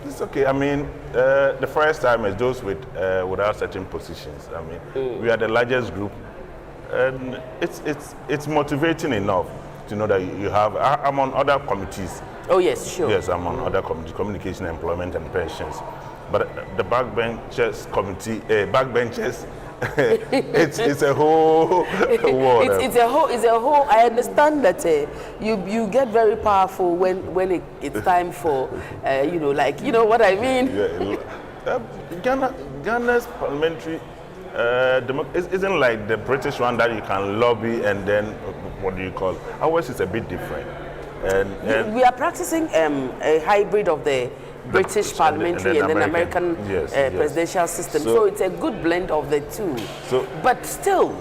It's okay. I mean, the first time is those without certain positions. I mean, we are the largest group, and it's motivating enough to know that you have. I'm on other committees. Oh yes, sure. Yes, I'm on other committees, communication, employment, and pensions. But the backbenchers committee, backbenchers, it's a whole world. It's a whole. I understand that you get very powerful when it's time for like what I mean. Yeah, Ghana's parliamentary isn't like the British one that you can lobby and then what do you call it? Ours is a bit different. And we are practicing a hybrid of the British parliamentary and then American presidential system. So it's a good blend of the two. But still,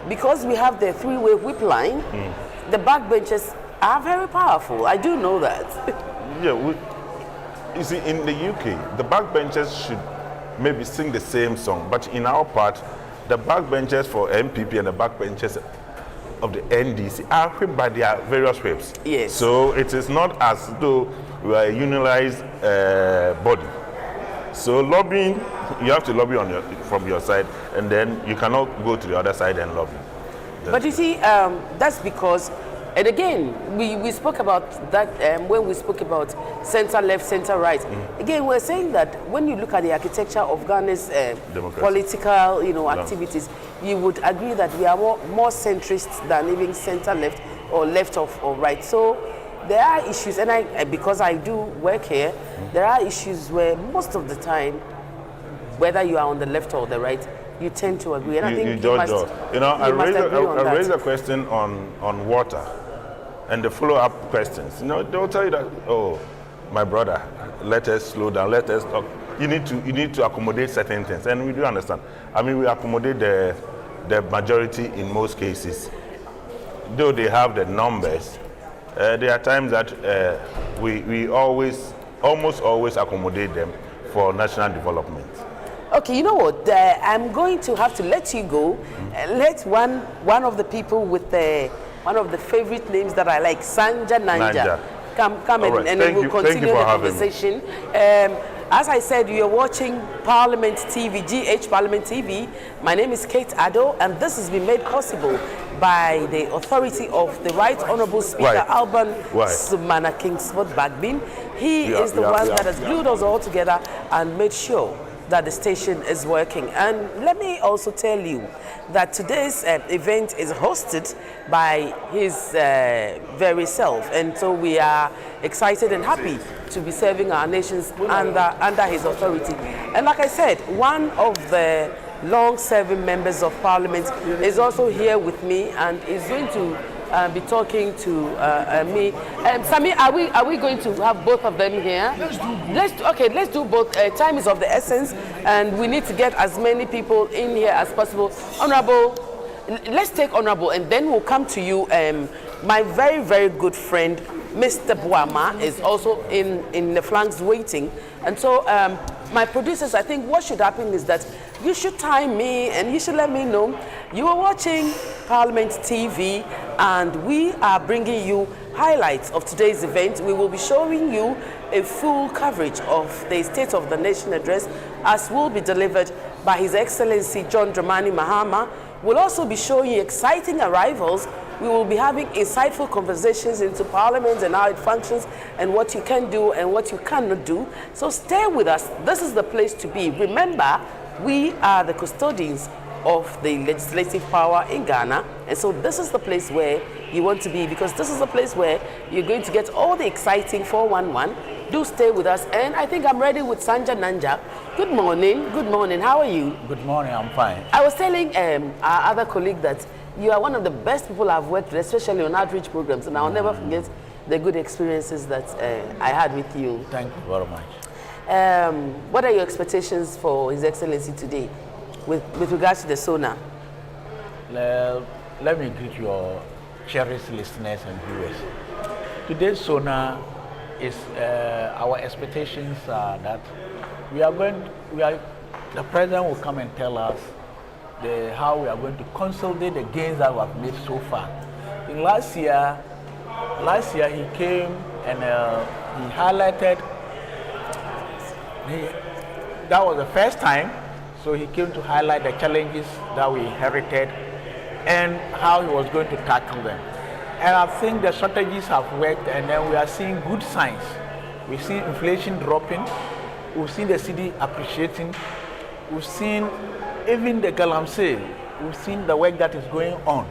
because we have the three-way whip line, the backbenchers are very powerful. I do know that. Yeah, you see, in the UK, the backbenchers should maybe sing the same song, but in our part, the backbenchers for MPP and the backbenchers of the NDC are whipped by their various whips. Yes. So it is not as though we are a unionized body. So lobbying, you have to lobby from your side, and then you cannot go to the other side and lobby. But you see, that's because, and again, we spoke about that when we spoke about center left, center right. Again, we're saying that when you look at the architecture of Ghana's political, activities, you would agree that we are more centrist than even center left or left or right. So there are issues, and because I do work here, there are issues where most of the time, whether you are on the left or the right, you tend to agree. And I think I raised a question on water, and the follow-up questions. They'll tell you that, oh, my brother, let us slow down, let us talk. You need to accommodate certain things, and we do understand. I mean, we accommodate the majority in most cases. Though they have the numbers, there are times that we almost always accommodate them for national development. Okay, you know what? I'm going to have to let you go. Let one of the people with one of the favorite names that I like, Sanja Nanja, come and then we'll continue the conversation. As I said, you're watching Parliament TV, GH Parliament TV. My name is Kate Addo, and this has been made possible by the authority of the Right Honourable Speaker Alban Sumana Kingsford Bagbin. He is the one that has glued us all together and made sure that the station is working. And let me also tell you that today's event is hosted by his very self, and so we are excited and happy to be serving our nations under his authority. And like I said, one of the long-serving members of Parliament is also here with me and is going to be talking to me. Sami, are we going to have both of them here? Let's do both. Time is of the essence, and we need to get as many people in here as possible. Honorable, let's take Honorable, and then we'll come to you. My very, very good friend, Mr. Buama, is also in the flanks waiting. And so my producers, I think what should happen is that you should time me and you should let me know you are watching Parliament TV, and we are bringing you highlights of today's event. We will be showing you a full coverage of the State of the Nation address, as will be delivered by His Excellency John Dramani Mahama. We'll also be showing you exciting arrivals. We will be having insightful conversations into Parliament and how it functions and what you can do and what you cannot do. So stay with us. This is the place to be. Remember, we are the custodians of the legislative power in Ghana, and so this is the place where you want to be, because this is the place where you're going to get all the exciting 411. Do stay with us, and I think I'm ready with Sanja Nanja. Good morning. How are you? Good morning, I'm fine. I was telling our other colleague that you are one of the best people I've worked with, especially on outreach programs, and I'll never forget the good experiences that I had with you. Thank you very much. What are your expectations for His Excellency today with regards to the SONA? Let me greet your cherished listeners and viewers. Today's SONA is our expectations are that the president will come and tell us how we are going to consolidate the gains that we have made so far. In last year he came and he highlighted that was the first time, so he came to highlight the challenges that we inherited and how he was going to tackle them. And I think the strategies have worked, and then we are seeing good signs. We've seen inflation dropping, we've seen the cedi appreciating, we've seen even the Galamsey, we've seen the work that is going on.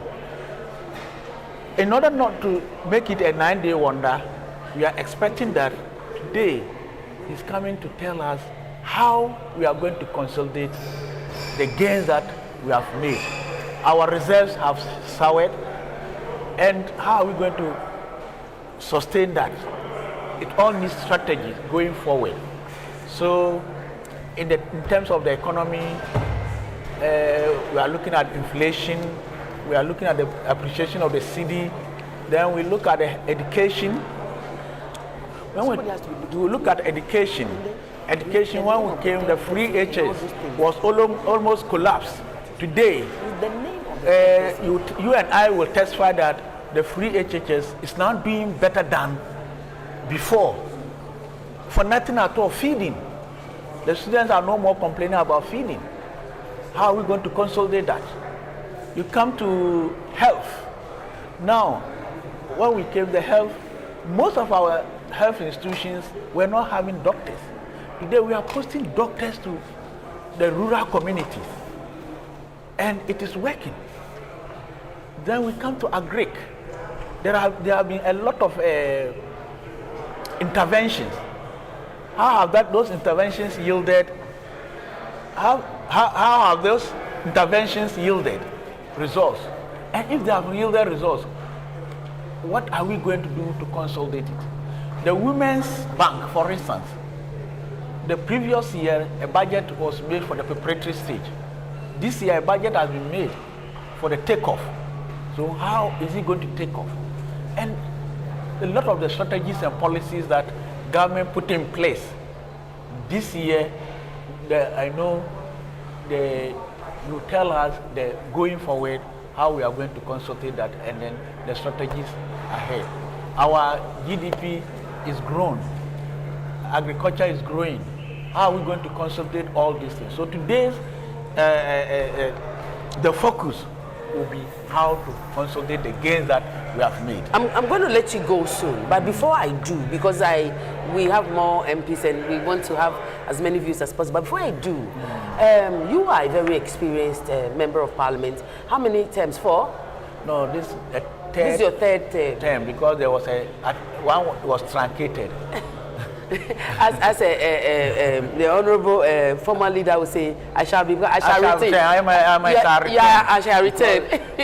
In order not to make it a 9-day wonder, we are expecting that today he's coming to tell us how we are going to consolidate the gains that we have made. Our reserves have soured, and how are we going to sustain that? It all needs strategy going forward. So in terms of the economy, we are looking at inflation, we are looking at the appreciation of the cedi, then we look at the education. When we look at education, when we came, the free HS was almost collapsed. Today, you and I will testify that the free HHS is now doing better than before. For nothing at all, feeding. The students are no more complaining about feeding. How are we going to consolidate that? You come to health. Now, when we came to health, most of our health institutions were not having doctors. Today we are posting doctors to the rural communities, and it is working. Then we come to agric. There have been a lot of interventions. How have those interventions yielded? How have those interventions yielded results? And if they have yielded results, what are we going to do to consolidate it? The Women's Bank, for instance, the previous year a budget was made for the preparatory stage. This year a budget has been made for the takeoff. So how is it going to take off? And a lot of the strategies and policies that government put in place this year, I know you tell us going forward how we are going to consolidate that, and then the strategies ahead. Our GDP is grown, agriculture is growing. How are we going to consolidate all these things? So today's the focus will be how to consolidate the gains that we have made. I'm going to let you go soon, but before I do, because we have more MPs and we want to have as many views as possible, but before I do, you are a very experienced member of parliament. How many terms? 4? No, this is your third term, because there was one was truncated. As the honourable former leader would say, I shall return. I shall return.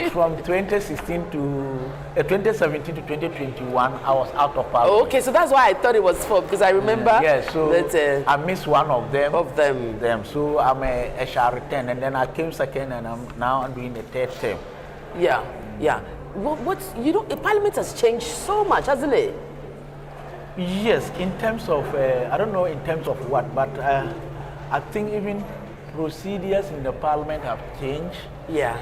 From 2017 to 2021, I was out of parliament. Okay, so that's why I thought it was 4, because I remember so that I missed one of them. So I shall return, and then I came second, and I'm doing the third term. Yeah. The parliament has changed so much, hasn't it? Yes, in terms of, I don't know in terms of what, but I think even procedures in the parliament have changed. Yeah.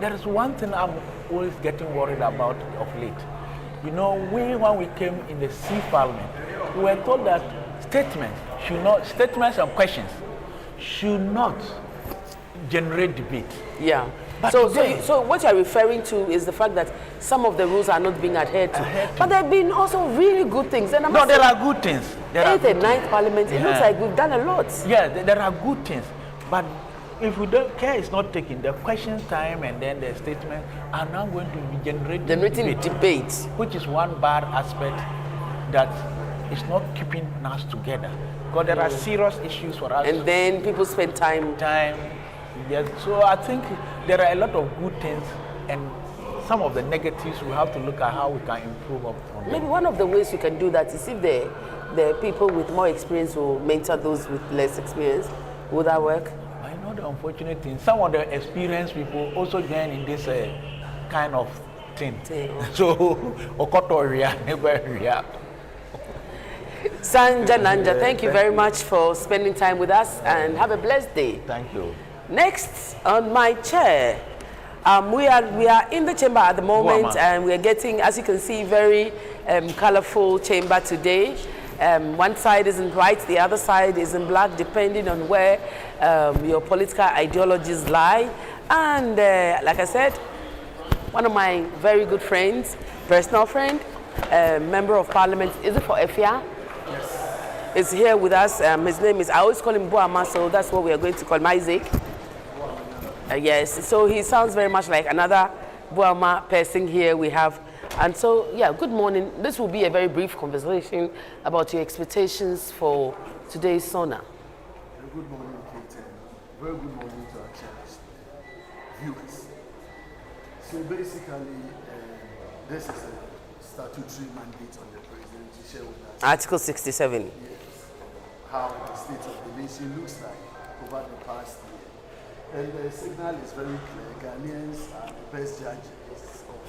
There is one thing I'm always getting worried about of late. You know, when we came in the C parliament, we were told that statements and questions should not generate debate. Yeah. But so what you're referring to is the fact that some of the rules are not being adhered to. But there have been also really good things. And there are good things. 8th and 9th parliament, it looks like we've done a lot. Yeah, there are good things. But if we don't care is not taken, the question time and then the statement are now going to be generating debate, which is one bad aspect that is not keeping us together. Because there are serious issues for us. And then people spend time. Yes. So I think there are a lot of good things, and some of the negatives we have to look at how we can improve on them. Maybe one of the ways you can do that is if the people with more experience will mentor those with less experience. Would that work? I know the unfortunate thing. Some of the experienced people also join in this kind of thing. So, Okotoria, neighbor area. Sanja Nanja, thank you very much for spending time with us, and have a blessed day. Thank you. Next on my chair, we are in the chamber at the moment, and we are getting, as you can see, very colorful chamber today. One side is in white, the other side is in black, depending on where your political ideologies lie. And like I said, one of my very good friends, personal friend, member of Parliament, is it for Efia? Yes. Is here with us. His name is, I always call him Mahama, so that's what we are going to call him, Isaac. Yes, so he sounds very much like another Buama person here we have. And so, yeah, good morning. This will be a very brief conversation about your expectations for today's SONA. Good morning, Kate. Very good morning to our cherished viewers. So basically, this is a statutory mandate on the President to share with us. Article 67. Yes, how the state of the nation looks like over the past year. And the signal is very clear. Ghanaians are the best judges of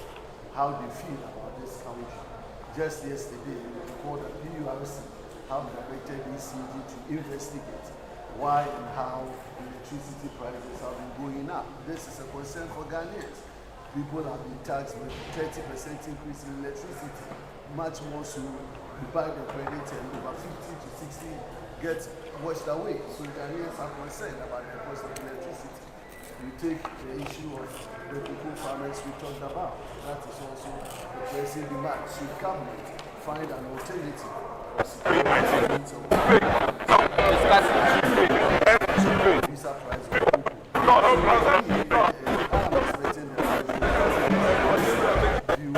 how they feel about this country. Just yesterday, we recalled that PURC have directed ECG to investigate why and how electricity prices have been going up. This is a concern for Ghanaians. People have been taxed with 30% increase in electricity, much more so you buy the credit and over 50 to 60 gets washed away. So Ghanaians are concerned about the cost of electricity. You take the issue of the cocoa farmers we talked about. That is also the pressing demand. Should government find an alternative or secure the needs of visa price of cocoa. I'm expecting the view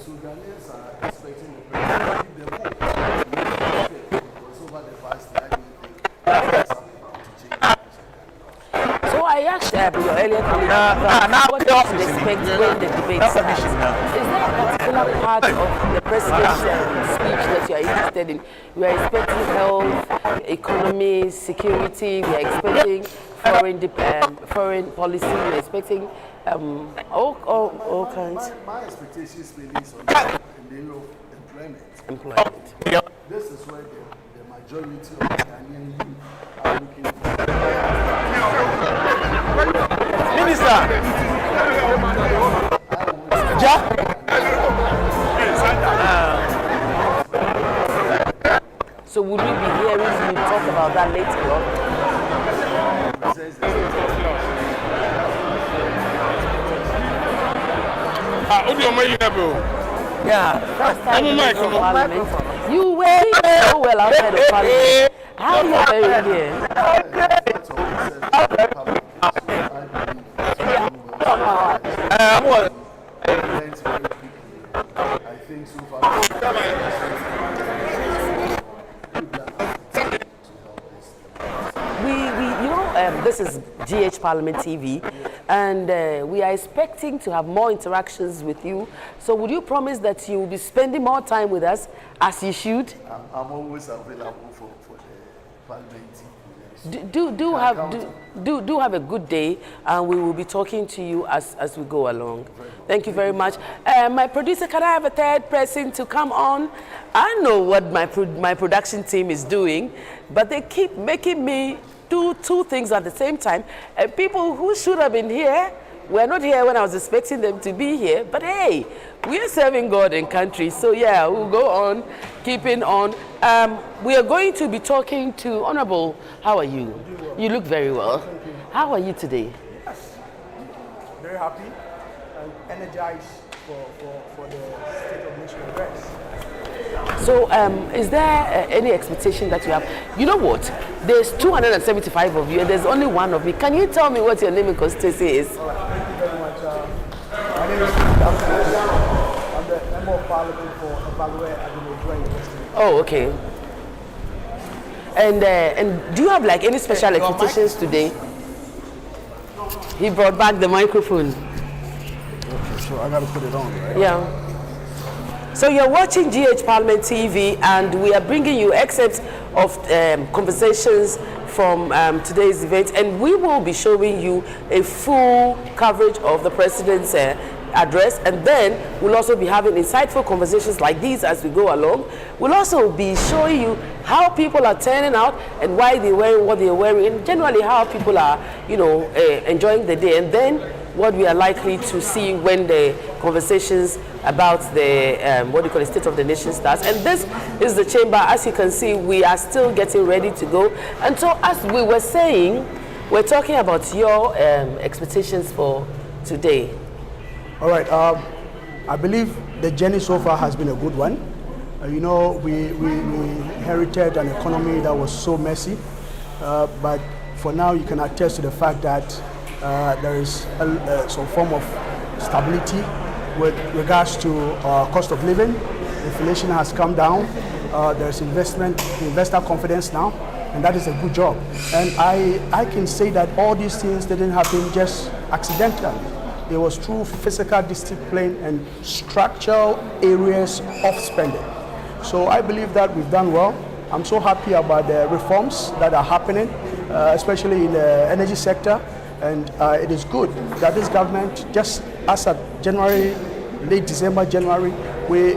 so Ghanaians are expecting the president to give them hope. Because over the past year, I don't think to change. So I asked your earlier colleague, what do you expect when the debate starts? Is there a particular part of the president's speech that you are interested in? We are expecting health, economy, security, we are expecting foreign policy, we are expecting all kinds. My expectations really is on the area of employment. This is where the majority of the Ghanaian youth are looking for. Minister! So would we be hearing you talk about that later on? Yeah. First time in Parliament. You were so well outside of Parliament. How are you very here? I think so far. This is GH Parliament TV, and we are expecting to have more interactions with you. So would you promise that you will be spending more time with us, as you should? I'm always available for the Parliament TV. Do have a good day, and we will be talking to you as we go along. Thank you very much. My producer, can I have a third person to come on? I know what my production team is doing, but they keep making me do two things at the same time. And people who should have been here were not here when I was expecting them to be here. But hey, we are serving God and country. So yeah, we'll go on, keeping on. We are going to be talking to Honorable. How are you? You look very well. How are you today? Yes, very happy and energized for the State of Nation address. So is there any expectation that you have? You know what? There's 275 of you and there's only one of me. Can you tell me what your name and constituency is? All right, thank you very much. My name is Galamsey. I'm the Member of Parliament for Evaluate and Oh, okay. And do you have like any special expectations today? He brought back the microphone. Okay, so I gotta put it on, right? Yeah. So you're watching GH Parliament TV, and we are bringing you excerpts of conversations from today's event, and we will be showing you a full coverage of the President's address, and then we'll also be having insightful conversations like these as we go along. We'll also be showing you how people are turning out and why they're wearing what they're wearing, and generally how people are, enjoying the day. And then what we are likely to see when the conversations about the state of the nation starts. And this is the chamber. As you can see, we are still getting ready to go. And so, as we were saying, we're talking about your expectations for today. All right. I believe the journey so far has been a good one. You know, we inherited an economy that was so messy, but for now, you can attest to the fact that there is some form of stability with regards to cost of living. Inflation has come down. There's investor confidence now, and that is a good job. And I can say that all these things didn't happen just accidentally. It was through fiscal discipline and structural areas of spending. So I believe that we've done well. I'm so happy about the reforms that are happening, especially in the energy sector. And it is good that this government, just as of January, late December, January, we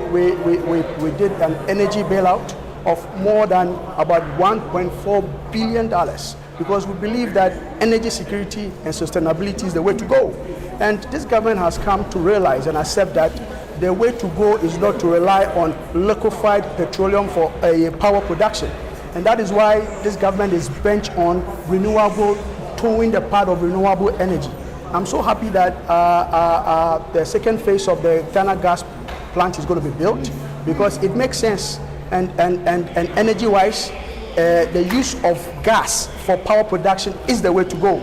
did an energy bailout of more than about $1.4 billion, because we believe that energy security and sustainability is the way to go. And this government has come to realize and accept that the way to go is not to rely on liquefied petroleum for power production. And that is why this government is bent on renewable, towing the part of renewable energy. I'm so happy that the second phase of the Ghana gas plant is going to be built, because it makes sense. And energy-wise, the use of gas for power production is the way to go.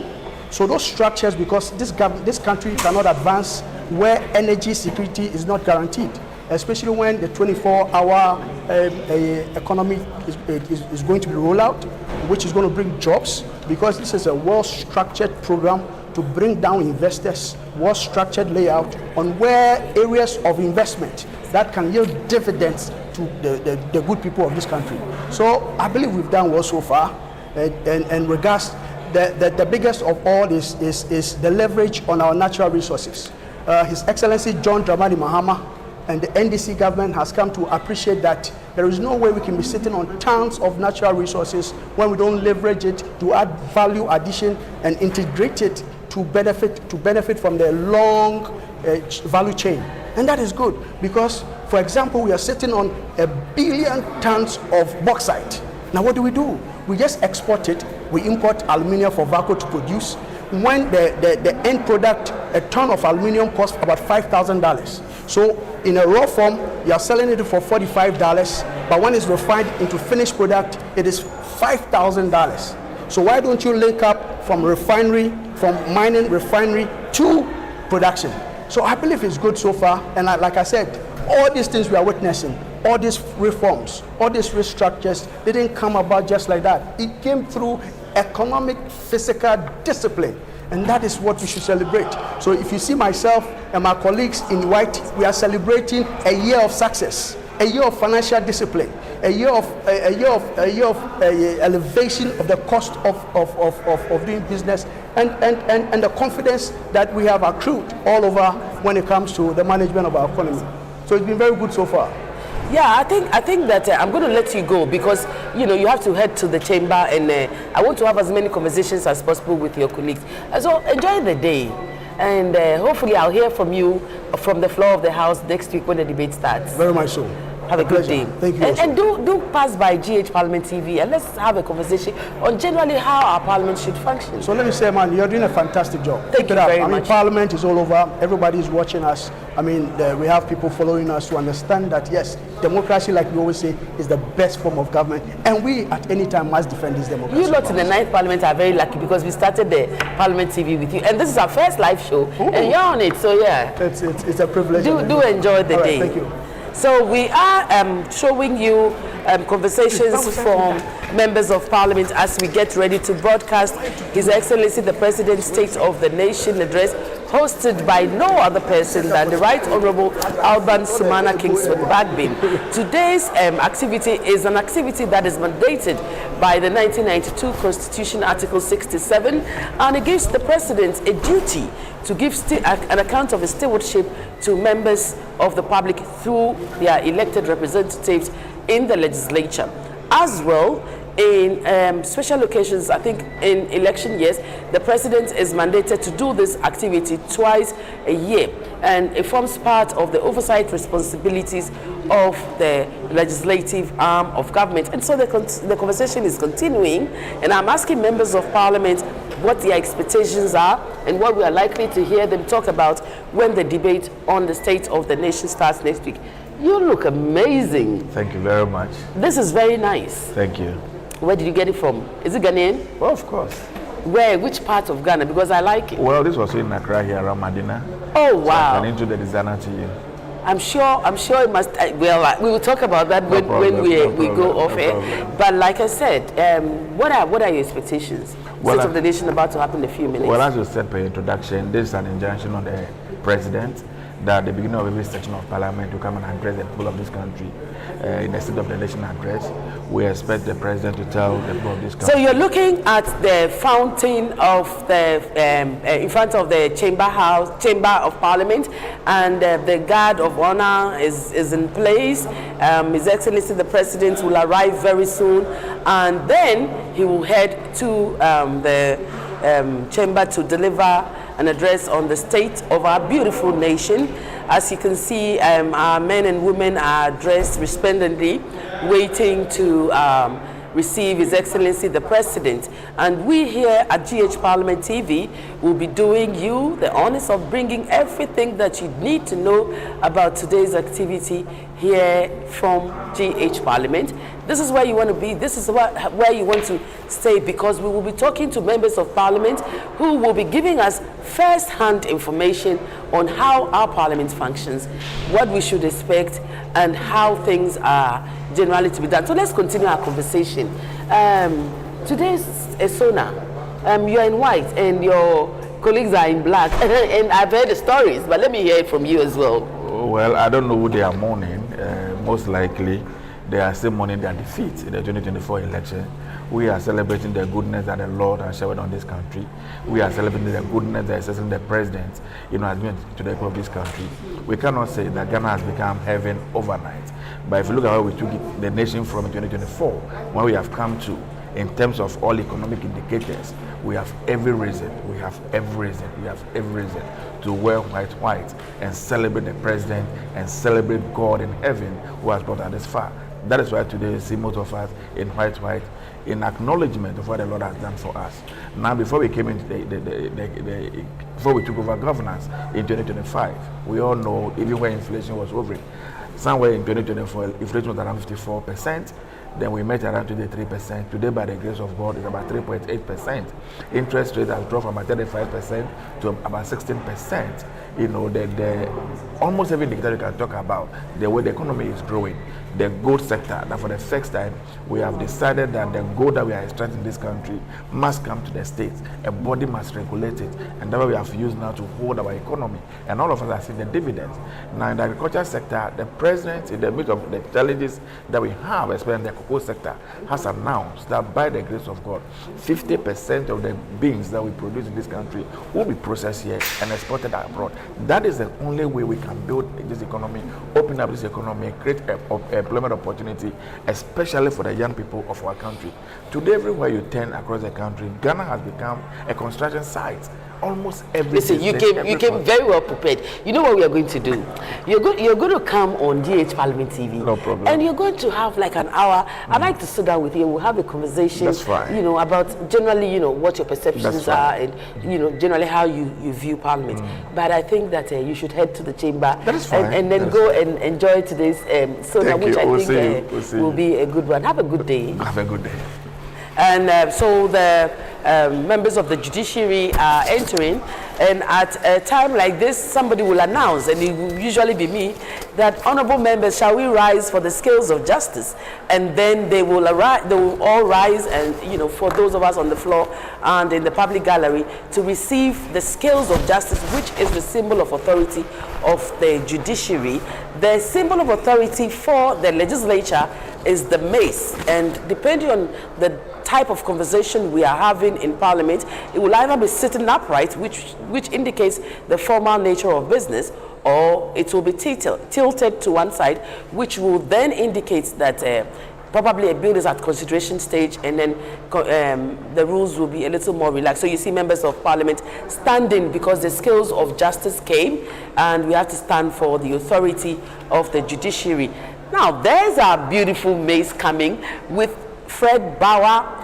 So those structures, because this country cannot advance where energy security is not guaranteed, especially when the 24-hour economy is going to be rolled out, which is going to bring jobs, because this is a well-structured program to bring down investors, well-structured layout on where areas of investment that can yield dividends to the good people of this country. So I believe we've done well so far. And regards, the biggest of all is the leverage on our natural resources. His Excellency John Dramani Mahama and the NDC government has come to appreciate that there is no way we can be sitting on tons of natural resources when we don't leverage it to add value addition and integrate it to benefit from the long value chain. And that is good, because, for example, we are sitting on 1 billion tons of bauxite. Now what do? We just export it. We import aluminium for VACO to produce. When the end product, a ton of aluminium costs about $5,000. So in a raw form, you are selling it for $45, but when it's refined into finished product, it is $5,000. So why don't you link up from mining refinery to production? So I believe it's good so far, and like I said, all these things we are witnessing, all these reforms, all these restructures didn't come about just like that. It came through economic, fiscal discipline, and that is what we should celebrate. So if you see myself and my colleagues in white, we are celebrating a year of success, a year of financial discipline, a year of elevation of the cost of doing business, and the confidence that we have accrued all over when it comes to the management of our economy. So it's been very good so far. Yeah, I think that I'm going to let you go, because you have to head to the chamber, and I want to have as many conversations as possible with your colleagues. So enjoy the day, and hopefully I'll hear from you from the floor of the House next week when the debate starts. Very much so. Have a good day. Thank you. And do pass by GH Parliament TV, and let's have a conversation on generally how our Parliament should function. So let me say, man, you're doing a fantastic job. Thank you very much. Parliament is all over. Everybody is watching us. We have people following us to understand that, yes, democracy, like we always say, is the best form of government, and we at any time must defend this democracy. You lot in the 9th Parliament are very lucky, because we started the Parliament TV with you, and this is our first live show. Ooh. And you're on it, so yeah. It's a privilege. Do enjoy the day. Thank you. So we are showing you conversations from members of Parliament as we get ready to broadcast His Excellency the President's State of the Nation address, hosted by no other person than the Right Honourable Alban Sumana Kingsford Bagbin. Today's activity is an activity that is mandated by the 1992 Constitution Article 67, and it gives the President a duty to give an account of his stewardship to members of the public through their elected representatives in the legislature. As well, in special occasions, I think in election years, the president is mandated to do this activity twice a year, and it forms part of the oversight responsibilities of the legislative arm of government. And so the conversation is continuing, and I'm asking members of parliament what their expectations are and what we are likely to hear them talk about when the debate on the state of the nation starts next week. You look amazing. Thank you very much. This is very nice. Thank you. Where did you get it from? Is it Ghanaian? Well, of course. Where? Which part of Ghana? Because I like it. Well, this was in Accra here around Madina. Oh, wow. So I can introduce the designer to you. I'm sure it must, we will talk about that when we go off air. But like I said, what are your expectations? State of the nation about to happen in a few minutes. Well, as you said per introduction, this is an injunction on the president that at the beginning of every session of parliament to come and address the people of this country in the State of the Nation address. We expect the president to tell the people of this country. So you're looking at the fountain of the in front of the chamber of parliament, and the guard of honor is in place. His Excellency the President will arrive very soon, and then he will head to the chamber to deliver an address on the state of our beautiful nation. As you can see, our men and women are dressed resplendently, waiting to receive His Excellency the President. And we here at GH Parliament TV will be doing you the honors of bringing everything that you need to know about today's activity here from GH Parliament. This is where you want to be. This is where you want to stay, because we will be talking to members of parliament who will be giving us first-hand information on how our parliament functions, what we should expect, and how things are generally to be done. So let's continue our conversation. Today's SONA. You're in white and your colleagues are in black. And I've heard the stories, but let me hear it from you as well. Well, I don't know who they are mourning. Most likely, they are still mourning their defeat in the 2024 election. We are celebrating the goodness that the Lord has showered on this country. We are celebrating the goodness that is in the president, has been to the people of this country. We cannot say that Ghana has become heaven overnight. But if you look at where we took the nation from in 2024, where we have come to, in terms of all economic indicators, we have every reason to wear white and celebrate the president and celebrate God in heaven who has brought us this far. That is why today you see most of us in white in acknowledgement of what the Lord has done for us. Now, before we came into before we took over governance in 2025, we all know even when inflation was hovering, somewhere in 2024, inflation was around 54%. Then we met around 23%. Today, by the grace of God, it's about 3.8%. Interest rates have dropped from about 35% to about 16%. Almost every indicator you can talk about, the way the economy is growing, the gold sector, that for the first time, we have decided that the gold that we are extracting in this country must come to the states. A body must regulate it. And that's what we have used now to hold our economy. And all of us are seeing the dividends. Now, in the agriculture sector, the president, in the midst of the challenges that we have, especially in the cocoa sector, has announced that by the grace of God, 50% of the beans that we produce in this country will be processed here and exported abroad. That is the only way we can build this economy, open up this economy, create employment opportunity, especially for the young people of our country. Today, everywhere you turn across the country, Ghana has become a construction site. Almost every Listen, you came very well prepared. You know what we are going to do? You're going to come on GH Parliament TV. No problem. And you're going to have like an hour. I'd like to sit down with you and we'll have a conversation. That's fine. About generally, what your perceptions are and, generally how you view Parliament. But I think that you should head to the chamber. That is fine. And then go and enjoy today's SONA, which I think will be a good one. Have a good day. Have a good day. And so the members of the judiciary are entering, and at a time like this, somebody will announce, and it will usually be me, that honorable members, shall we rise for the scales of justice? And then they will all rise, and for those of us on the floor and in the public gallery, to receive the scales of justice, which is the symbol of authority of the judiciary. The symbol of authority for the legislature is the mace, and depending on the type of conversation we are having in Parliament, it will either be sitting upright, which indicates the formal nature of business, or it will be tilted to one side, which will then indicate that probably a bill is at consideration stage, and then the rules will be a little more relaxed. So you see members of parliament standing because the scales of justice came, and we have to stand for the authority of the judiciary. Now, there's our beautiful mace coming with Fred Bauer,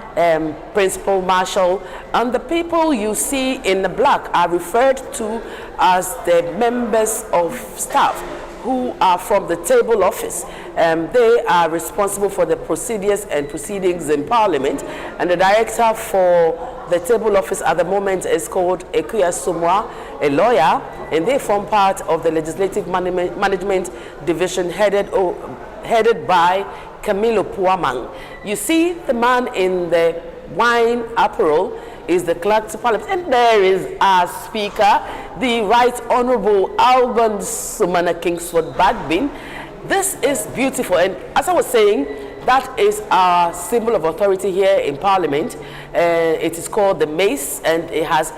Principal Marshal, and the people you see in the black are referred to as the members of staff who are from the table office. They are responsible for the procedures and proceedings in Parliament, and the director for the table office at the moment is called Ekuya Sumwa, a lawyer, and they form part of the Legislative Management Division headed by Camilo Puamang. You see the man in the wine apparel is the clerk to Parliament, and there is our Speaker, the Right Honourable Alban Sumana Kingsford Bagbin. This is beautiful, and as I was saying, that is our symbol of authority here in Parliament. It is called the mace, and it has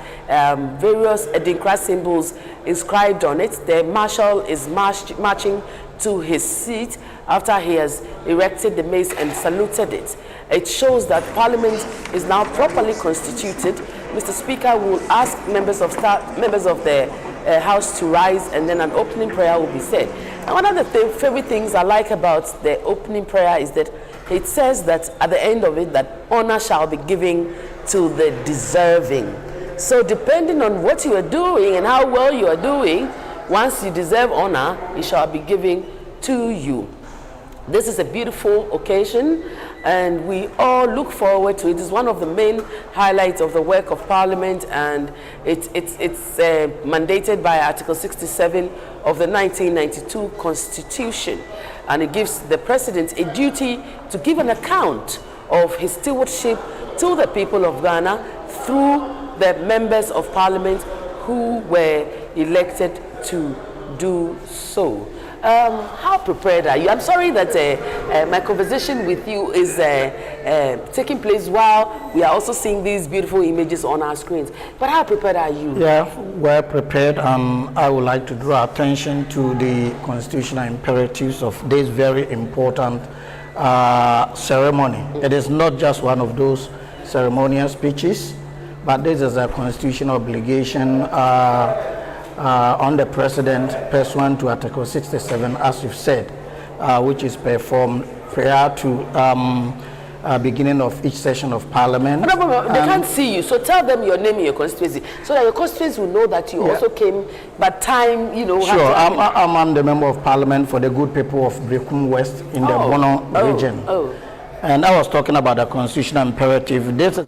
various Adinkra symbols inscribed on it. The marshal is marching to his seat after he has erected the mace and saluted it. It shows that Parliament is now properly constituted. Mr. Speaker will ask members of the House to rise, and then an opening prayer will be said. And one of the favorite things I like about the opening prayer is that it says that at the end of it, that honor shall be given to the deserving. So depending on what you are doing and how well you are doing, once you deserve honor, it shall be given to you. This is a beautiful occasion, and we all look forward to it. It's one of the main highlights of the work of Parliament, and it's mandated by Article 67 of the 1992 Constitution, and it gives the President a duty to give an account of his stewardship to the people of Ghana through the members of Parliament who were elected to do so. How prepared are you? I'm sorry that my conversation with you is taking place while we are also seeing these beautiful images on our screens. But how prepared are you? Yeah, we're prepared. I would like to draw attention to the constitutional imperatives of this very important ceremony. It is not just one of those ceremonial speeches, but this is a constitutional obligation on the President pursuant to Article 67, as you've said, which is performed prior to beginning of each session of Parliament. They can't see you, so tell them your name and your constituency, so that your constituency will know that you also came, but time, you know. Sure, I'm the Member of Parliament for the good people of Brekum West in the Bono region. And I was talking about the constitutional imperative. This is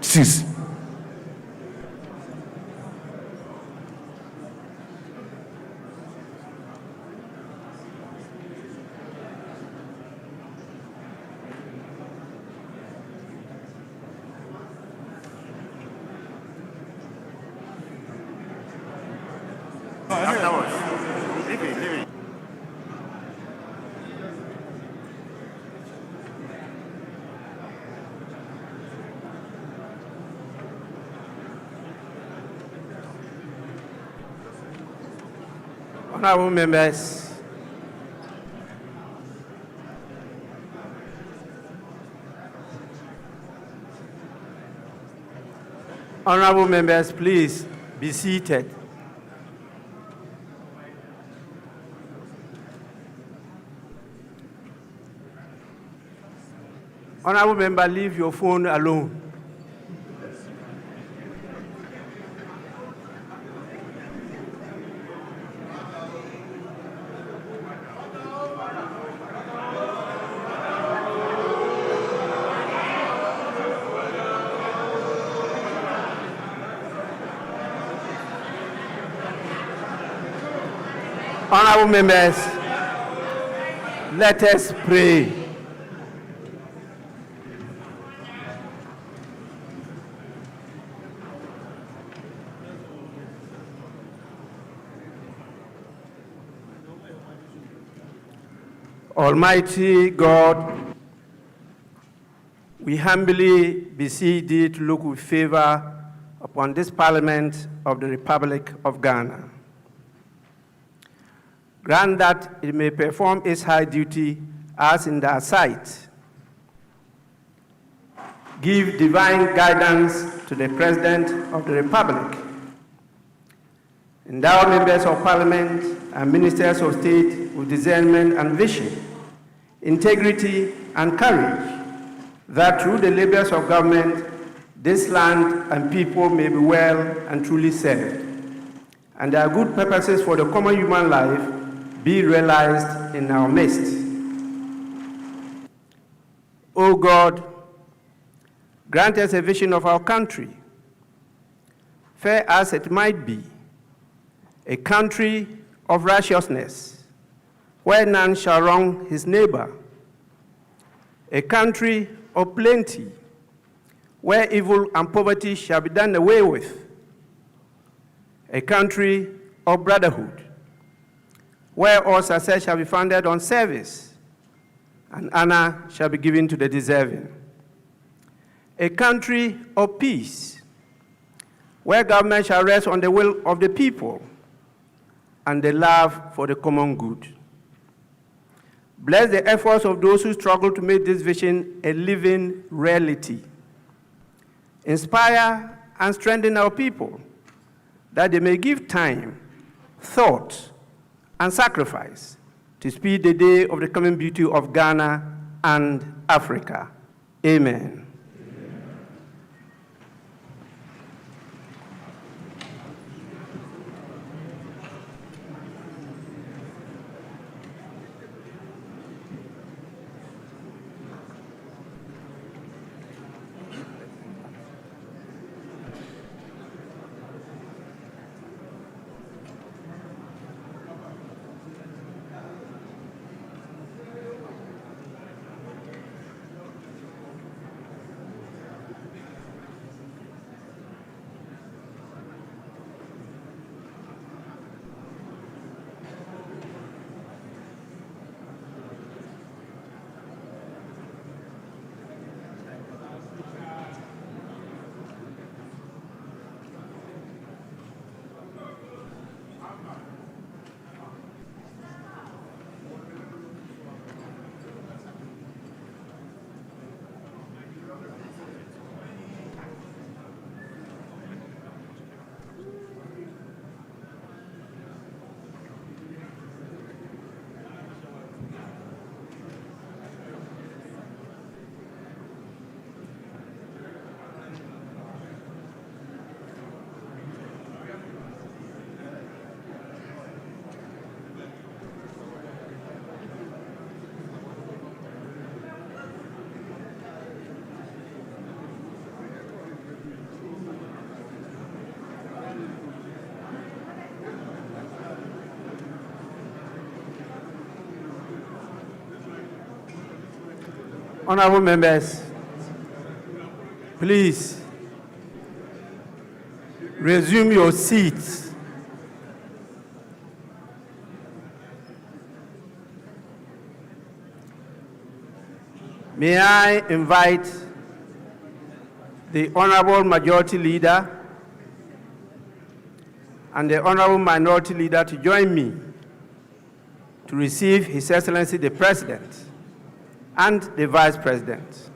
Cease. Honorable members, honorable members, please be seated. Honorable member, leave your phone alone. Honorable members, let us pray. Almighty God, we humbly beseech thee to look with favor upon this Parliament of the Republic of Ghana. Grant that it may perform its high duty as in thy sight. Give divine guidance to the President of the Republic. Endow members of Parliament and ministers of state with discernment and vision, integrity and courage, that through the labors of government, this land and people may be well and truly served, and their good purposes for the common human life be realized in our midst. O God, grant us a vision of our country, fair as it might be, a country of righteousness, where none shall wrong his neighbor, a country of plenty, where evil and poverty shall be done away with, a country of brotherhood, where all success shall be founded on service, and honor shall be given to the deserving, a country of peace, where government shall rest on the will of the people and the love for the common good. Bless the efforts of those who struggle to make this vision a living reality. Inspire and strengthen our people, that they may give time, thought, and sacrifice to speed the day of the coming beauty of Ghana and Africa. Amen. Honorable members, please resume your seats. May I invite the Honorable Majority Leader and the Honorable Minority Leader to join me to receive His Excellency the President and the Vice President.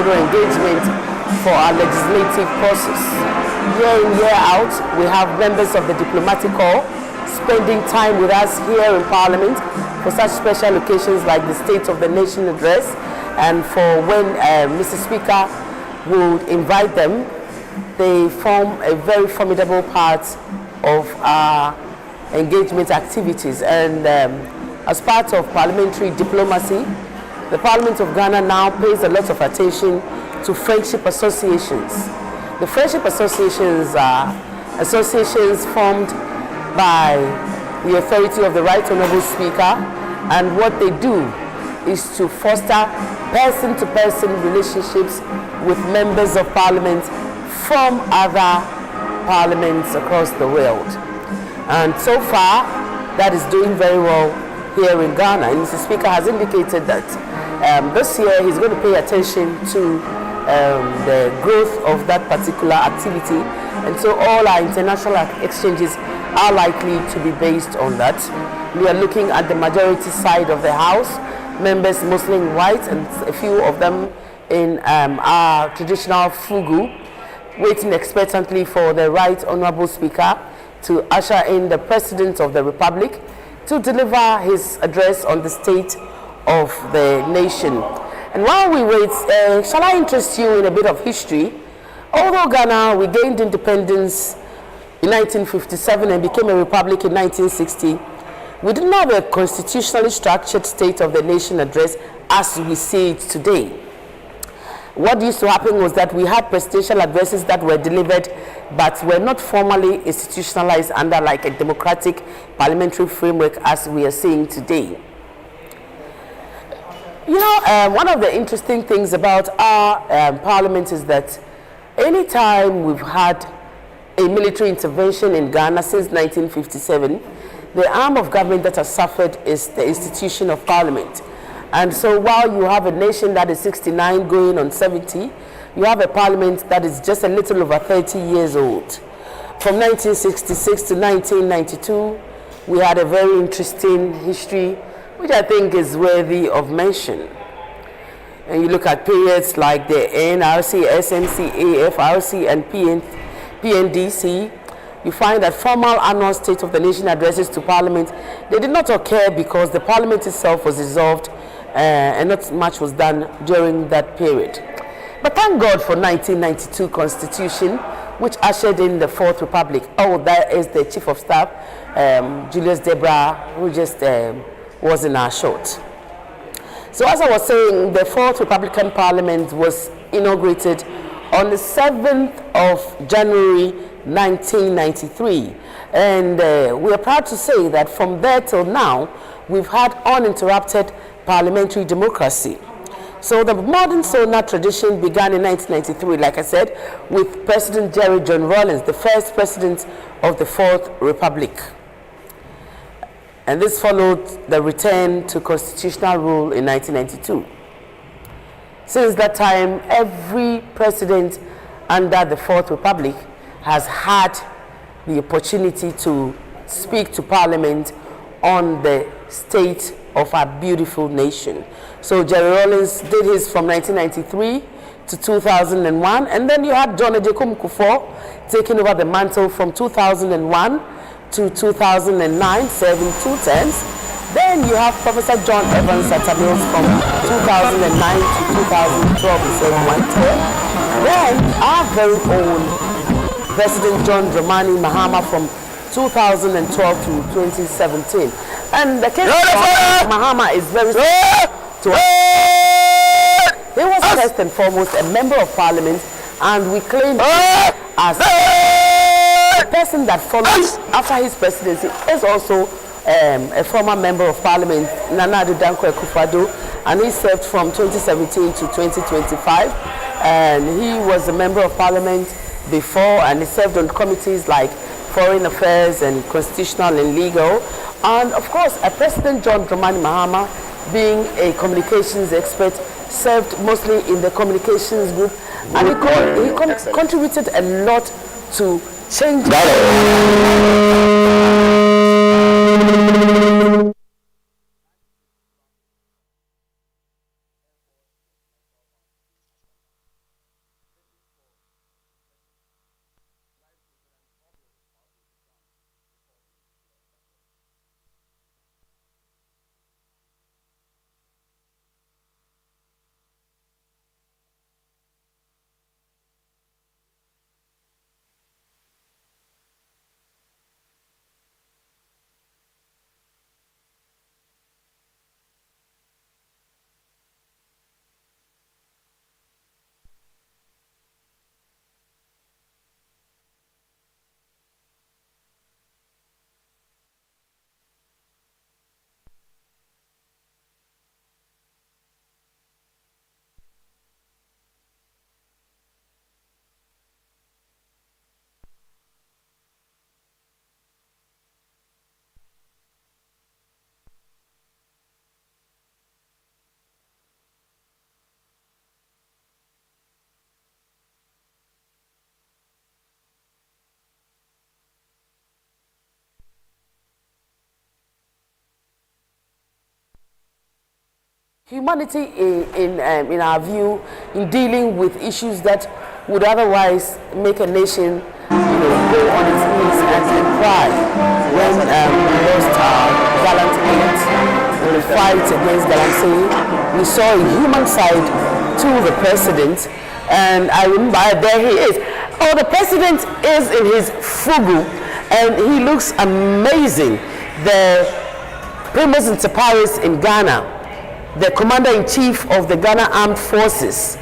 thorough engagement for our legislative process. Year in, year out, we have members of the diplomatic corps spending time with us here in Parliament for such special occasions like the State of the Nation address, and for when Mr. Speaker would invite them. They form a very formidable part of our engagement activities. And as part of parliamentary diplomacy, the Parliament of Ghana now pays a lot of attention to friendship associations. The friendship associations are associations formed by the authority of the Right Honourable Speaker, and what they do is to foster person-to-person relationships with members of Parliament from other parliaments across the world. And so far, that is doing very well here in Ghana. And Mr. Speaker has indicated that this year he's going to pay attention to the growth of that particular activity. And so all our international exchanges are likely to be based on that. We are looking at the majority side of the House, members mostly in white, and a few of them in our traditional fugu, waiting expectantly for the Right Honourable Speaker to usher in the President of the Republic to deliver his address on the state of the nation. And while we wait, shall I interest you in a bit of history? Although Ghana, we gained independence in 1957 and became a republic in 1960, we didn't have a constitutionally structured State of the Nation address as we see it today. What used to happen was that we had presidential addresses that were delivered but were not formally institutionalized under like a democratic parliamentary framework as we are seeing today. You know, one of the interesting things about our parliament is that anytime we've had a military intervention in Ghana since 1957, the arm of government that has suffered is the institution of Parliament. And so while you have a nation that is 69 going on 70, you have a Parliament that is just a little over 30 years old. From 1966 to 1992, we had a very interesting history, which I think is worthy of mention. And you look at periods like the NRC, SMC, AFRC, and PNDC, you find that formal annual State of the Nation addresses to Parliament, they did not occur because the Parliament itself was dissolved and not much was done during that period. But thank God for 1992 Constitution, which ushered in the Fourth Republic. Oh, that is the Chief of Staff, Julius Debra, who just was in our short. So as I was saying, the Fourth Republican Parliament was inaugurated on the 7th of January 1993, and we are proud to say that from there till now we've had uninterrupted parliamentary democracy. So the modern SONA tradition began in 1993, like I said, with President Jerry John Rawlings, the first president of the Fourth Republic. And this followed the return to constitutional rule in 1992. Since that time, every president under the Fourth Republic has had the opportunity to speak to Parliament on the state of our beautiful nation. So Jerry Rawlings did his from 1993 to 2001, and then you had John Ejekum Kufuor taking over the mantle from 2001 to 2009, serving 2 terms. Then you have Professor John Evans Satamils from 2009 to 2012, he served 1 term. Then our very own President John Dramani Mahama from 2012 to 2017. And the case of Mahama is very to us. He was first and foremost a member of Parliament, and we claim him as the person that followed after his presidency is also a former member of Parliament, Nana Addo Dankwa Akufo-Addo, and he served from 2017 to 2025. And he was a member of Parliament before, and he served on committees like Foreign Affairs and Constitutional and Legal. And of course, President John Dramani Mahama, being a communications expert, served mostly in the communications group, and he contributed a lot to change. Humanity, in our view, in dealing with issues that would otherwise make a nation, go on its knees and cry. When we lost our gallant mate in the fight against Galamsey, we saw a human side to the president, and I remember there he is. Oh, the president is in his fugu, and he looks amazing. The Primus Inter Pares in Ghana, the Commander-in-Chief of the Ghana Armed Forces,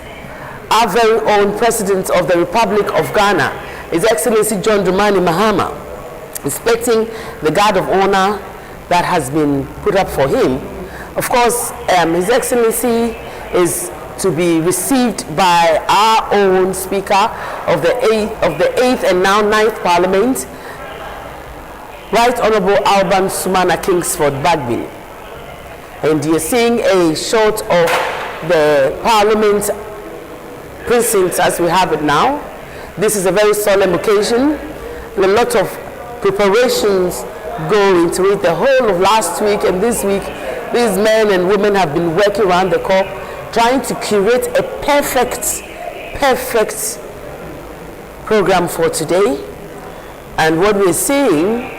our very own President of the Republic of Ghana, His Excellency John Dramani Mahama, inspecting the guard of honor that has been put up for him. Of course, His Excellency is to be received by our own Speaker of the 8th and now 9th Parliament, Right Honorable Alban Sumana Kingsford Bagbin. And you're seeing a shot of the Parliament precincts as we have it now. This is a very solemn occasion. A lot of preparations go into it. The whole of last week and this week, these men and women have been working around the clock trying to curate a perfect program for today. And what we're seeing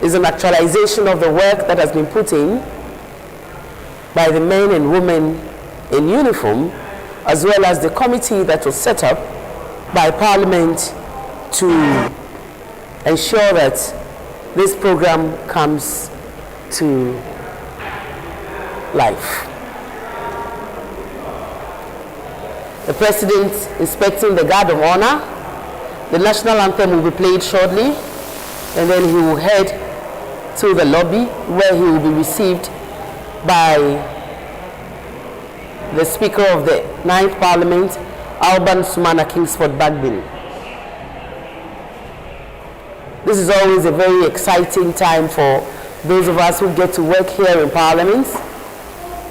is an actualization of the work that has been put in by the men and women in uniform, as well as the committee that was set up by Parliament to ensure that this program comes to life. The President inspecting the guard of honor. The national anthem will be played shortly, and then he will head to the lobby where he will be received by the Speaker of the 9th Parliament, Alban Sumana Kingsford Bagbin. This is always a very exciting time for those of us who get to work here in Parliament.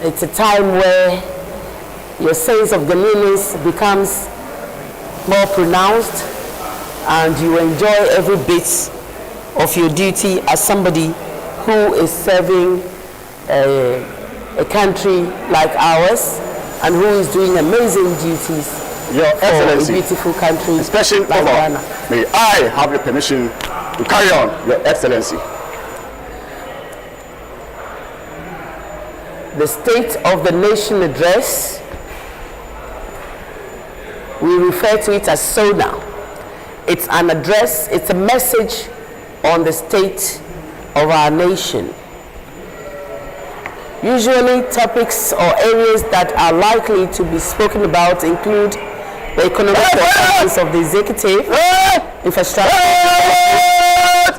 It's a time where your sense of Ghanaianness becomes more pronounced and you enjoy every bit of your duty as somebody who is serving a country like ours and who is doing amazing duties Your Excellency, for a beautiful country especially like Ghana. May I have the permission to carry on, Your Excellency? The State of the Nation Address, we refer to it as SONA. It's an address, it's a message on the state of our nation. Usually topics or areas that are likely to be spoken about include the economic performance of the executive, infrastructure,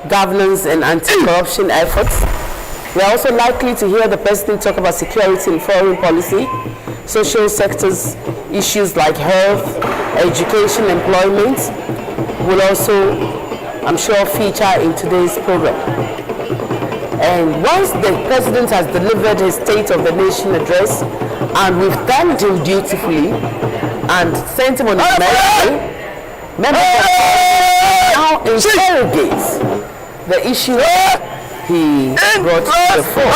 governance and anti-corruption efforts. We are also likely to hear the President talk about security and foreign policy, social sectors, issues like health, education, employment will also, I'm sure, feature in today's program. And once the President has delivered his State of the Nation address, and we've thanked him dutifully and sent him on his merry way, members of Parliament now interrogate the issue he brought to the fore.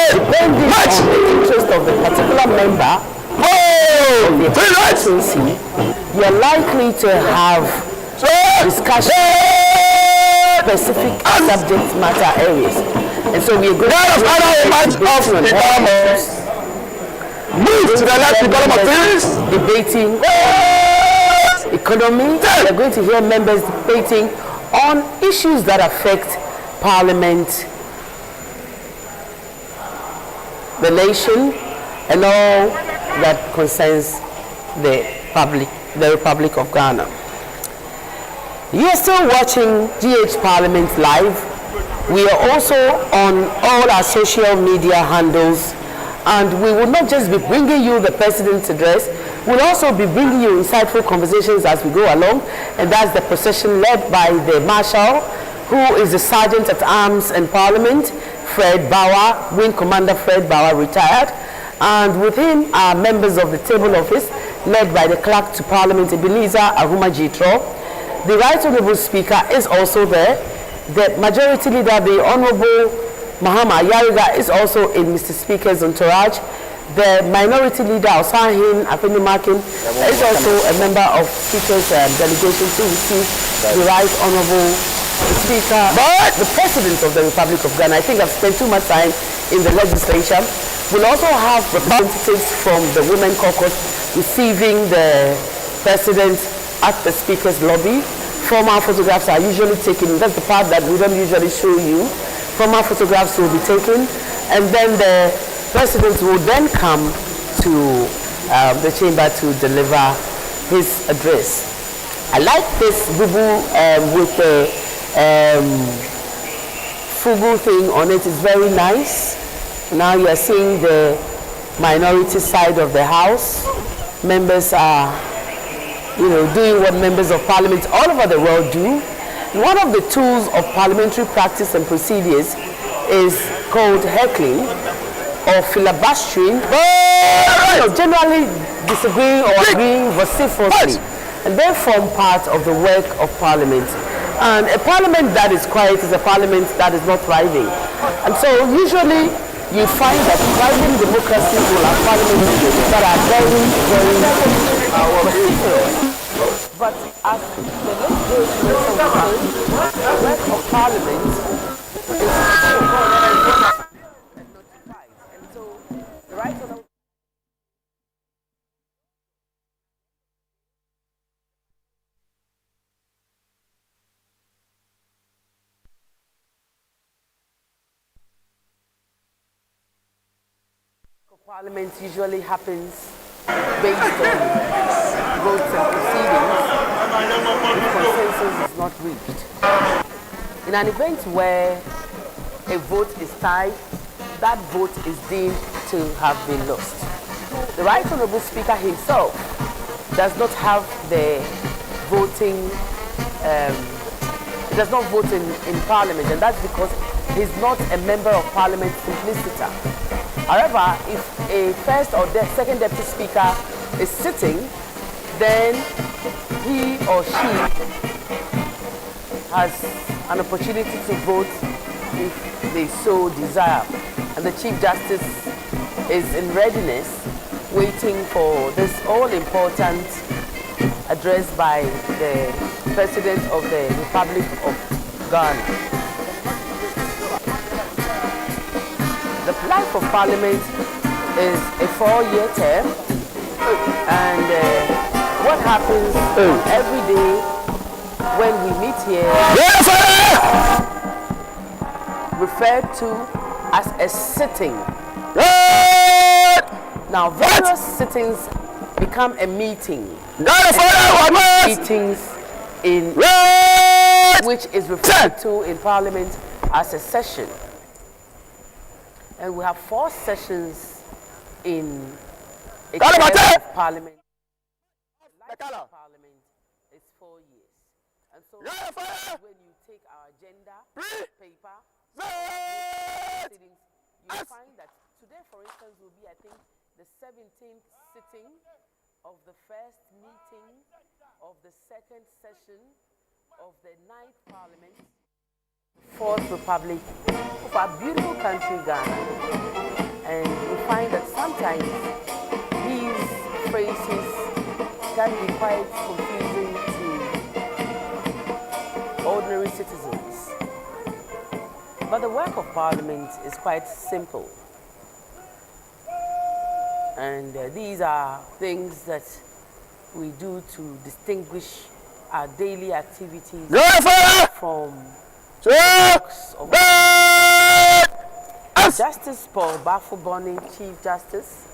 Depending on the interest of the particular member of the constituency, you're likely to have discussion specific subject matter areas. And so we are going to debating economy. We are going to hear members debating on issues that affect Parliament, the nation, and all that concerns the Republic of Ghana. You are still watching GH Parliament Live. We are also on all our social media handles, and we will not just be bringing you the President's address, we'll also be bringing you insightful conversations as we go along, and that's the procession led by the Marshal, who is the Sergeant at Arms in Parliament, Fred Bauer, Wing Commander Fred Bauer, retired, and with him are members of the Table Office, led by the Clerk to Parliament, Ebenezer Ahuma Jitro. The Right Honourable Speaker is also there. The Majority Leader, the Honourable Mahama Yariga is also in Mr. Speaker's entourage. The minority leader, Osahin Afenimakin, is also a member of Speaker's delegation to receive the Right Honorable Speaker, the President of the Republic of Ghana. I think I've spent too much time in the legislature. We'll also have representatives from the Women Caucus receiving the President at the Speaker's lobby. Formal photographs are usually taken. That's the part that we don't usually show you. Formal photographs will be taken, and then the President will then come to the chamber to deliver his address. I like this bubu with the fugu thing on it. It's very nice. Now you are seeing the minority side of the house. Members are, doing what members of parliament all over the world do. One of the tools of parliamentary practice and procedures is called heckling or filibustering, generally disagreeing or agreeing vociferously, and they form part of the work of parliament. And a parliament that is quiet is a parliament that is not thriving. And so usually you find that thriving democracies will have parliaments that are very, very vociferous. But as the legislation is concerned, the work of parliament is notified. And so the right honourable Parliament usually happens based on votes and proceedings if consensus is not reached. In an event where a vote is tied, that vote is deemed to have been lost. The Right Honourable Speaker himself does not have the voting, he does not vote in Parliament, and that's because he's not a member of Parliament simpliciter. However, if a first or second deputy speaker is sitting, then he or she has an opportunity to vote if they so desire. And the Chief Justice is in readiness, waiting for this all-important address by the President of the Republic of Ghana. The life of Parliament is a 4-year term, and what happens every day when we meet here referred to as a sitting. Now, various sittings become a meeting. Meetings in which is referred to in Parliament as a session. And we have 4 sessions in a term of Parliament. The life of Parliament is 4 years. And so when you take our agenda paper, proceedings, you find that today, for instance, will be, I think, the 17th sitting of the first meeting of the second session of the 9th Parliament, 4th Republic of our beautiful country, Ghana. And we find that sometimes these phrases can be quite confusing to ordinary citizens. But the work of Parliament is quite simple. And these are things that we do to distinguish our daily activities from of Justice Paul Bafo-Boni, Chief Justice,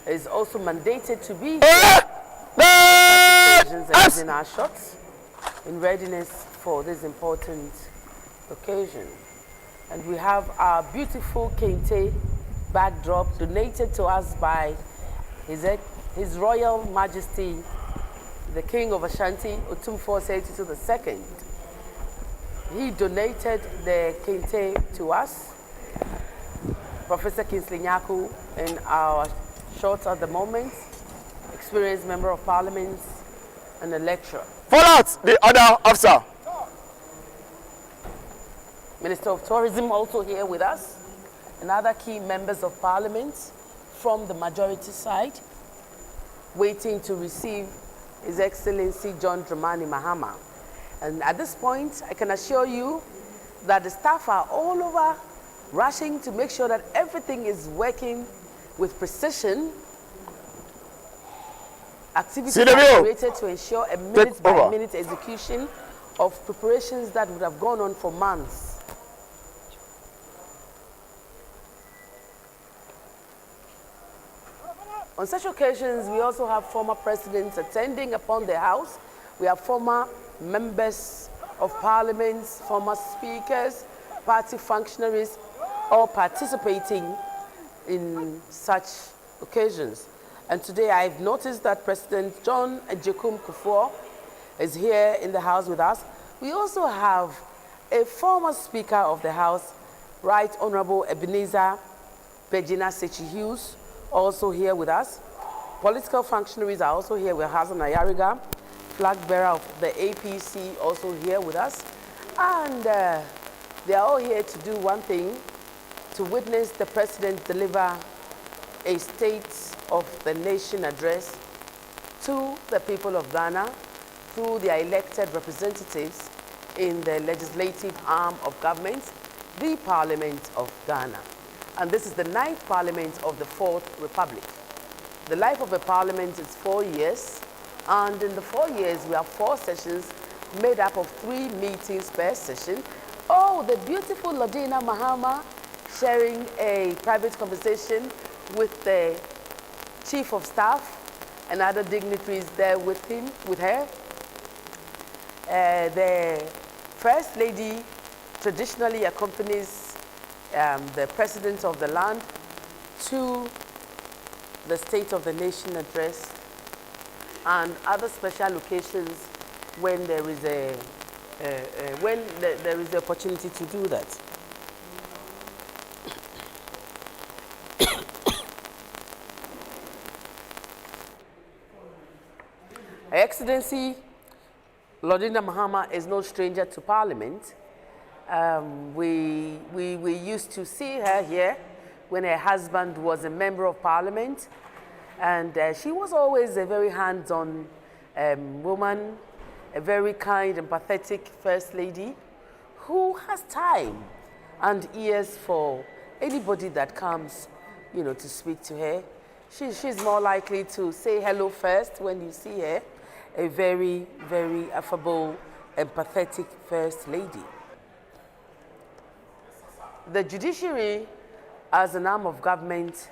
is also mandated to be here in our shots in readiness for this important occasion. And we have our beautiful kente backdrop donated to us by His Royal Majesty, the King of Ashanti, Otumfuo Osei-Tutu II. He donated the kente to us. Professor Kingsley Nyaku, in our short at the moment, experienced member of Parliament and a lecturer. Follow out the other officer. Minister of Tourism also here with us, and other key members of Parliament from the majority side, waiting to receive His Excellency John Dramani Mahama. And at this point, I can assure you that the staff are all over rushing to make sure that everything is working with precision. Activities are created to ensure a minute-by-minute execution of preparations that would have gone on for months. On such occasions, we also have former presidents attending upon the House. We have former members of Parliament, former speakers, party functionaries, all participating in such occasions. And today I've noticed that President John Ejekum Kufuor is here in the House with us. We also have a former Speaker of the House, Right Honorable Ebenezer Pejina Sechi Hughes, also here with us. Political functionaries are also here with Hassan Ayariga, flag bearer of the APC, also here with us. And they are all here to do one thing, to witness the President deliver a State of the Nation address to the people of Ghana through their elected representatives in the legislative arm of government, the Parliament of Ghana. And this is the 9th Parliament of the 4th Republic. The life of a Parliament is 4 years, and in the 4 years we have 4 sessions made up of 3 meetings per session. Oh, the beautiful Lodina Mahama sharing a private conversation with the Chief of Staff and other dignitaries there with him, with her. The First Lady traditionally accompanies the President of the land to the State of the Nation address and other special occasions when there is there is the opportunity to do that. Her Excellency Lodina Mahama is no stranger to Parliament. We used to see her here when her husband was a member of Parliament, and she was always a very hands-on woman, a very kind and empathetic First Lady who has time and ears for anybody that comes, to speak to her. She's more likely to say hello first when you see her, a very, very affable, empathetic First Lady. The judiciary, as an arm of government,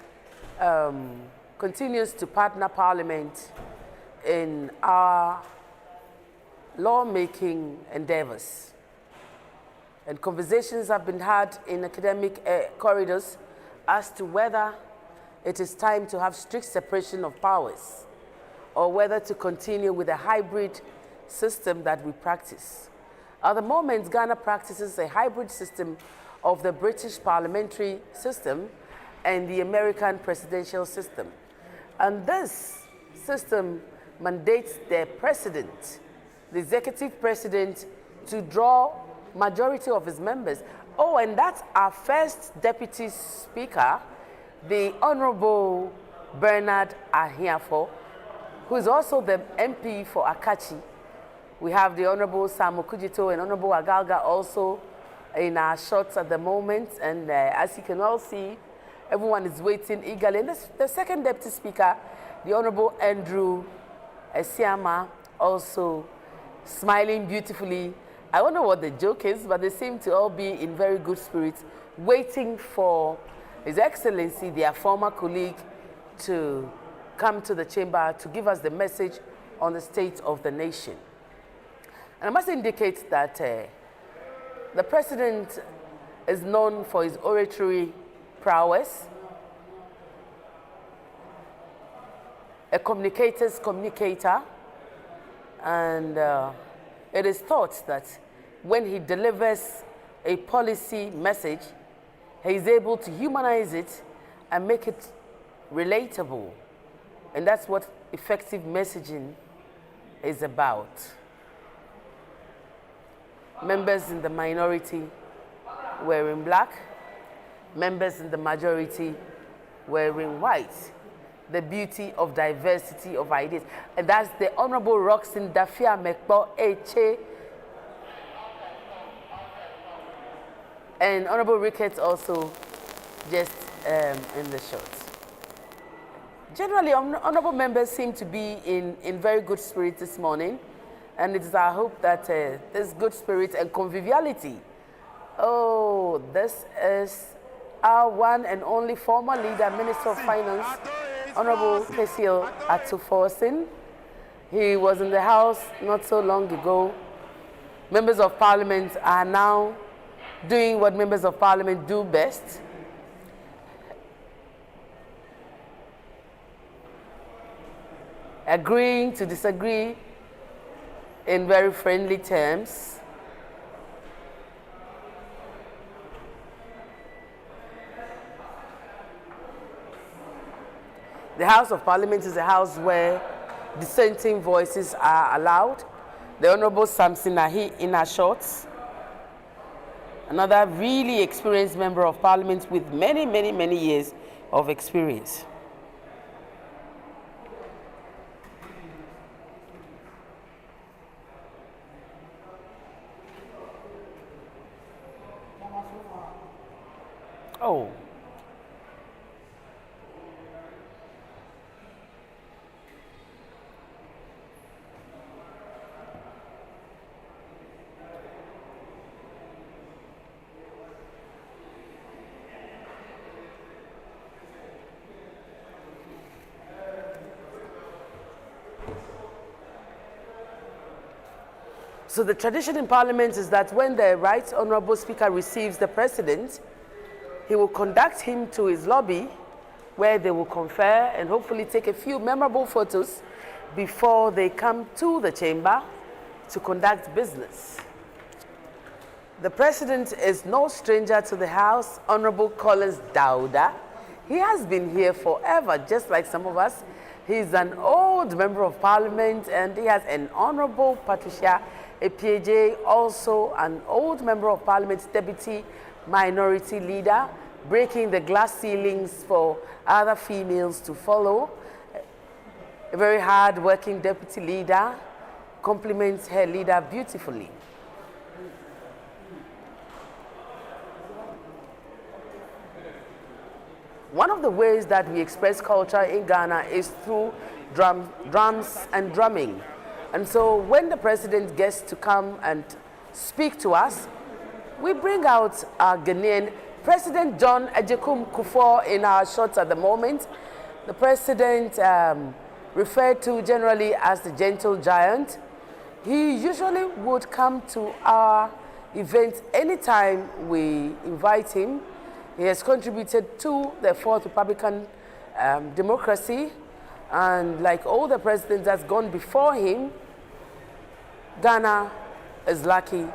continues to partner Parliament in our lawmaking endeavors. And conversations have been had in academic corridors as to whether it is time to have strict separation of powers or whether to continue with a hybrid system that we practice. At the moment, Ghana practices a hybrid system of the British parliamentary system and the American presidential system. And this system mandates the president, the executive president, to draw majority of his members. Oh, and that's our first deputy speaker, the Honorable Bernard Ahiafo, who is also the MP for Akachi. We have the Honorable Samu Kujito and Honorable Agalga also in our shots at the moment. And as you can all see, everyone is waiting eagerly. And the second deputy speaker, the Honorable Andrew Esiama, also smiling beautifully. I don't know what the joke is, but they seem to all be in very good spirits, waiting for His Excellency, their former colleague, to come to the chamber to give us the message on the state of the nation. And I must indicate that the President is known for his oratory prowess, a communicator's communicator, and it is thought that when he delivers a policy message, he is able to humanize it and make it relatable. And that's what effective messaging is about. Members in the minority, wearing black, members in the majority wearing white. The beauty of diversity of ideas. And that's the Honorable Roxin Dafia Mekpo Eche and Honorable Ricketts also just in the shot. Generally, honorable members seem to be in very good spirit this morning, and it is our hope that this good spirit and conviviality. Oh, this is our one and only former leader, Minister of Finance, Honorable Kessil Atuforsin. He was in the House not so long ago. Members of Parliament are now doing what members of Parliament do best. Agreeing to disagree in very friendly terms. The House of Parliament is a house where dissenting voices are allowed. The Honorable Samson Ahi Inashort, another really experienced member of Parliament with many, many, many years of experience. Oh. So the tradition in Parliament is that when the Right Honourable Speaker receives the President, he will conduct him to his lobby where they will confer and hopefully take a few memorable photos before they come to the chamber to conduct business. The President is no stranger to the House, Honourable Collins Dauda. He has been here forever, just like some of us. He's an old member of Parliament, and he has an Honourable Patricia Epieje, also an old member of Parliament, Deputy Minority Leader, breaking the glass ceilings for other females to follow. A very hard-working Deputy Leader, compliments her leader beautifully. One of the ways that we express culture in Ghana is through drums and drumming. And so when the President gets to come and speak to us, we bring out our Ghanaian President John Ajekum Kufuor in our shots at the moment. The President, referred to generally as the gentle giant, he usually would come to our events anytime we invite him. He has contributed to the Fourth Republican democracy, and like all the presidents that's gone before him, Ghana is lucky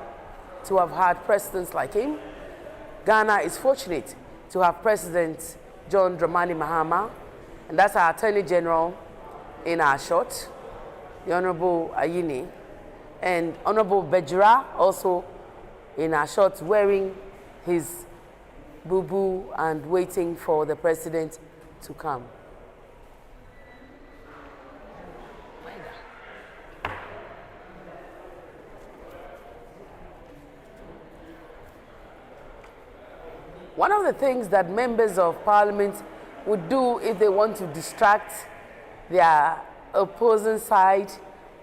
to have had presidents like him. Ghana is fortunate to have President John Dramani Mahama, and that's our Attorney General in our shot, the Honorable Ayini, and Honorable Bejira also in our shot, wearing his boo-boo and waiting for the President to come. One of the things that members of Parliament would do if they want to distract their opposing side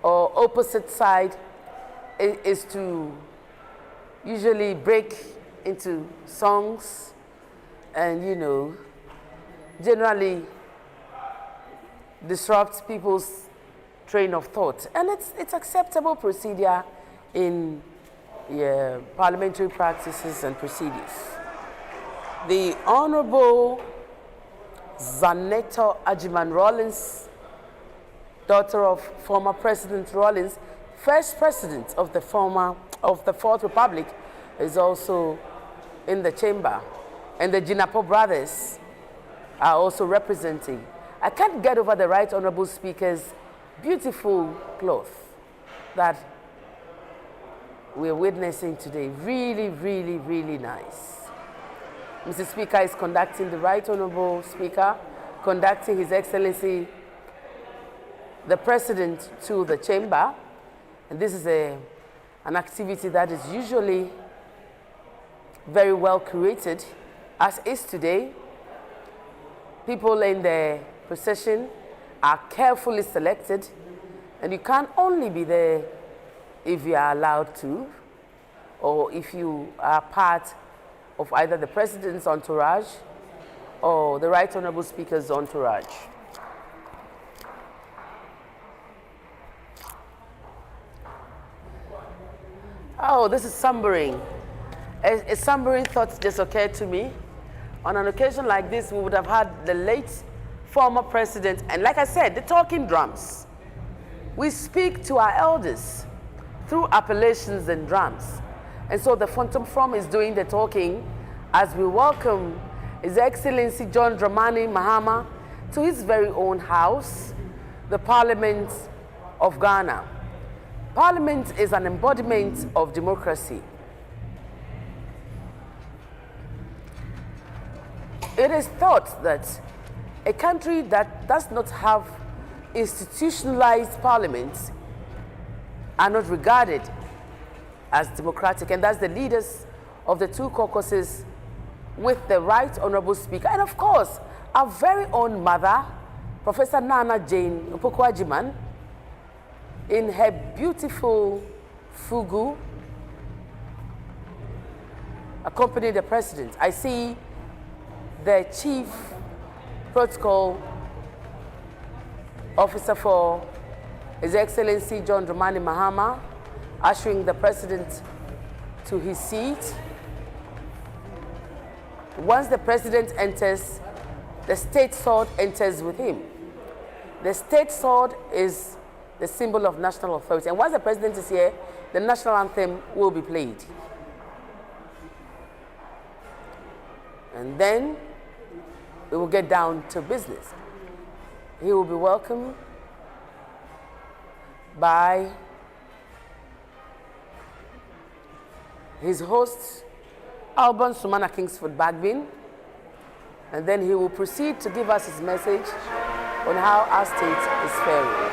or opposite side is to usually break into songs and, you know, generally disrupt people's train of thought. And it's acceptable procedure in parliamentary practices and procedures. The Honorable Zaneto Ajiman Rawlings, daughter of former President Rawlings, first president of the Fourth Republic, is also in the chamber. And the Jinapo brothers are also representing. I can't get over the Right Honorable Speaker's beautiful cloth that we're witnessing today. Really, really, really nice. Mr. Speaker is conducting, the Right Honorable Speaker, conducting His Excellency, the President, to the chamber. And this is an activity that is usually very well curated, as is today. People in the procession are carefully selected, and you can only be there if you are allowed to, or if you are part of either the President's entourage or the Right Honorable Speaker's entourage. Oh, this is sombering. A sombering thought just occurred to me. On an occasion like this, we would have had the late former president, and like I said, the talking drums. We speak to our elders through appellations and drums. And so the Phantom From is doing the talking as we welcome His Excellency John Dramani Mahama to his very own house, the Parliament of Ghana. Parliament is an embodiment of democracy. It is thought that a country that does not have institutionalized parliaments are not regarded as democratic, and that's the leaders of the two caucuses with the Right Honorable Speaker, and of course, our very own mother, Professor Nana Jane Opoku-Agyeman, in her beautiful fugu, accompanying the president. I see the Chief Protocol Officer for His Excellency John Dramani Mahama ushering the president to his seat. Once the president enters, the state sword enters with him. The state sword is the symbol of national authority. And once the president is here, the national anthem will be played. And then we will get down to business. He will be welcomed by his host, Alban Sumana Kingsford Bagbin, and then he will proceed to give us his message on how our state is faring.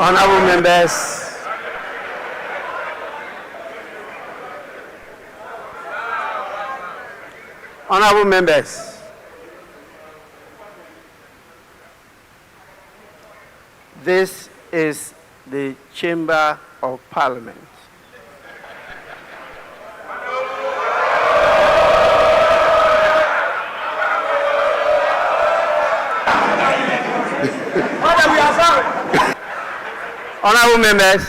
Honorable members, honorable members, this is the Chamber of Parliament. Honorable members,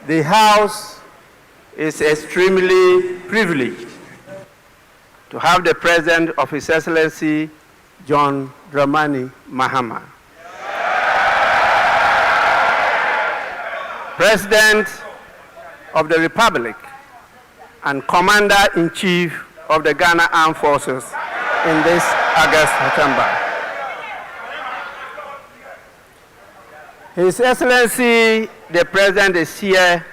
the House is extremely privileged to have the President of His Excellency John Dramani Mahama, President of the Republic and Commander-in-Chief of the Ghana Armed Forces in this August September. His Excellency the President is here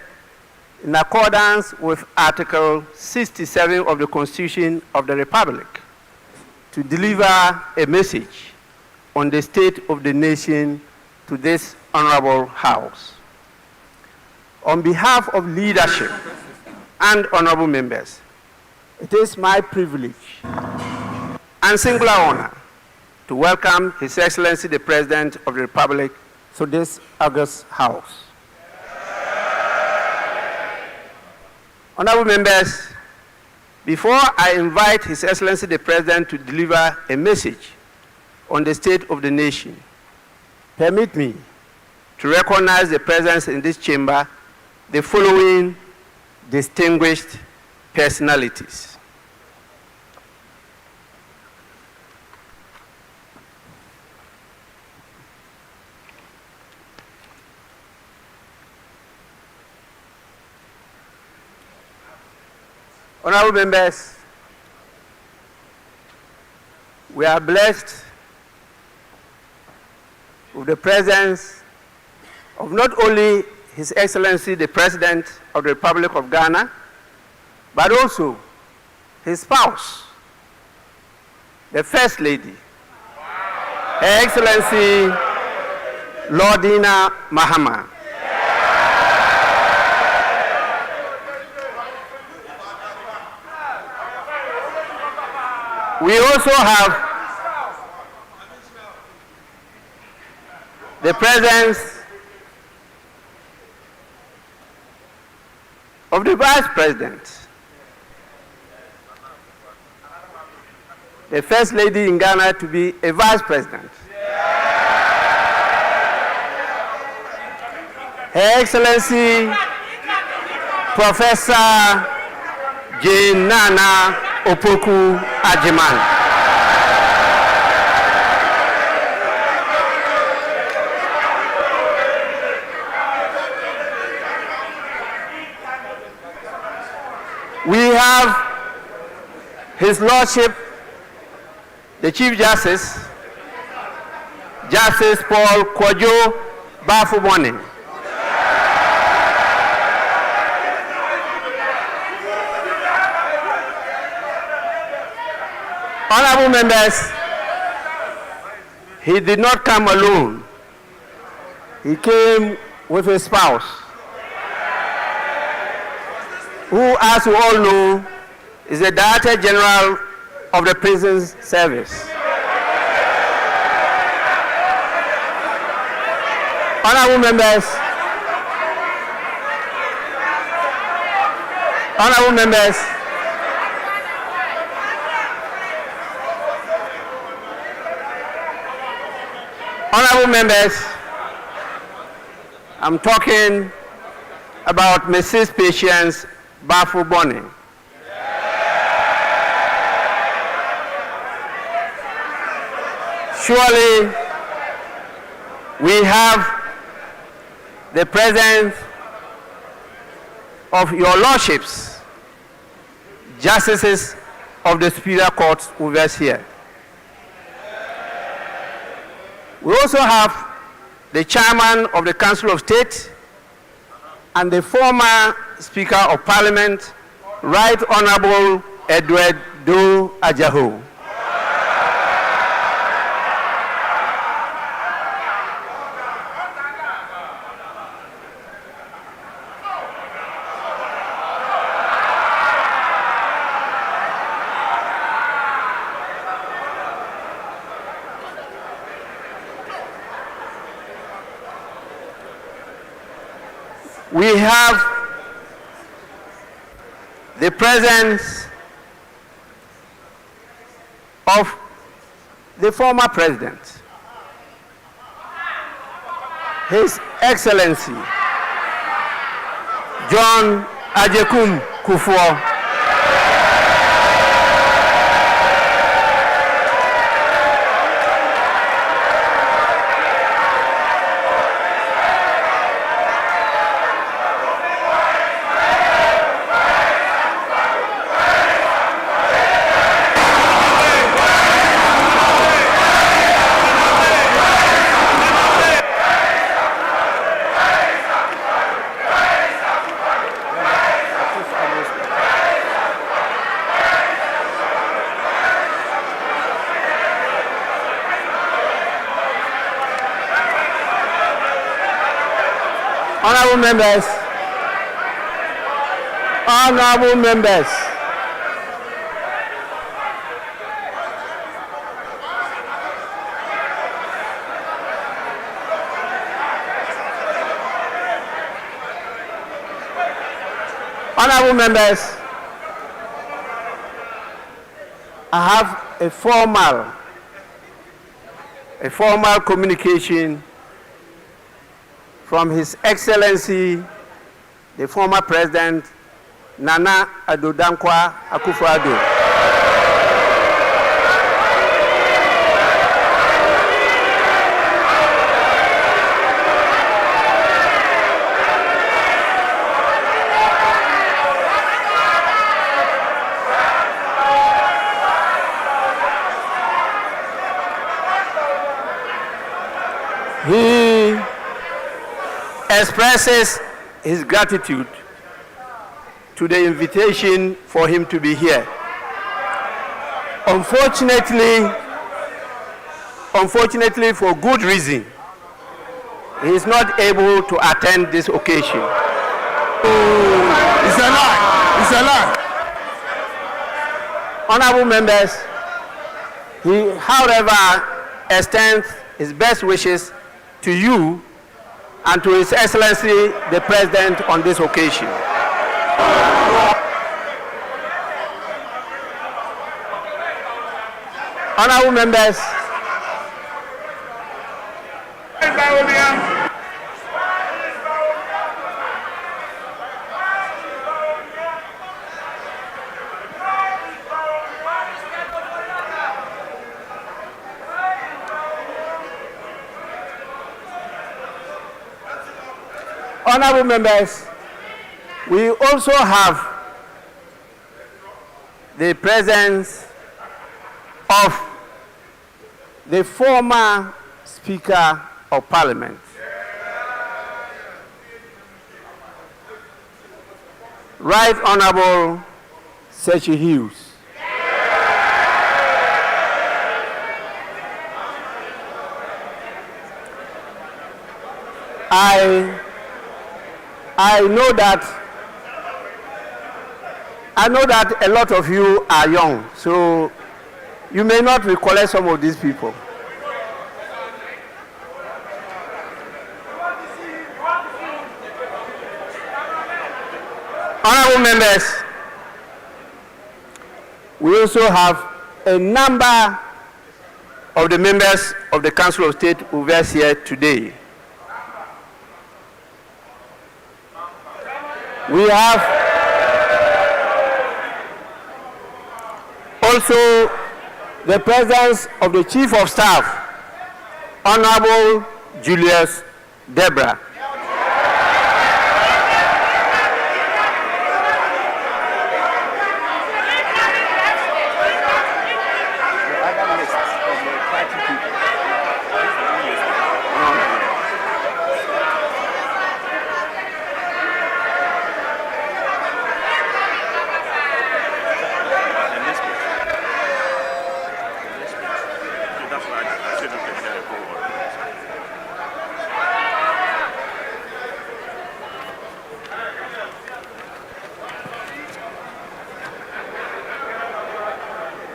in accordance with Article 67 of the Constitution of the Republic to deliver a message on the state of the nation to this honorable House. On behalf of leadership and honorable members, it is my privilege and singular honor to welcome His Excellency the President of the Republic to this august House. Honorable members, before I invite His Excellency the President to deliver a message on the state of the nation, permit me to recognize the presence in this chamber the following distinguished personalities. Honorable members, we are blessed with the presence of not only His Excellency the President of the Republic of Ghana, but also his spouse, the First Lady, Her Excellency Lordina Mahama. We also have the presence of the Vice President, the First Lady in Ghana to be a Vice President. Her Excellency Professor Jane Nana Opoku Ajiman. We have His Lordship, the Chief Justice, Justice Paul Kwadwo Bafuboni. Honorable members, he did not come alone. He came with his spouse, who, as you all know, is the Director General of the Prisons Service. Honorable members, I'm talking about Mrs. Patience Bafuboni. Surely, we have the presence of your lordships, justices of the Superior Court with us here. We also have the chairman of the Council of State and the former Speaker of Parliament, Right Honorable Edward Do Ajaho. We have the presence of the former president, His Excellency John Ajekum Kufuor. Honorable members, honorable members, honorable members, I have a formal communication from His Excellency, the former President, Nana Addo Dankwa Akufo-Addo. He expresses his gratitude to the invitation for him to be here. Unfortunately, for good reason, he is not able to attend this occasion. It's a lie. It's a lie. Honorable members, he, however, extends his best wishes to you and to His Excellency, the President, on this occasion. Honorable members, honorable members, we also have the presence of the former Speaker of Parliament, Right Honorable Sechi Hughes. I know that a lot of you are young, so you may not recollect some of these people. Honorable members, we also have a number of the members of the Council of State who are here today. We have also the presence of the Chief of Staff, Honorable Julius Debra.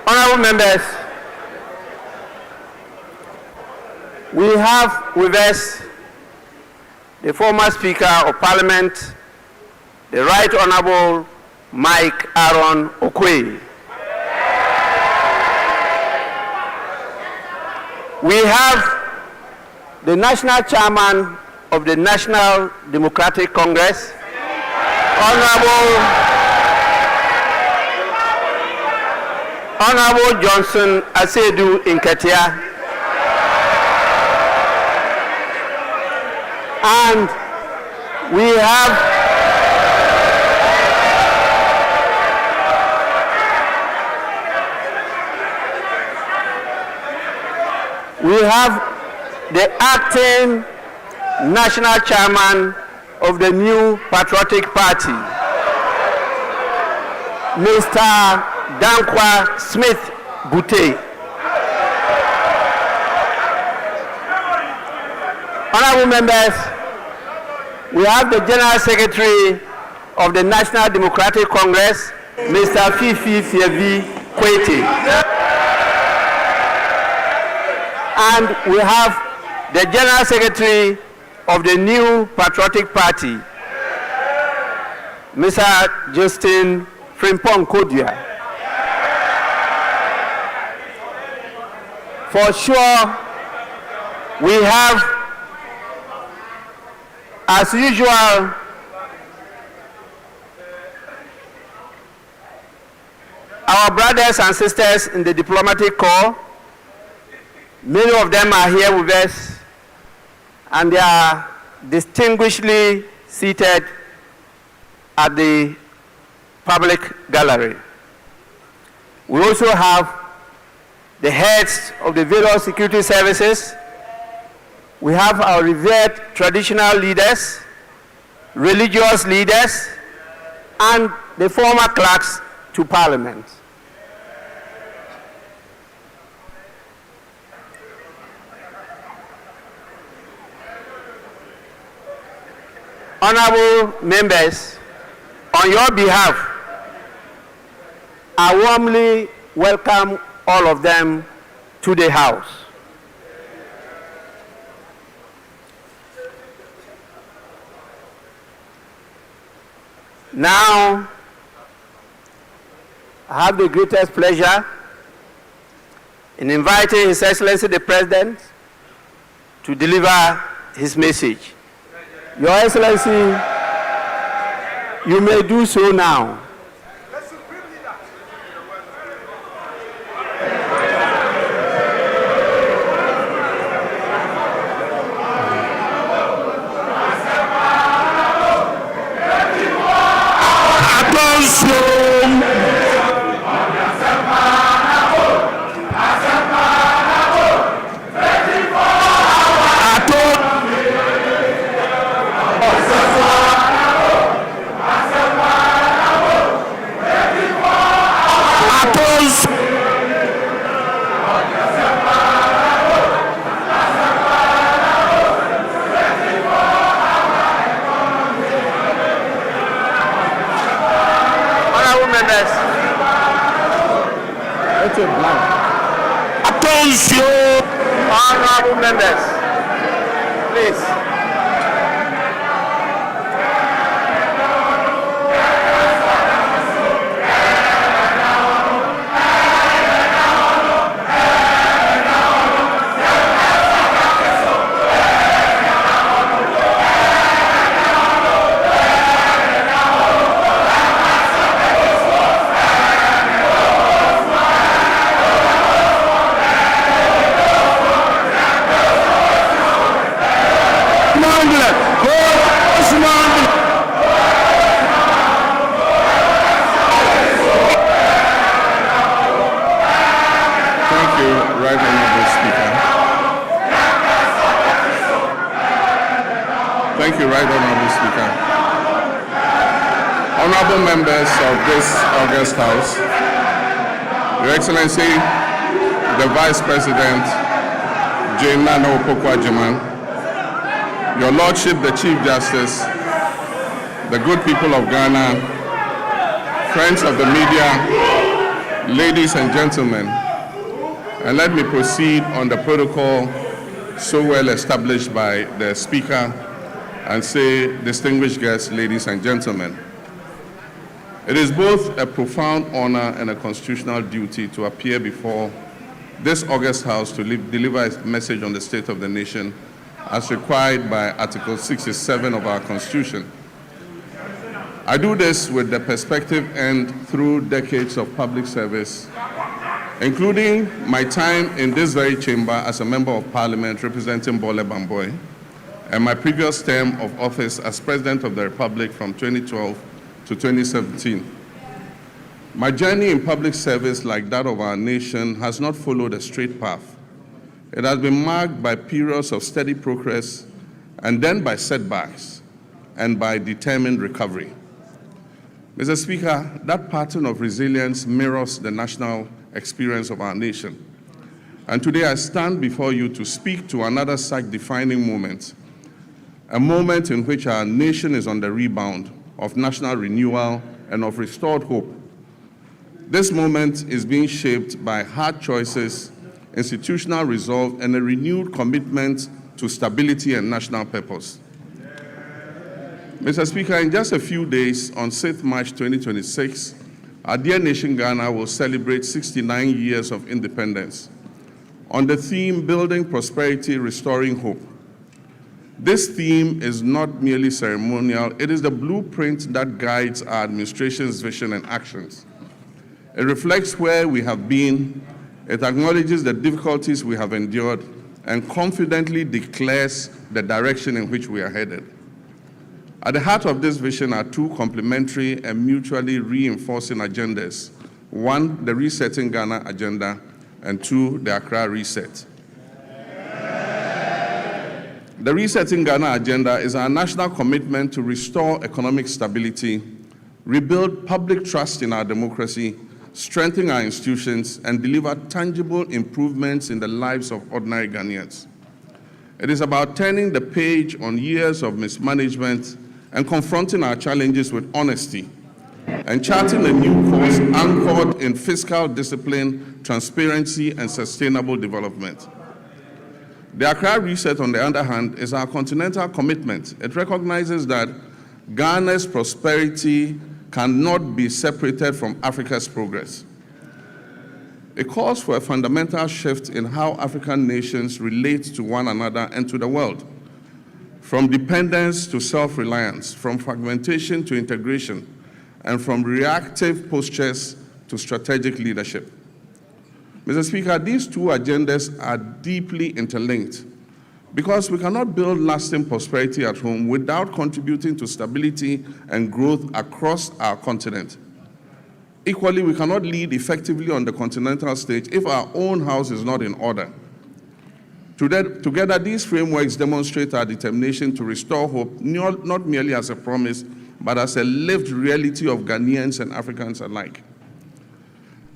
Honorable members, we have with us the former Speaker of Parliament, the Right Honorable Mike Aaron Okwe. We have the National Chairman of the National Democratic Congress, Honorable Johnson Asedu Nketia, and we have the acting national chairman of the new Patriotic Party, Mr. Dankwa Smith Bute. Honorable members, we have the General Secretary of the National Democratic Congress, Mr. Fifi Fievi Kwete. And we have the General Secretary of the new Patriotic Party, Mr. Justin Frimpong Kodia. For sure, we have, as usual, our brothers and sisters in the diplomatic corps. Many of them are here with us, and they are distinguishedly seated at the public gallery. We also have the heads of the various security services. We have our revered traditional leaders, religious leaders, and the former clerks to Parliament. Honorable members, on your behalf, I warmly welcome all of them to the House. Now, I have the greatest pleasure in inviting His Excellency the President to deliver his message. Your Excellency, you may do so now. Honorable members, please. Thank you, Right Honorable Speaker. Honorable members of this august House, Your Excellency, the Vice President, Jane Nana Opoku-Agyeman, Your Lordship, the Chief Justice, the good people of Ghana, friends of the media, ladies and gentlemen, and let me proceed on the protocol so well established by the Speaker and say, distinguished guests, ladies and gentlemen. It is both a profound honor and a constitutional duty to appear before this august House to deliver a message on the state of the nation as required by Article 67 of our Constitution. I do this with the perspective and through decades of public service, including my time in this very chamber as a member of Parliament representing Bole Bamboy, and my previous term of office as President of the Republic from 2012 to 2017. My journey in public service, like that of our nation, has not followed a straight path. It has been marked by periods of steady progress, and then by setbacks, and by determined recovery. Mr. Speaker, that pattern of resilience mirrors the national experience of our nation. And today I stand before you to speak to another such defining moment, a moment in which our nation is on the rebound of national renewal and of restored hope. This moment is being shaped by hard choices, institutional resolve, and a renewed commitment to stability and national purpose. Mr. Speaker, in just a few days, on 6th March 2026, our dear nation Ghana will celebrate 69 years of independence on the theme, Building Prosperity, Restoring Hope. This theme is not merely ceremonial, it is the blueprint that guides our administration's vision and actions. It reflects where we have been, it acknowledges the difficulties we have endured, and confidently declares the direction in which we are headed. At the heart of this vision are two complementary and mutually reinforcing agendas. One, the Resetting Ghana agenda, and two, the Accra Reset. The Resetting Ghana agenda is our national commitment to restore economic stability, rebuild public trust in our democracy, strengthen our institutions, and deliver tangible improvements in the lives of ordinary Ghanaians. It is about turning the page on years of mismanagement and confronting our challenges with honesty, and charting a new course anchored in fiscal discipline, transparency, and sustainable development. The Accra Reset, on the other hand, is our continental commitment. It recognizes that Ghana's prosperity cannot be separated from Africa's progress. It calls for a fundamental shift in how African nations relate to one another and to the world, from dependence to self-reliance, from fragmentation to integration, and from reactive postures to strategic leadership. Mr. Speaker, these two agendas are deeply interlinked because we cannot build lasting prosperity at home without contributing to stability and growth across our continent. Equally, we cannot lead effectively on the continental stage if our own house is not in order. Together, these frameworks demonstrate our determination to restore hope, not merely as a promise, but as a lived reality of Ghanaians and Africans alike.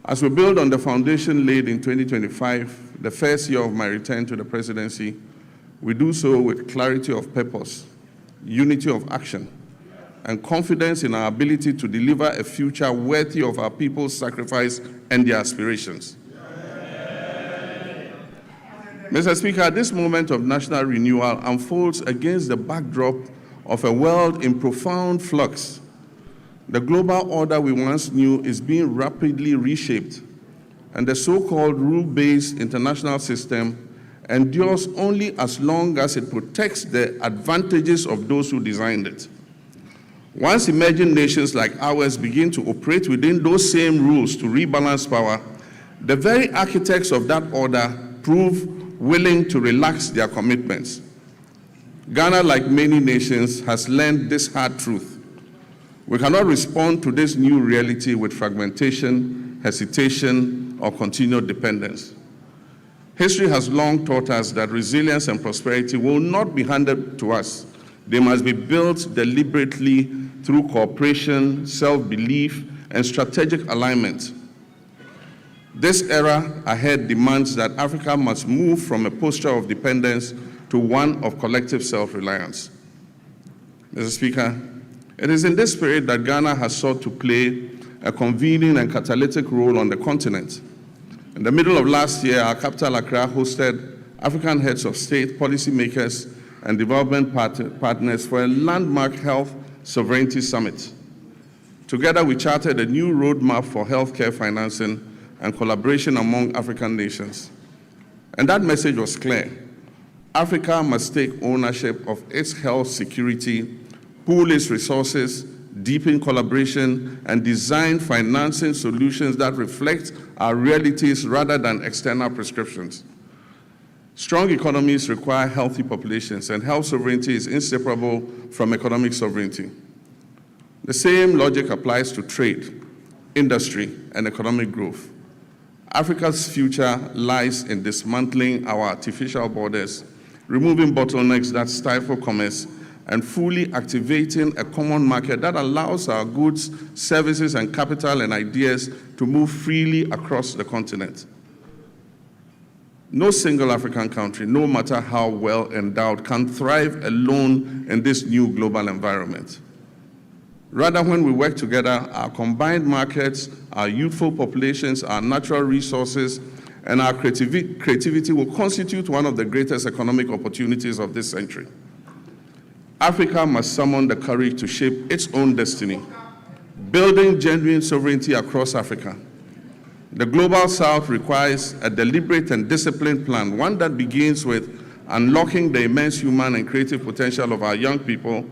As we build on the foundation laid in 2025, the first year of my return to the presidency, we do so with clarity of purpose, unity of action, and confidence in our ability to deliver a future worthy of our people's sacrifice and their aspirations. Mr. Speaker, this moment of national renewal unfolds against the backdrop of a world in profound flux. The global order we once knew is being rapidly reshaped, and the so-called rule-based international system endures only as long as it protects the advantages of those who designed it. Once emerging nations like ours begin to operate within those same rules to rebalance power, the very architects of that order prove willing to relax their commitments. Ghana, like many nations, has learned this hard truth. We cannot respond to this new reality with fragmentation, hesitation, or continued dependence. History has long taught us that resilience and prosperity will not be handed to us. They must be built deliberately through cooperation, self-belief, and strategic alignment. This era ahead demands that Africa must move from a posture of dependence to one of collective self-reliance. Mr. Speaker, it is in this spirit that Ghana has sought to play a convening and catalytic role on the continent. In the middle of last year, our capital, Accra, hosted African heads of state, policymakers, and development partners for a landmark health sovereignty summit. Together, we charted a new roadmap for healthcare financing and collaboration among African nations. And that message was clear. Africa must take ownership of its health security, pool its resources, deepen collaboration, and design financing solutions that reflect our realities rather than external prescriptions. Strong economies require healthy populations, and health sovereignty is inseparable from economic sovereignty. The same logic applies to trade, industry, and economic growth. Africa's future lies in dismantling our artificial borders, removing bottlenecks that stifle commerce, and fully activating a common market that allows our goods, services, and capital and ideas to move freely across the continent. No single African country, no matter how well endowed, can thrive alone in this new global environment. Rather, when we work together, our combined markets, our youthful populations, our natural resources, and our creativity will constitute one of the greatest economic opportunities of this century. Africa must summon the courage to shape its own destiny, building genuine sovereignty across Africa. The Global South requires a deliberate and disciplined plan, one that begins with unlocking the immense human and creative potential of our young people,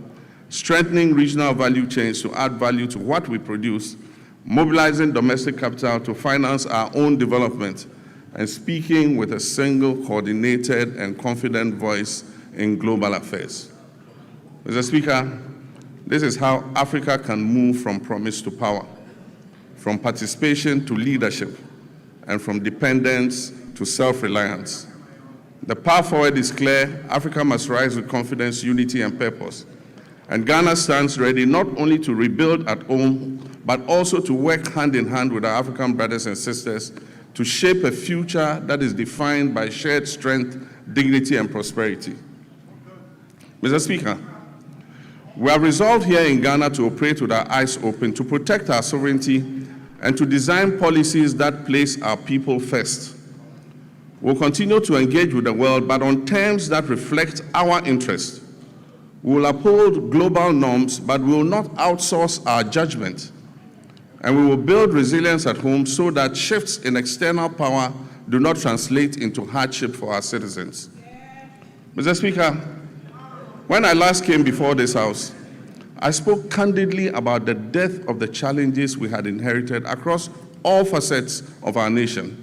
strengthening regional value chains to add value to what we produce, mobilizing domestic capital to finance our own development, and speaking with a single, coordinated, and confident voice in global affairs. Mr. Speaker, this is how Africa can move from promise to power, from participation to leadership, and from dependence to self-reliance. The path forward is clear. Africa must rise with confidence, unity, and purpose. And Ghana stands ready not only to rebuild at home, but also to work hand in hand with our African brothers and sisters to shape a future that is defined by shared strength, dignity, and prosperity. Mr. Speaker, we are resolved here in Ghana to operate with our eyes open, to protect our sovereignty, and to design policies that place our people first. We'll continue to engage with the world, but on terms that reflect our interests. We will uphold global norms, but we will not outsource our judgment. And we will build resilience at home so that shifts in external power do not translate into hardship for our citizens. Mr. Speaker, when I last came before this House, I spoke candidly about the depth of the challenges we had inherited across all facets of our nation.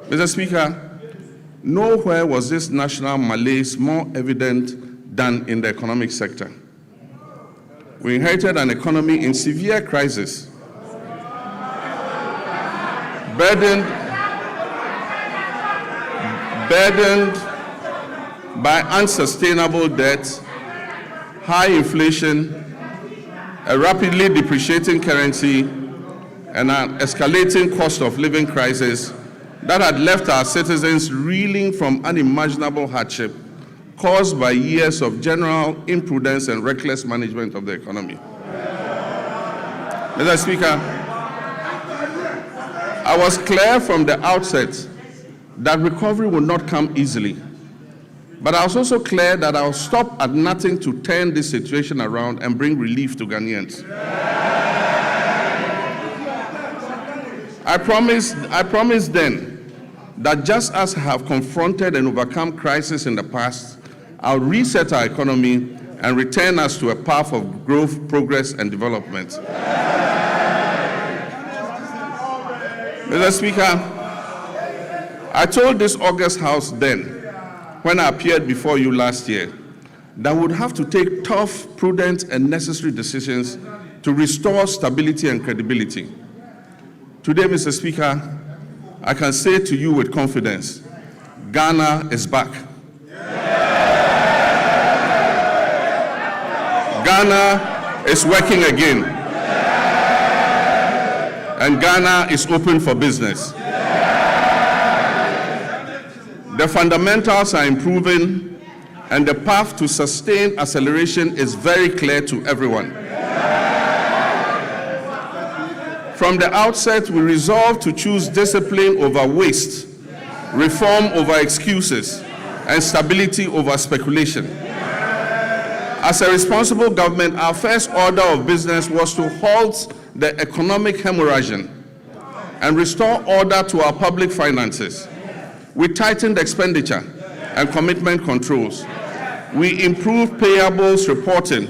Mr. Speaker, nowhere was this national malaise more evident than in the economic sector. We inherited an economy in severe crisis, burdened by unsustainable debt, high inflation, a rapidly depreciating currency, and an escalating cost of living crisis that had left our citizens reeling from unimaginable hardship caused by years of general imprudence and reckless management of the economy. Mr. Speaker, I was clear from the outset that recovery would not come easily. But I was also clear that I'll stop at nothing to turn this situation around and bring relief to Ghanaians. I promised then that just as I have confronted and overcome crisis in the past, I'll reset our economy and return us to a path of growth, progress, and development. Mr. Speaker, I told this August House then, when I appeared before you last year, that we would have to take tough, prudent, and necessary decisions to restore stability and credibility. Today, Mr. Speaker, I can say to you with confidence, Ghana is back. Ghana is working again. And Ghana is open for business. The fundamentals are improving, and the path to sustained acceleration is very clear to everyone. From the outset, we resolved to choose discipline over waste, reform over excuses, and stability over speculation. As a responsible government, our first order of business was to halt the economic hemorrhaging and restore order to our public finances. We tightened expenditure and commitment controls. We improved payables reporting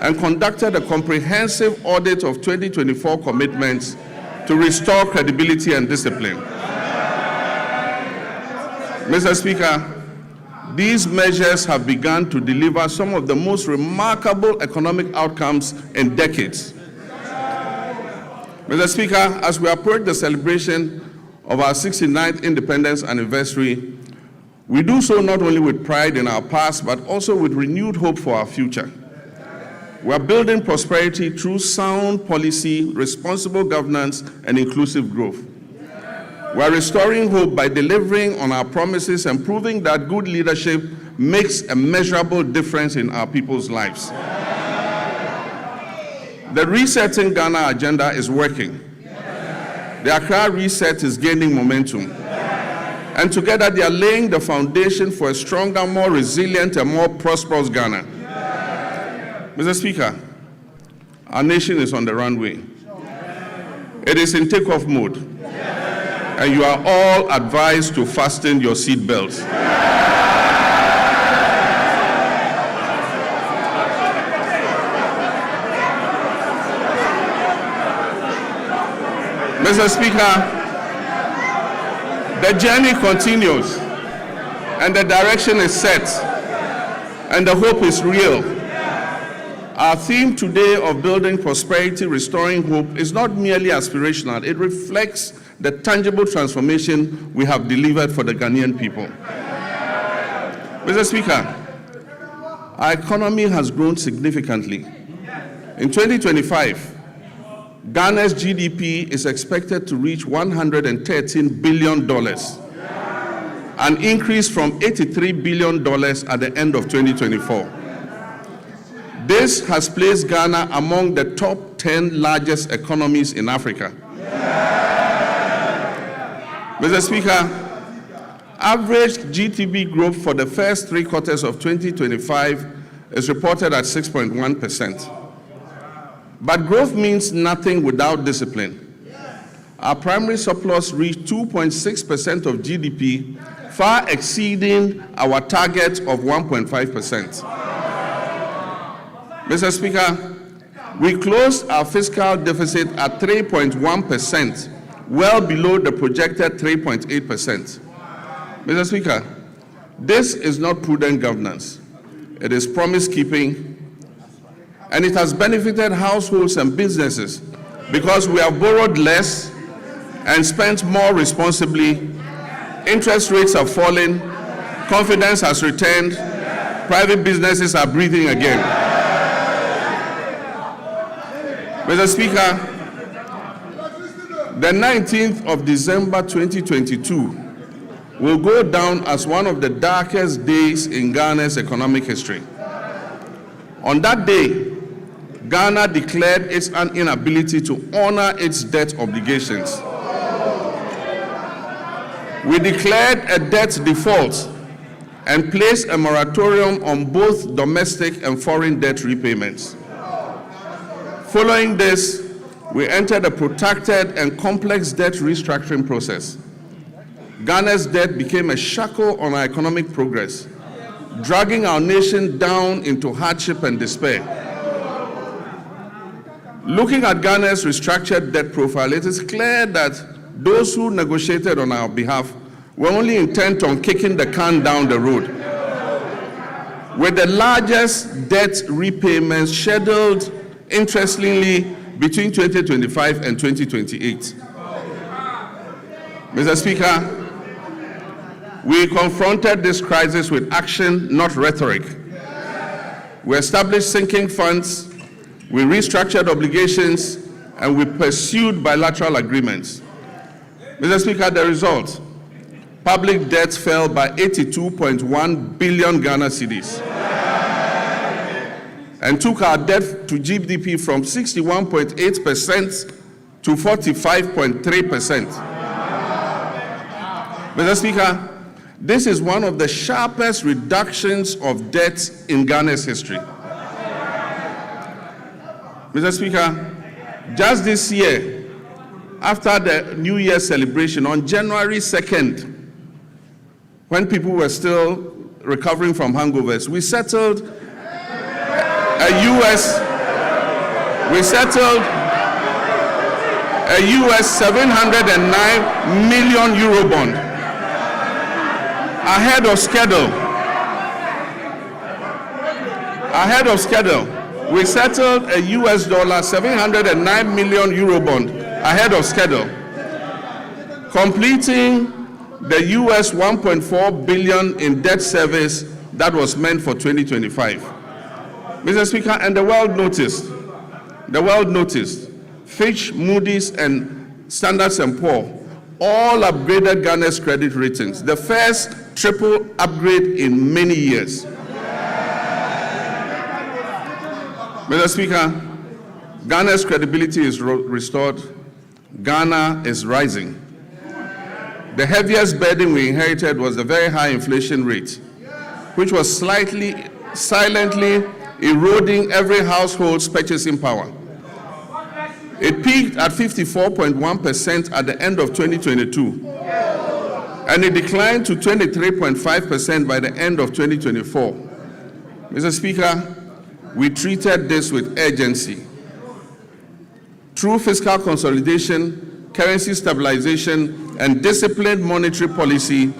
and conducted a comprehensive audit of 2024 commitments to restore credibility and discipline. Mr. Speaker, these measures have begun to deliver some of the most remarkable economic outcomes in decades. Mr. Speaker, as we approach the celebration of our 69th independence anniversary, we do so not only with pride in our past, but also with renewed hope for our future. We are building prosperity through sound policy, responsible governance, and inclusive growth. We are restoring hope by delivering on our promises and proving that good leadership makes a measurable difference in our people's lives. The Resetting Ghana agenda is working. The Accra Reset is gaining momentum. And together they are laying the foundation for a stronger, more resilient, and more prosperous Ghana. Mr. Speaker, our nation is on the runway. It is in takeoff mode. And you are all advised to fasten your seat belts. Mr. Speaker, the journey continues, and the direction is set, and the hope is real. Our theme today of building prosperity, restoring hope is not merely aspirational. It reflects the tangible transformation we have delivered for the Ghanaian people. Mr. Speaker, our economy has grown significantly. In 2025, Ghana's GDP is expected to reach $113 billion, an increase from $83 billion at the end of 2024. This has placed Ghana among the top 10 largest economies in Africa. Mr. Speaker, average GDP growth for the first 3 quarters of 2025 is reported at 6.1%. But growth means nothing without discipline. Our primary surplus reached 2.6% of GDP, far exceeding our target of 1.5%. Mr. Speaker, we closed our fiscal deficit at 3.1%, well below the projected 3.8%. Mr. Speaker, this is not prudent governance. It is promise-keeping, and it has benefited households and businesses because we have borrowed less and spent more responsibly. Interest rates have fallen, confidence has returned, private businesses are breathing again. Mr. Speaker, the 19th of December 2022 will go down as one of the darkest days in Ghana's economic history. On that day, Ghana declared its inability to honor its debt obligations. We declared a debt default and placed a moratorium on both domestic and foreign debt repayments. Following this, we entered a protracted and complex debt restructuring process. Ghana's debt became a shackle on our economic progress, dragging our nation down into hardship and despair. Looking at Ghana's restructured debt profile, it is clear that those who negotiated on our behalf were only intent on kicking the can down the road. With the largest debt repayments scheduled, interestingly, between 2025 and 2028. Mr. Speaker, we confronted this crisis with action, not rhetoric. We established sinking funds, we restructured obligations, and we pursued bilateral agreements. Mr. Speaker, the result, public debt fell by 82.1 billion Ghana cedis and took our debt to GDP from 61.8% to 45.3%. Mr. Speaker, this is one of the sharpest reductions of debt in Ghana's history. Mr. Speaker, just this year, after the New Year celebration on January 2nd, when people were still recovering from hangovers, we settled a US we settled a US 709 million euro bond ahead of schedule. Ahead of schedule. We settled a US dollar 709 million euro bond ahead of schedule, completing the US 1.4 billion in debt service that was meant for 2025. Mr. Speaker, and the world noticed, Fitch, Moody's, and Standard & Poor's all upgraded Ghana's credit ratings, the first triple upgrade in many years. Mr. Speaker, Ghana's credibility is restored. Ghana is rising. The heaviest burden we inherited was the very high inflation rate, which was silently eroding every household's purchasing power. It peaked at 54.1% at the end of 2022, and it declined to 23.5% by the end of 2024. Mr. Speaker, we treated this with urgency. Through fiscal consolidation, currency stabilization, and disciplined monetary policy,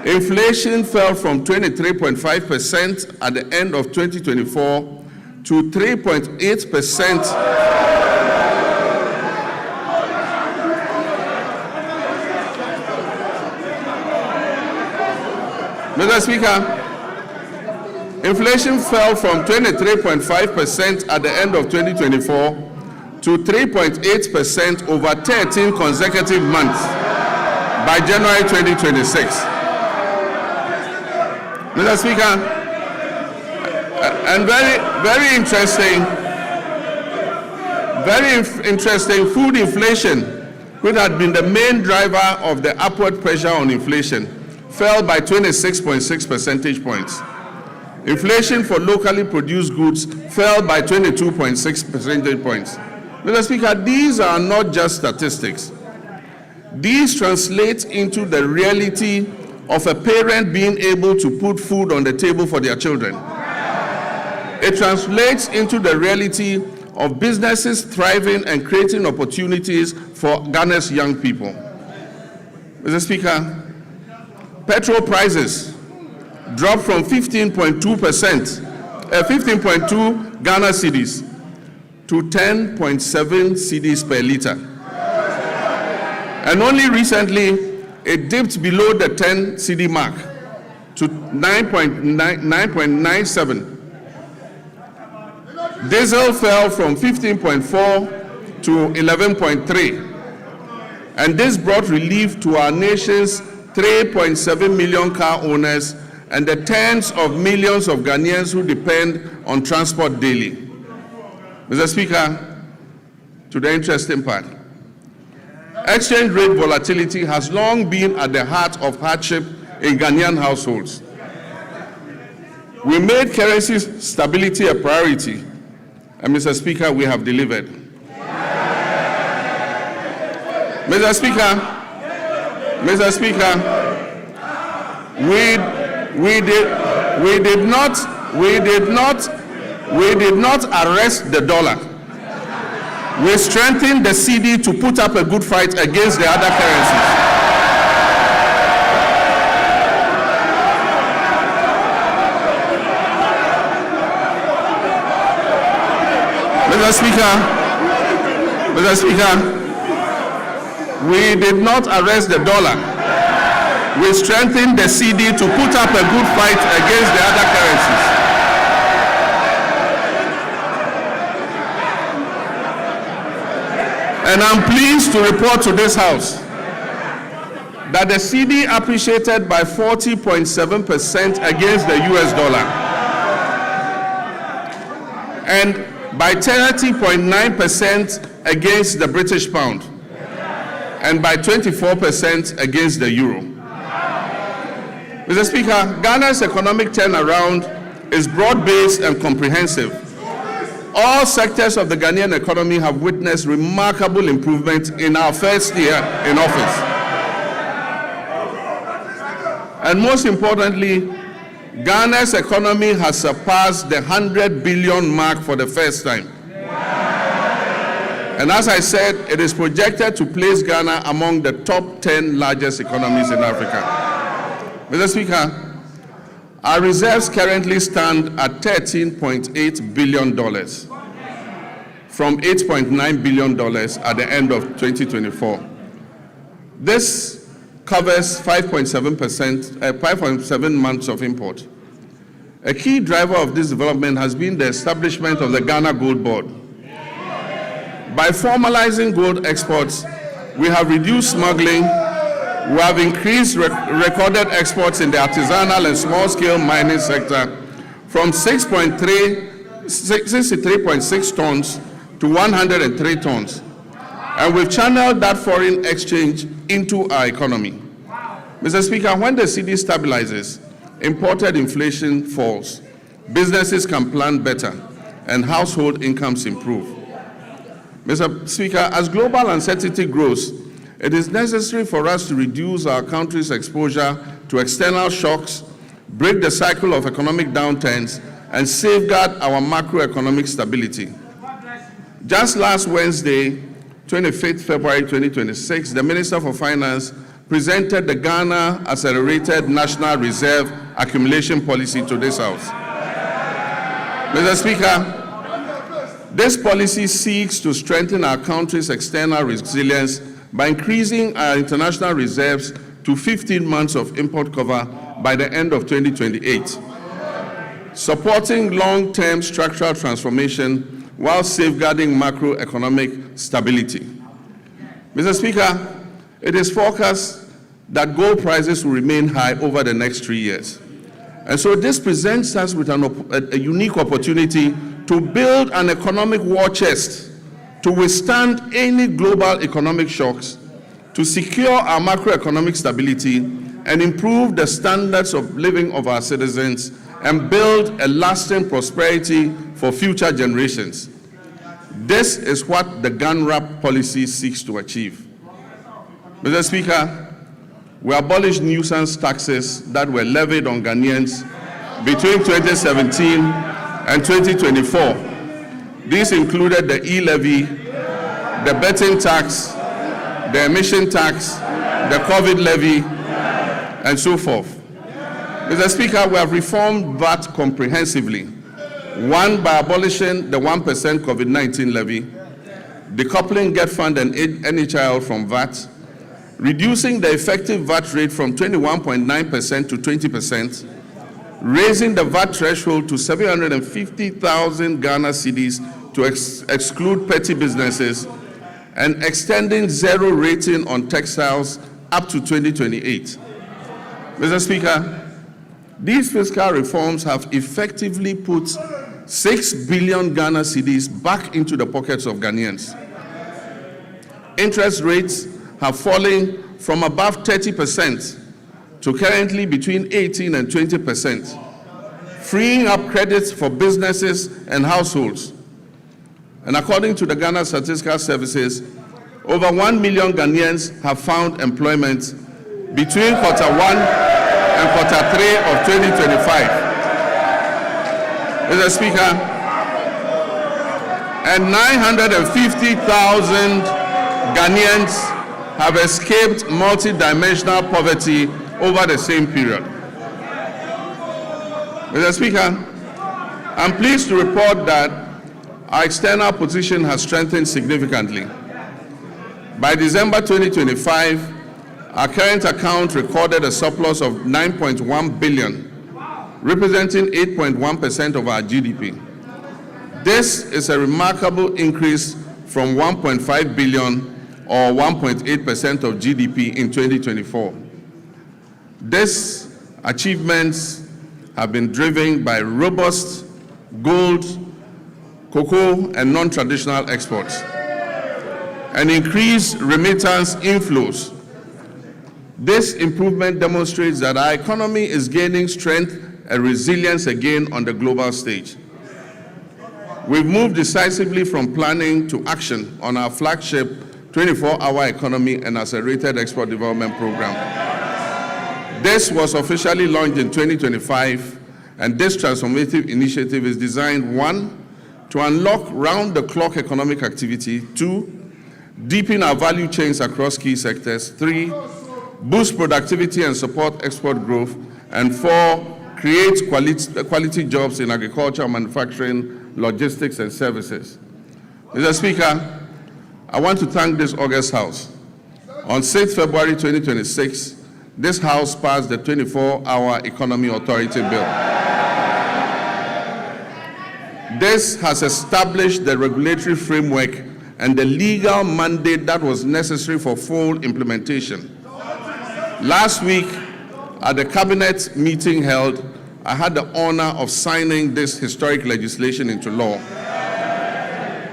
inflation fell from 23.5% at the end of 2024 to 3.8%. Mr. Speaker, inflation fell from 23.5% at the end of 2024 to 3.8% over 13 consecutive months by January 2026. Mr. Speaker, and very interesting, food inflation, which had been the main driver of the upward pressure on inflation, fell by 26.6 percentage points. Inflation for locally produced goods fell by 22.6 percentage points. Mr. Speaker, these are not just statistics. These translate into the reality of a parent being able to put food on the table for their children. It translates into the reality of businesses thriving and creating opportunities for Ghana's young people. Mr. Speaker, petrol prices dropped from 15.2 Ghana cedis to 10.7 cedis per liter. And only recently, it dipped below the 10 cedi mark to 9.97. Diesel fell from 15.4 to 11.3. And this brought relief to our nation's 3.7 million car owners and the tens of millions of Ghanaians who depend on transport daily. Mr. Speaker, to the interesting part. Exchange rate volatility has long been at the heart of hardship in Ghanaian households. We made currency stability a priority, and Mr. Speaker, we have delivered. Mr. Speaker, we did not arrest the dollar. We strengthened the cedi to put up a good fight against the other currencies. Mr. Speaker, we did not arrest the dollar. We strengthened the cedi to put up a good fight against the other currencies. And I'm pleased to report to this House that the cedi appreciated by 40.7% against the US dollar and by 30.9% against the British pound and by 24% against the euro. Mr. Speaker, Ghana's economic turnaround is broad-based and comprehensive. All sectors of the Ghanaian economy have witnessed remarkable improvement in our first year in office. And most importantly, Ghana's economy has surpassed the 100 billion mark for the first time. And as I said, it is projected to place Ghana among the top 10 largest economies in Africa. Mr. Speaker, our reserves currently stand at $13.8 billion from $8.9 billion at the end of 2024. This covers 5.7 months of import. A key driver of this development has been the establishment of the Ghana Gold Board. By formalizing gold exports, we have reduced smuggling, we have increased recorded exports in the artisanal and small-scale mining sector from 63.6 tons to 103 tons. And we've channeled that foreign exchange into our economy. Mr. Speaker, when the cedi stabilizes, imported inflation falls, businesses can plan better, and household incomes improve. Mr. Speaker, as global uncertainty grows, it is necessary for us to reduce our country's exposure to external shocks, break the cycle of economic downturns, and safeguard our macroeconomic stability. Just last Wednesday, 25th February 2026, the Minister for Finance presented the Ghana Accelerated National Reserve Accumulation Policy to this House. Mr. Speaker, this policy seeks to strengthen our country's external resilience by increasing our international reserves to 15 months of import cover by the end of 2028, supporting long-term structural transformation while safeguarding macroeconomic stability. Mr. Speaker, it is forecast that gold prices will remain high over the next 3 years. And so this presents us with a unique opportunity to build an economic war chest to withstand any global economic shocks, to secure our macroeconomic stability and improve the standards of living of our citizens and build a lasting prosperity for future generations. This is what the GANRAP policy seeks to achieve. Mr. Speaker, we abolished nuisance taxes that were levied on Ghanaians between 2017 and 2024. These included the e-levy, the betting tax, the emission tax, the COVID levy, and so forth. Mr. Speaker, we have reformed VAT comprehensively. One, by abolishing the 1% COVID-19 levy, decoupling Get Fund and NHIL from VAT, reducing the effective VAT rate from 21.9% to 20%, raising the VAT threshold to 750,000 Ghana cedis to exclude petty businesses, and extending zero rating on textiles up to 2028. Mr. Speaker, these fiscal reforms have effectively put 6 billion Ghana cedis back into the pockets of Ghanaians. Interest rates have fallen from above 30% to currently between 18 and 20%, freeing up credits for businesses and households. And according to the Ghana Statistical Services, over 1 million Ghanaians have found employment between Q1 and Q3 of 2025. Mr. Speaker, and 950,000 Ghanaians have escaped multi-dimensional poverty over the same period. Mr. Speaker, I'm pleased to report that our external position has strengthened significantly. By December 2025, our current account recorded a surplus of 9.1 billion, representing 8.1% of our GDP. This is a remarkable increase from 1.5 billion or 1.8% of GDP in 2024. These achievements have been driven by robust gold, cocoa, and non-traditional exports, and increased remittance inflows. This improvement demonstrates that our economy is gaining strength and resilience again on the global stage. We've moved decisively from planning to action on our flagship 24-hour economy and accelerated export development program. This was officially launched in 2025, and this transformative initiative is designed, one, to unlock round-the-clock economic activity. 2, deepen our value chains across key sectors. 3, boost productivity and support export growth. And 4, create quality jobs in agriculture, manufacturing, logistics, and services. Mr. Speaker, I want to thank this August House. On 6 February 2026, this House passed the 24-Hour Economy Authority Bill. This has established the regulatory framework and the legal mandate that was necessary for full implementation. Last week, at the cabinet meeting held, I had the honor of signing this historic legislation into law.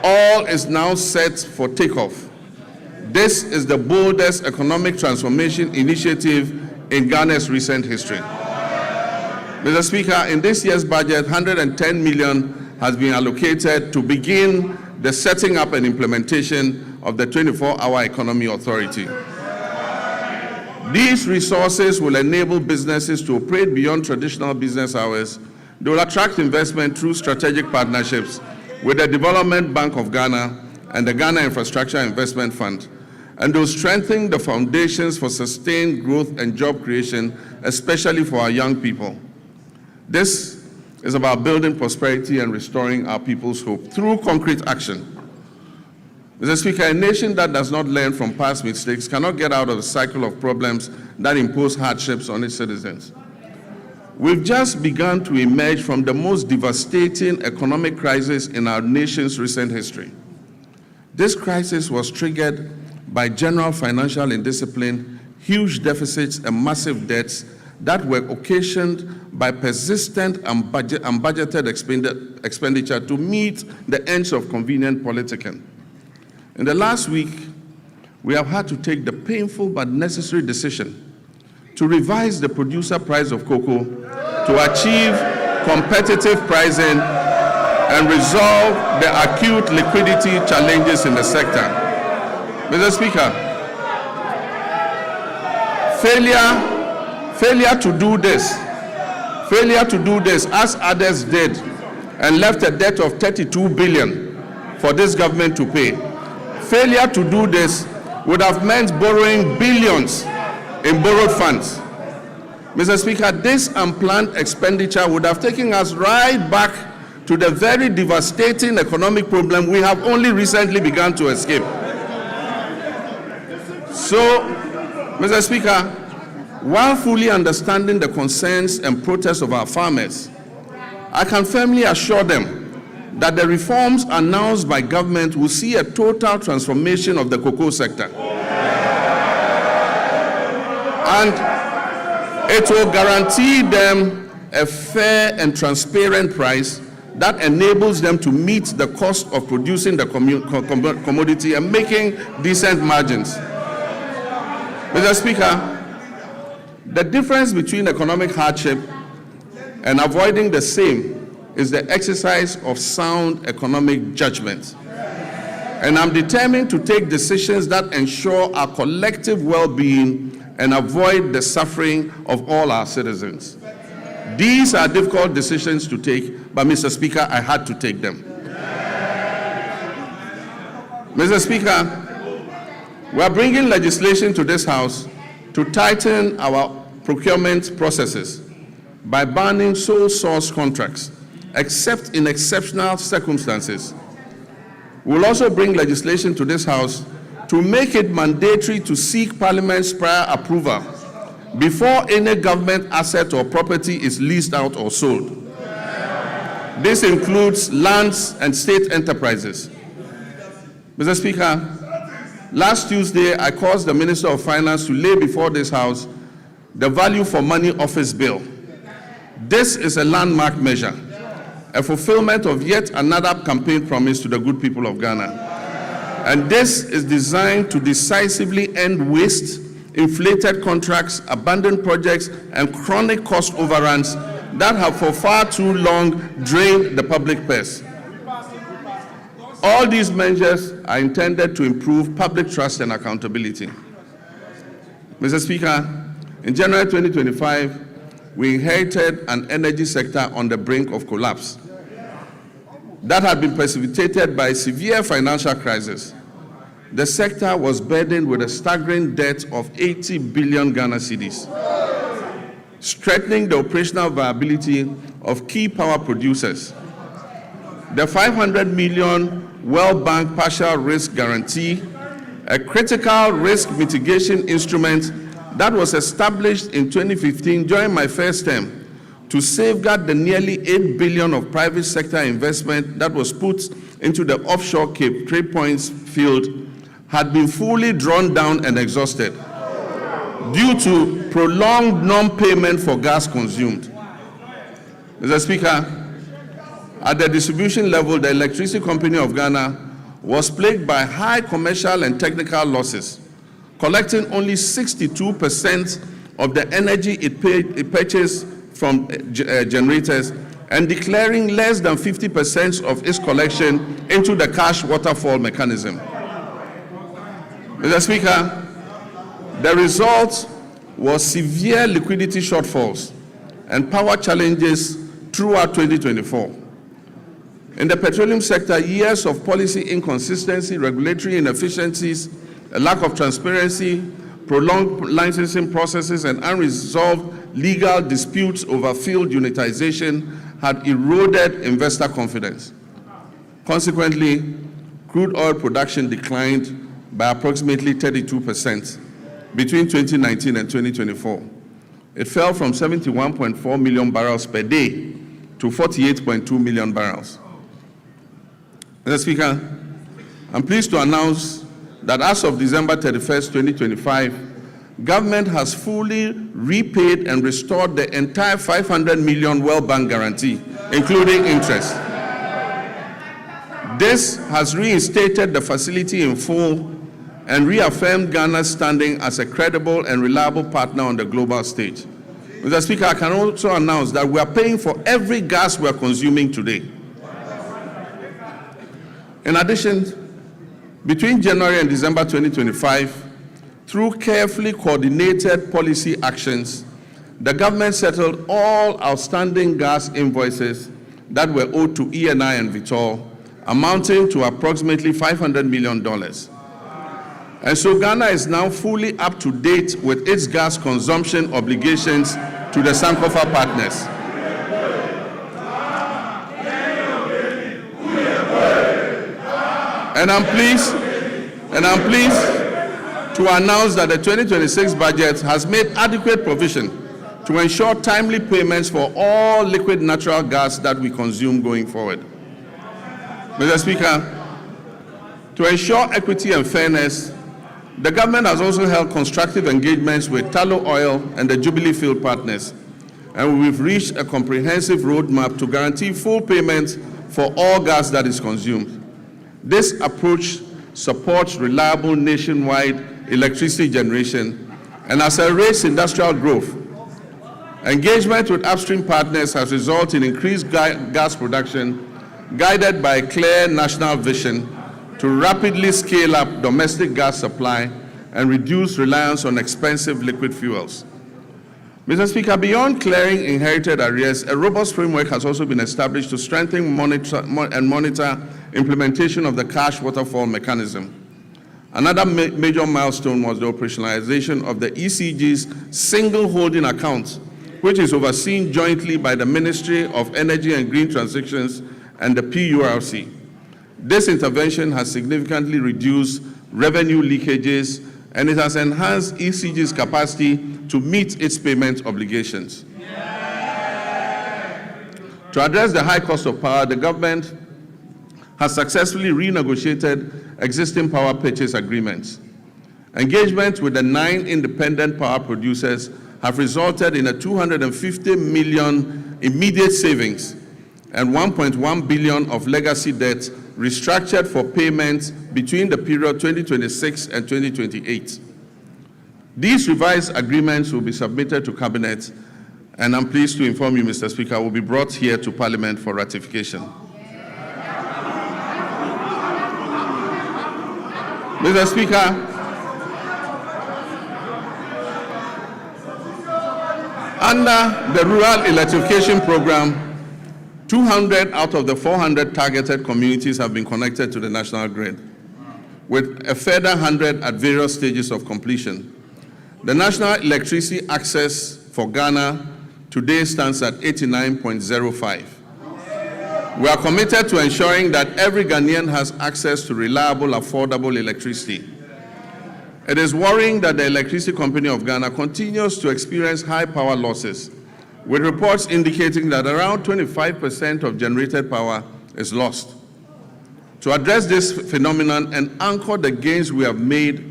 All is now set for takeoff. This is the boldest economic transformation initiative in Ghana's recent history. Mr. Speaker, in this year's budget, 110 million has been allocated to begin the setting up and implementation of the 24-Hour Economy Authority. These resources will enable businesses to operate beyond traditional business hours. They will attract investment through strategic partnerships with the Development Bank of Ghana and the Ghana Infrastructure Investment Fund, and will strengthen the foundations for sustained growth and job creation, especially for our young people. This is about building prosperity and restoring our people's hope through concrete action. Mr. Speaker, a nation that does not learn from past mistakes cannot get out of the cycle of problems that impose hardships on its citizens. We've just begun to emerge from the most devastating economic crisis in our nation's recent history. This crisis was triggered by general financial indiscipline, huge deficits, and massive debts that were occasioned by persistent and unbudgeted expenditure to meet the ends of convenient politicking. In the last week, we have had to take the painful but necessary decision to revise the producer price of cocoa to achieve competitive pricing and resolve the acute liquidity challenges in the sector. Mr. Speaker, failure to do this as others did and left a debt of 32 billion for this government to pay. Failure to do this would have meant borrowing billions in borrowed funds. Mr. Speaker, this unplanned expenditure would have taken us right back to the very devastating economic problem we have only recently begun to escape. So, Mr. Speaker, while fully understanding the concerns and protests of our farmers, I can firmly assure them that the reforms announced by government will see a total transformation of the cocoa sector. And it will guarantee them a fair and transparent price that enables them to meet the cost of producing the commodity and making decent margins. Mr. Speaker, the difference between economic hardship and avoiding the same is the exercise of sound economic judgment. And I'm determined to take decisions that ensure our collective well-being and avoid the suffering of all our citizens. These are difficult decisions to take, but Mr. Speaker, I had to take them. Mr. Speaker, we are bringing legislation to this House to tighten our procurement processes by banning sole source contracts, except in exceptional circumstances. We'll also bring legislation to this House to make it mandatory to seek Parliament's prior approval before any government asset or property is leased out or sold. This includes lands and state enterprises. Mr. Speaker, last Tuesday, I caused the Minister of Finance to lay before this House the Value for Money Office Bill. This is a landmark measure, a fulfillment of yet another campaign promise to the good people of Ghana. And this is designed to decisively end waste, inflated contracts, abandoned projects, and chronic cost overruns that have for far too long drained the public purse. All these measures are intended to improve public trust and accountability. Mr. Speaker, in January 2025, we inherited an energy sector on the brink of collapse. that had been precipitated by a severe financial crisis, the sector was burdened with a staggering debt of 80 billion Ghana cedis, strengthening the operational viability of key power producers. The 500 million World Bank partial risk guarantee, a critical risk mitigation instrument that was established in 2015 during my first term to safeguard the nearly 8 billion of private sector investment that was put into the offshore Cape Trade Points field, had been fully drawn down and exhausted due to prolonged non-payment for gas consumed. Mr. Speaker, at the distribution level, the Electricity Company of Ghana was plagued by high commercial and technical losses, collecting only 62% of the energy it purchased from generators and declaring less than 50% of its collection into the cash waterfall mechanism. Mr. Speaker, the result was severe liquidity shortfalls and power challenges throughout 2024. In the petroleum sector, years of policy inconsistency, regulatory inefficiencies, a lack of transparency, prolonged licensing processes, and unresolved legal disputes over field unitization had eroded investor confidence. Consequently, crude oil production declined by approximately 32% between 2019 and 2024. It fell from 71.4 million barrels per day to 48.2 million barrels. Mr. Speaker, I'm pleased to announce that as of December 31st, 2025, government has fully repaid and restored the entire 500 million World Bank guarantee, including interest. This has reinstated the facility in full and reaffirmed Ghana's standing as a credible and reliable partner on the global stage. Mr. Speaker, I can also announce that we are paying for every gas we are consuming today. In addition, between January and December 2025, through carefully coordinated policy actions, the government settled all outstanding gas invoices that were owed to ENI and Vitol, amounting to approximately $500 million. And so Ghana is now fully up to date with its gas consumption obligations to the Sankofa partners. And I'm pleased to announce that the 2026 budget has made adequate provision to ensure timely payments for all liquid natural gas that we consume going forward. Mr. Speaker, to ensure equity and fairness, the government has also held constructive engagements with Tullow Oil and the Jubilee Field partners, and we've reached a comprehensive roadmap to guarantee full payments for all gas that is consumed. This approach supports reliable nationwide electricity generation and accelerates industrial growth. Engagement with upstream partners has resulted in increased gas production, guided by a clear national vision to rapidly scale up domestic gas supply and reduce reliance on expensive liquid fuels. Mr. Speaker, beyond clearing inherited arrears, a robust framework has also been established to strengthen and monitor implementation of the cash waterfall mechanism. Another major milestone was the operationalization of the ECG's single holding account, which is overseen jointly by the Ministry of Energy and Green Transitions and the PURC. This intervention has significantly reduced revenue leakages, and it has enhanced ECG's capacity to meet its payment obligations. To address the high cost of power, the government has successfully renegotiated existing power purchase agreements. Engagement with the 9 independent power producers have resulted in a 250 million immediate savings and 1.1 billion of legacy debt restructured for payments between the period 2026 and 2028. These revised agreements will be submitted to Cabinet, and I'm pleased to inform you, Mr. Speaker, will be brought here to Parliament for ratification. Mr. Speaker, under the Rural Electrification Program, 200 out of the 400 targeted communities have been connected to the national grid, with a further 100 at various stages of completion. The national electricity access for Ghana today stands at 89.05. We are committed to ensuring that every Ghanaian has access to reliable, affordable electricity. It is worrying that the Electricity Company of Ghana continues to experience high power losses, with reports indicating that around 25% of generated power is lost. To address this phenomenon and anchor the gains we have made,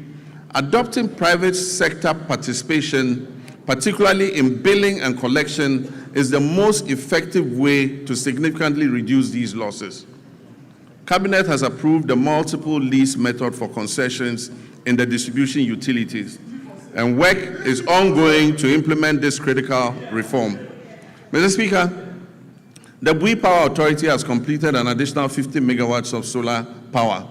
adopting private sector participation, particularly in billing and collection, is the most effective way to significantly reduce these losses. Cabinet has approved the multiple lease method for concessions in the distribution utilities, and work is ongoing to implement this critical reform. Mr. Speaker, the Bui Power Authority has completed an additional 50 megawatts of solar power.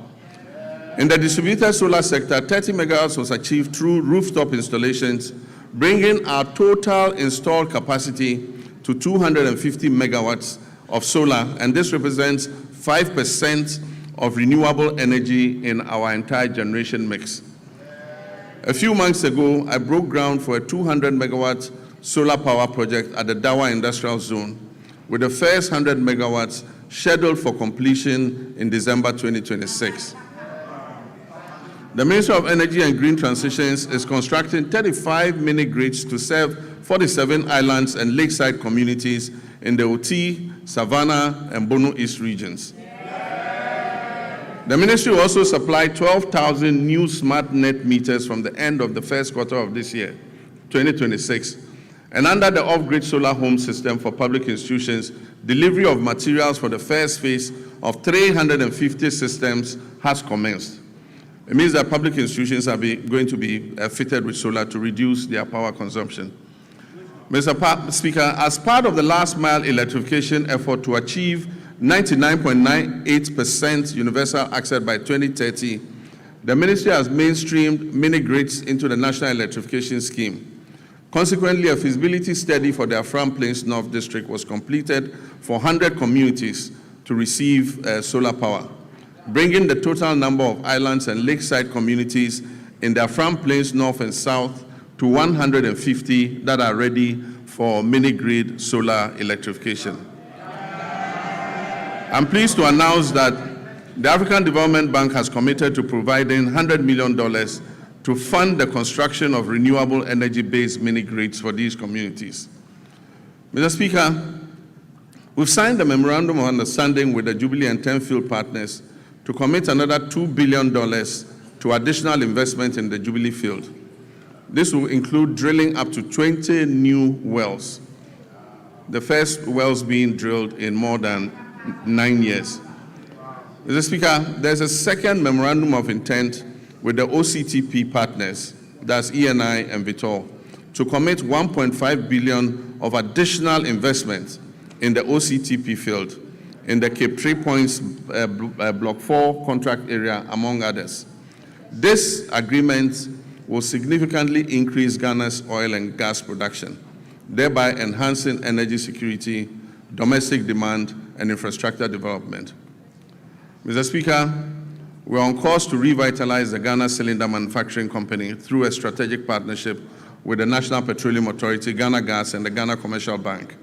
In the distributed solar sector, 30 megawatts was achieved through rooftop installations, bringing our total installed capacity to 250 megawatts of solar, and this represents 5% of renewable energy in our entire generation mix. A few months ago, I broke ground for a 200 megawatt solar power project at the Dawa Industrial Zone, with the first 100 megawatts scheduled for completion in December 2026. The Ministry of Energy and Green Transitions is constructing 35 mini-grids to serve 47 islands and lakeside communities in the Oti, Savannah, and Bono East regions. The ministry will also supply 12,000 new smart net meters from the end of the first quarter of this year, 2026. And under the off-grid solar home system for public institutions, delivery of materials for the first phase of 350 systems has commenced. It means that public institutions are going to be fitted with solar to reduce their power consumption. Mr. Speaker, as part of the last mile electrification effort to achieve 99.98% universal access by 2030, the ministry has mainstreamed mini-grids into the national electrification scheme. Consequently, a feasibility study for the Afram Plains North District was completed for 100 communities to receive solar power, bringing the total number of islands and lakeside communities in the Afram Plains North and South to 150 that are ready for mini-grid solar electrification. I'm pleased to announce that the African Development Bank has committed to providing $100 million to fund the construction of renewable energy-based mini-grids for these communities. Mr. Speaker, we've signed a memorandum of understanding with the Jubilee and Tenfield partners to commit another $2 billion to additional investment in the Jubilee field. This will include drilling up to 20 new wells, the first wells being drilled in more than 9 years. Mr. Speaker, there's a second memorandum of intent with the OCTP partners, that's ENI and Vitol, to commit $1.5 billion of additional investment in the OCTP field in the Cape 3 Points Block 4 contract area, among others. This agreement will significantly increase Ghana's oil and gas production, thereby enhancing energy security, domestic demand, and infrastructure development. Mr. Speaker, we're on course to revitalize the Ghana Cylinder Manufacturing Company through a strategic partnership with the National Petroleum Authority, Ghana Gas, and the Ghana Commercial Bank.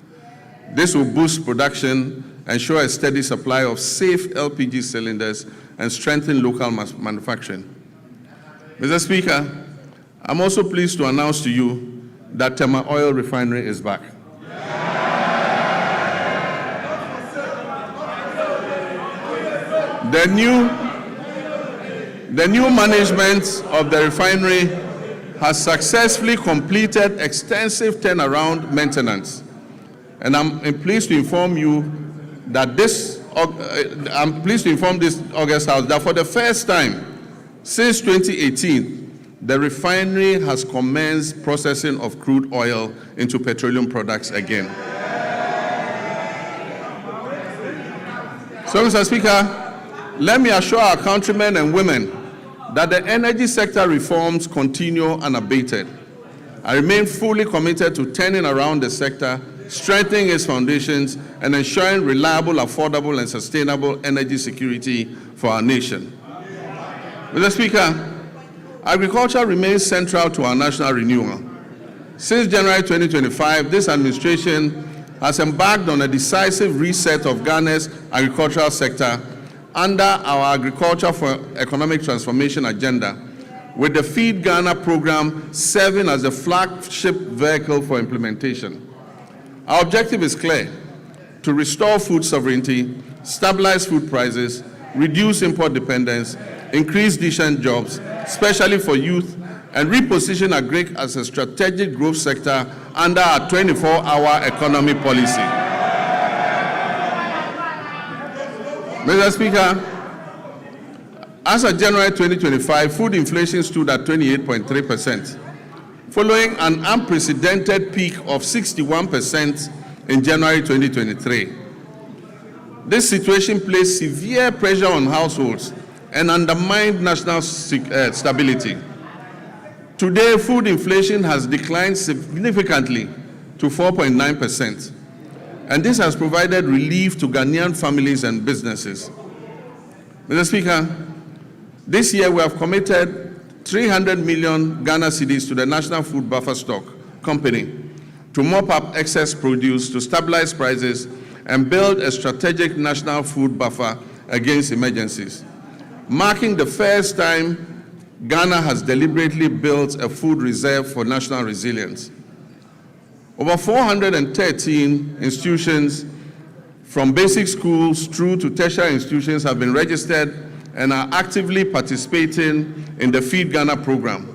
This will boost production, ensure a steady supply of safe LPG cylinders, and strengthen local manufacturing. Mr. Speaker, I'm also pleased to announce to you that Tema Oil Refinery is back. The new management of the refinery has successfully completed extensive turnaround maintenance. And I'm pleased to inform you that this August House that for the first time since 2018, the refinery has commenced processing of crude oil into petroleum products again. So, Mr. Speaker, let me assure our countrymen and women that the energy sector reforms continue unabated. I remain fully committed to turning around the sector strengthening its foundations, and ensuring reliable, affordable, and sustainable energy security for our nation. Mr. Speaker, agriculture remains central to our national renewal. Since January 2025, this administration has embarked on a decisive reset of Ghana's agricultural sector under our Agriculture for Economic Transformation agenda, with the Feed Ghana program serving as the flagship vehicle for implementation. Our objective is clear: to restore food sovereignty, stabilize food prices, reduce import dependence, increase decent jobs, especially for youth, and reposition agri as a strategic growth sector under our 24-hour economy policy. Mr. Speaker, as of January 2025, food inflation stood at 28.3%, following an unprecedented peak of 61% in January 2023. This situation placed severe pressure on households and undermined national stability. Today, food inflation has declined significantly to 4.9%, and this has provided relief to Ghanaian families and businesses. Mr. Speaker, this year we have committed 300 million Ghana cedis to the National Food Buffer Stock Company to mop up excess produce, to stabilize prices, and build a strategic national food buffer against emergencies, marking the first time Ghana has deliberately built a food reserve for national resilience. Over 413 institutions, from basic schools through to tertiary institutions, have been registered and are actively participating in the Feed Ghana program.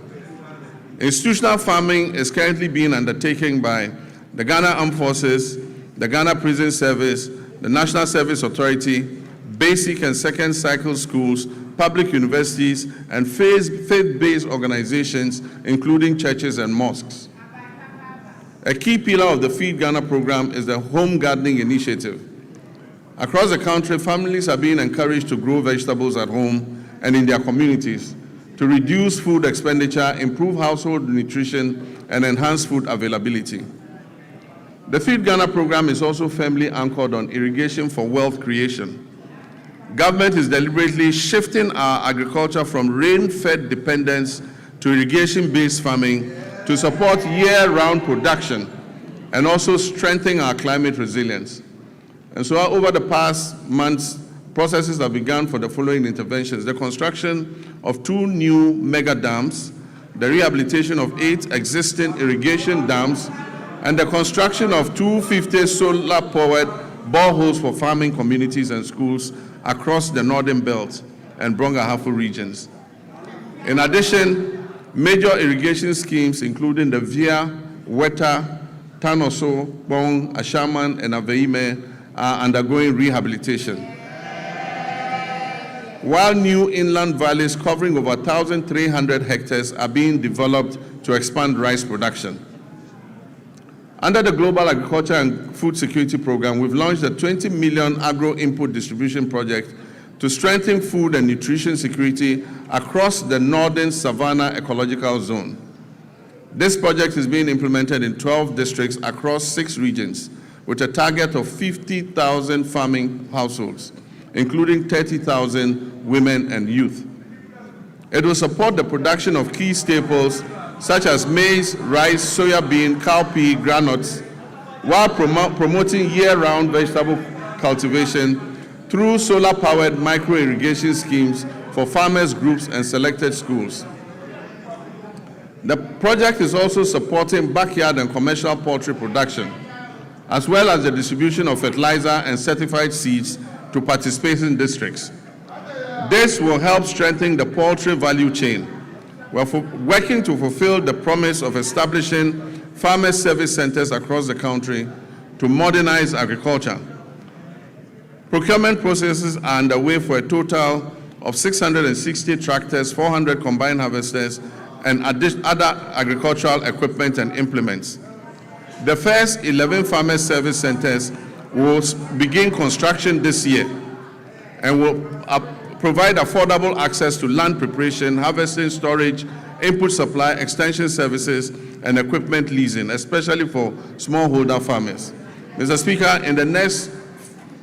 Institutional farming is currently being undertaken by the Ghana Armed Forces, the Ghana Prison Service, the National Service Authority, basic and second cycle schools, public universities, and faith-based organizations, including churches and mosques. A key pillar of the Feed Ghana program is the home gardening initiative. Across the country, families are being encouraged to grow vegetables at home and in their communities to reduce food expenditure, improve household nutrition, and enhance food availability. The Feed Ghana program is also firmly anchored on irrigation for wealth creation. Government is deliberately shifting our agriculture from rain-fed dependence to irrigation-based farming to support year-round production and also strengthen our climate resilience. And so over the past months, processes have begun for the following interventions: the construction of 2 new mega dams, the rehabilitation of 8 existing irrigation dams, and the construction of 250 solar-powered boreholes for farming communities and schools across the Northern Belt and Brong-Ahafo regions. In addition, major irrigation schemes, including the Via, Weta, Tanoso, Bong, Ashaman, and Aveime, are undergoing rehabilitation. While new inland valleys covering over 1,300 hectares are being developed to expand rice production. Under the Global Agriculture and Food Security Program, we've launched a 20 million agro-input distribution project to strengthen food and nutrition security across the Northern Savannah Ecological Zone. This project is being implemented in 12 districts across 6 regions, with a target of 50,000 farming households, including 30,000 women and youth. It will support the production of key staples such as maize, rice, soybean, cowpea, granules, while promoting year-round vegetable cultivation through solar-powered micro-irrigation schemes for farmers groups and selected schools. The project is also supporting backyard and commercial poultry production, as well as the distribution of fertilizer and certified seeds to participating districts. This will help strengthen the poultry value chain. We're working to fulfill the promise of establishing farmer service centers across the country to modernize agriculture. Procurement processes are underway for a total of 660 tractors, 400 combine harvesters, and other agricultural equipment and implements. The first 11 farmer service centers will begin construction this year and will provide affordable access to land preparation, harvesting, storage, input supply, extension services, and equipment leasing, especially for smallholder farmers. Mr. Speaker, in the next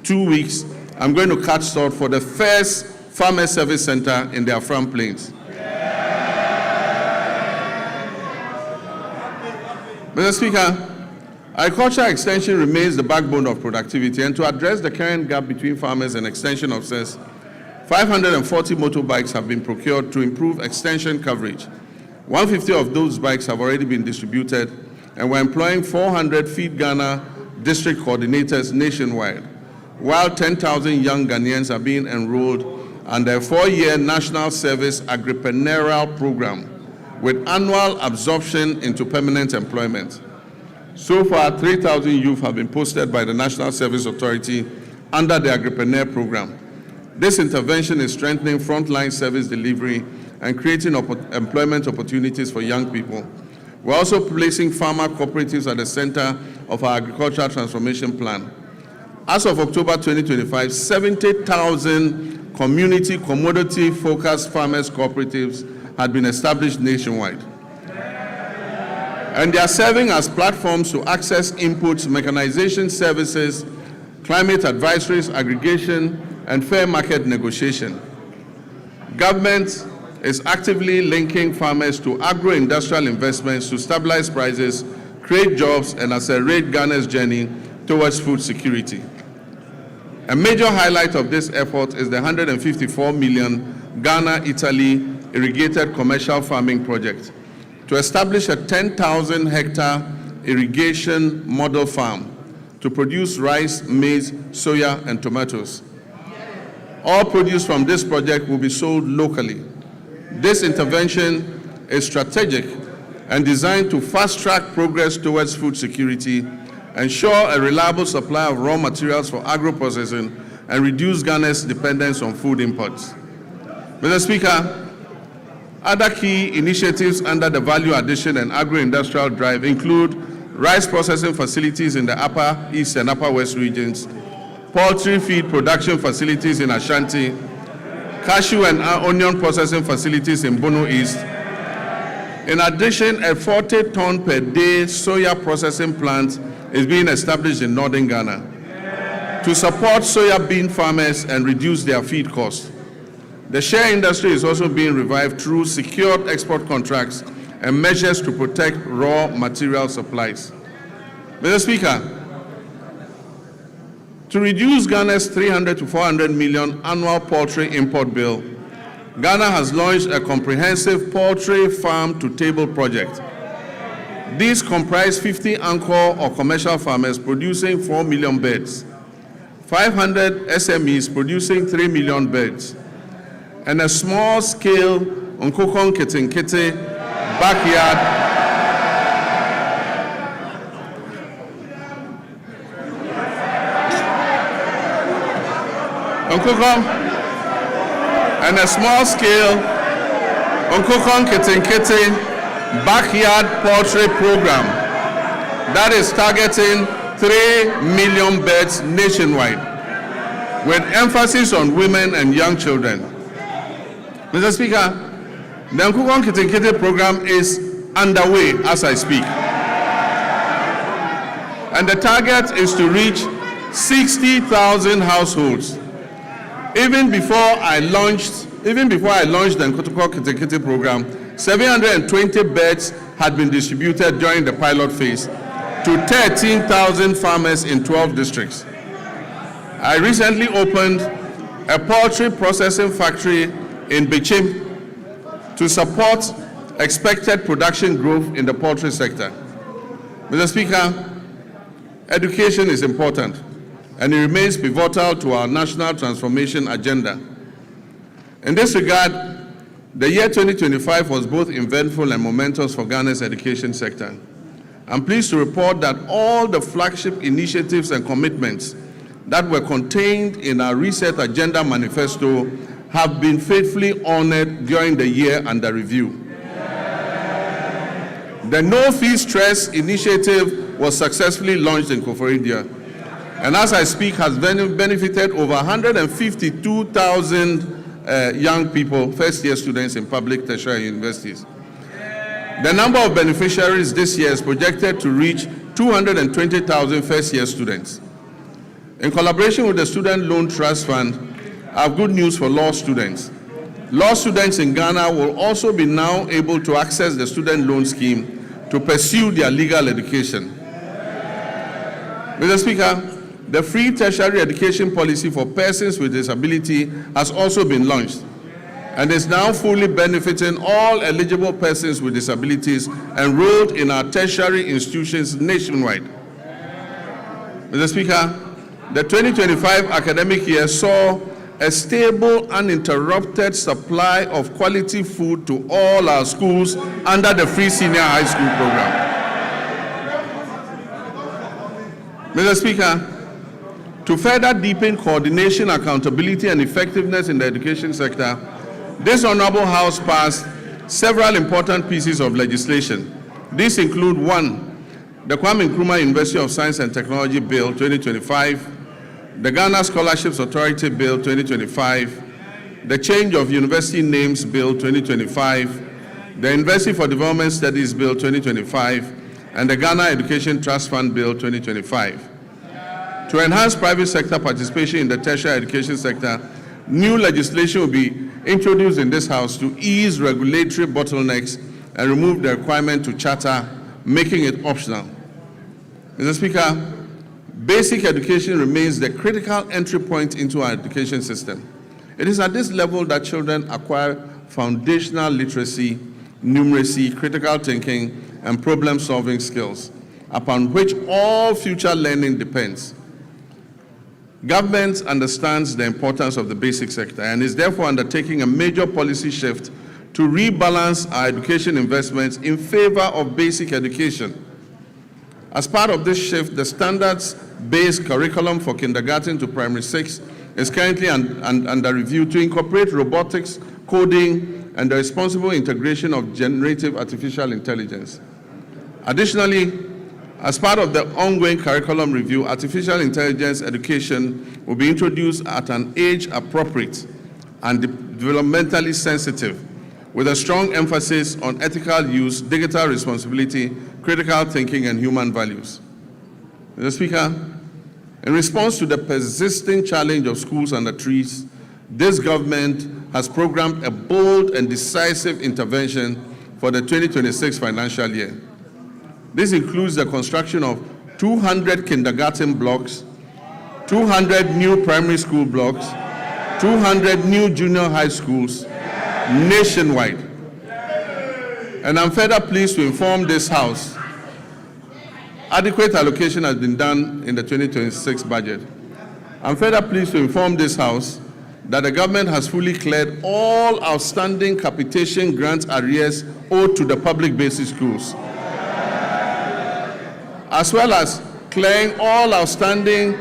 2 weeks, I'm going to catch salt for the first Farmer Service Center in the Afram Plains. Mr. Speaker, agricultural extension remains the backbone of productivity, and to address the current gap between farmers and extension officers, 540 motorbikes have been procured to improve extension coverage. 150 of those bikes have already been distributed, and we're employing 400 Feed Ghana district coordinators nationwide, while 10,000 young Ghanaians are being enrolled under a 4-year National Service Agripreneurial Program with annual absorption into permanent employment. So far, 3,000 youth have been posted by the National Service Authority under the Agripreneur Program. This intervention is strengthening frontline service delivery and creating employment opportunities for young people. We're also placing farmer cooperatives at the center of our agricultural transformation plan. As of October 2025, 70,000 community commodity-focused farmers cooperatives had been established nationwide. And they are serving as platforms to access inputs, mechanization services, climate advisories, aggregation, and fair market negotiation. Government is actively linking farmers to agro-industrial investments to stabilize prices, create jobs, and accelerate Ghana's journey towards food security. A major highlight of this effort is the 154 million Ghana-Italy irrigated commercial farming project to establish a 10,000 hectare irrigation model farm to produce rice, maize, soya, and tomatoes. All produce from this project will be sold locally. This intervention is strategic and designed to fast-track progress towards food security, ensure a reliable supply of raw materials for agro-processing, and reduce Ghana's dependence on food imports. Mr. Speaker, other key initiatives under the Value Addition and Agro-Industrial Drive include rice processing facilities in the Upper East and Upper West regions, poultry feed production facilities in Ashanti, cashew and onion processing facilities in Bono East. In addition, a 40-ton per day soya processing plant is being established in northern Ghana to support soya bean farmers and reduce their feed costs. The share industry is also being revived through secured export contracts and measures to protect raw material supplies. Mr. Speaker, to reduce Ghana's 300 to 400 million annual poultry import bill, Ghana has launched a comprehensive poultry farm-to-table project. These comprise 50 anchor or commercial farmers producing 4 million birds, 500 SMEs producing 3 million birds, and a small-scale Nkokon Kitinkiti backyard and a small-scale Nkokon Kitinkiti backyard poultry program that is targeting 3 million birds nationwide, with emphasis on women and young children. Mr. Speaker, the Nkokon Kitinkiti program is underway as I speak, and the target is to reach 60,000 households. Even before I launched the Nkokon Kitinkiti program, 720 beds had been distributed during the pilot phase to 13,000 farmers in 12 districts. I recently opened a poultry processing factory in Bichim to support expected production growth in the poultry sector. Mr. Speaker, education is important, and it remains pivotal to our national transformation agenda. In this regard, the year 2025 was both eventful and momentous for Ghana's education sector. I'm pleased to report that all the flagship initiatives and commitments that were contained in our Reset Agenda Manifesto have been faithfully honored during the year under review. The No Fee Stress initiative was successfully launched in Koforidua, and as I speak has benefited over 152,000 young people, first-year students in public tertiary universities. The number of beneficiaries this year is projected to reach 220,000 first-year students. In collaboration with the Student Loan Trust Fund, I have good news for law students. Law students in Ghana will also be now able to access the student loan scheme to pursue their legal education. Mr. Speaker, the free tertiary education policy for persons with disability has also been launched and is now fully benefiting all eligible persons with disabilities enrolled in our tertiary institutions nationwide. Mr. Speaker, the 2025 academic year saw a stable, uninterrupted supply of quality food to all our schools under the free senior high school program. Mr. Speaker, to further deepen coordination, accountability, and effectiveness in the education sector, this Honorable House passed several important pieces of legislation. These include: 1, the Kwame Nkrumah University of Science and Technology Bill 2025, the Ghana Scholarships Authority Bill 2025, the Change of University Names Bill 2025, the University for Development Studies Bill 2025, and the Ghana Education Trust Fund Bill 2025. To enhance private sector participation in the tertiary education sector, new legislation will be introduced in this House to ease regulatory bottlenecks and remove the requirement to charter, making it optional. Mr. Speaker, basic education remains the critical entry point into our education system. It is at this level that children acquire foundational literacy, numeracy, critical thinking, and problem-solving skills, upon which all future learning depends. Government understands the importance of the basic sector and is therefore undertaking a major policy shift to rebalance our education investments in favor of basic education. As part of this shift, the standards-based curriculum for kindergarten to primary 6 is currently under review to incorporate robotics, coding, and the responsible integration of generative artificial intelligence. Additionally, as part of the ongoing curriculum review, artificial intelligence education will be introduced at an age appropriate and developmentally sensitive, with a strong emphasis on ethical use, digital responsibility, critical thinking, and human values. Mr. Speaker, in response to the persisting challenge of schools under trees, this government has programmed a bold and decisive intervention for the 2026 financial year. This includes the construction of 200 kindergarten blocks, 200 new primary school blocks, 200 new junior high schools nationwide. And I'm further pleased to inform this House adequate allocation has been done in the 2026 budget. I'm further pleased to inform this House that the government has fully cleared all outstanding capitation grant arrears owed to the public basic schools, as well as clearing all outstanding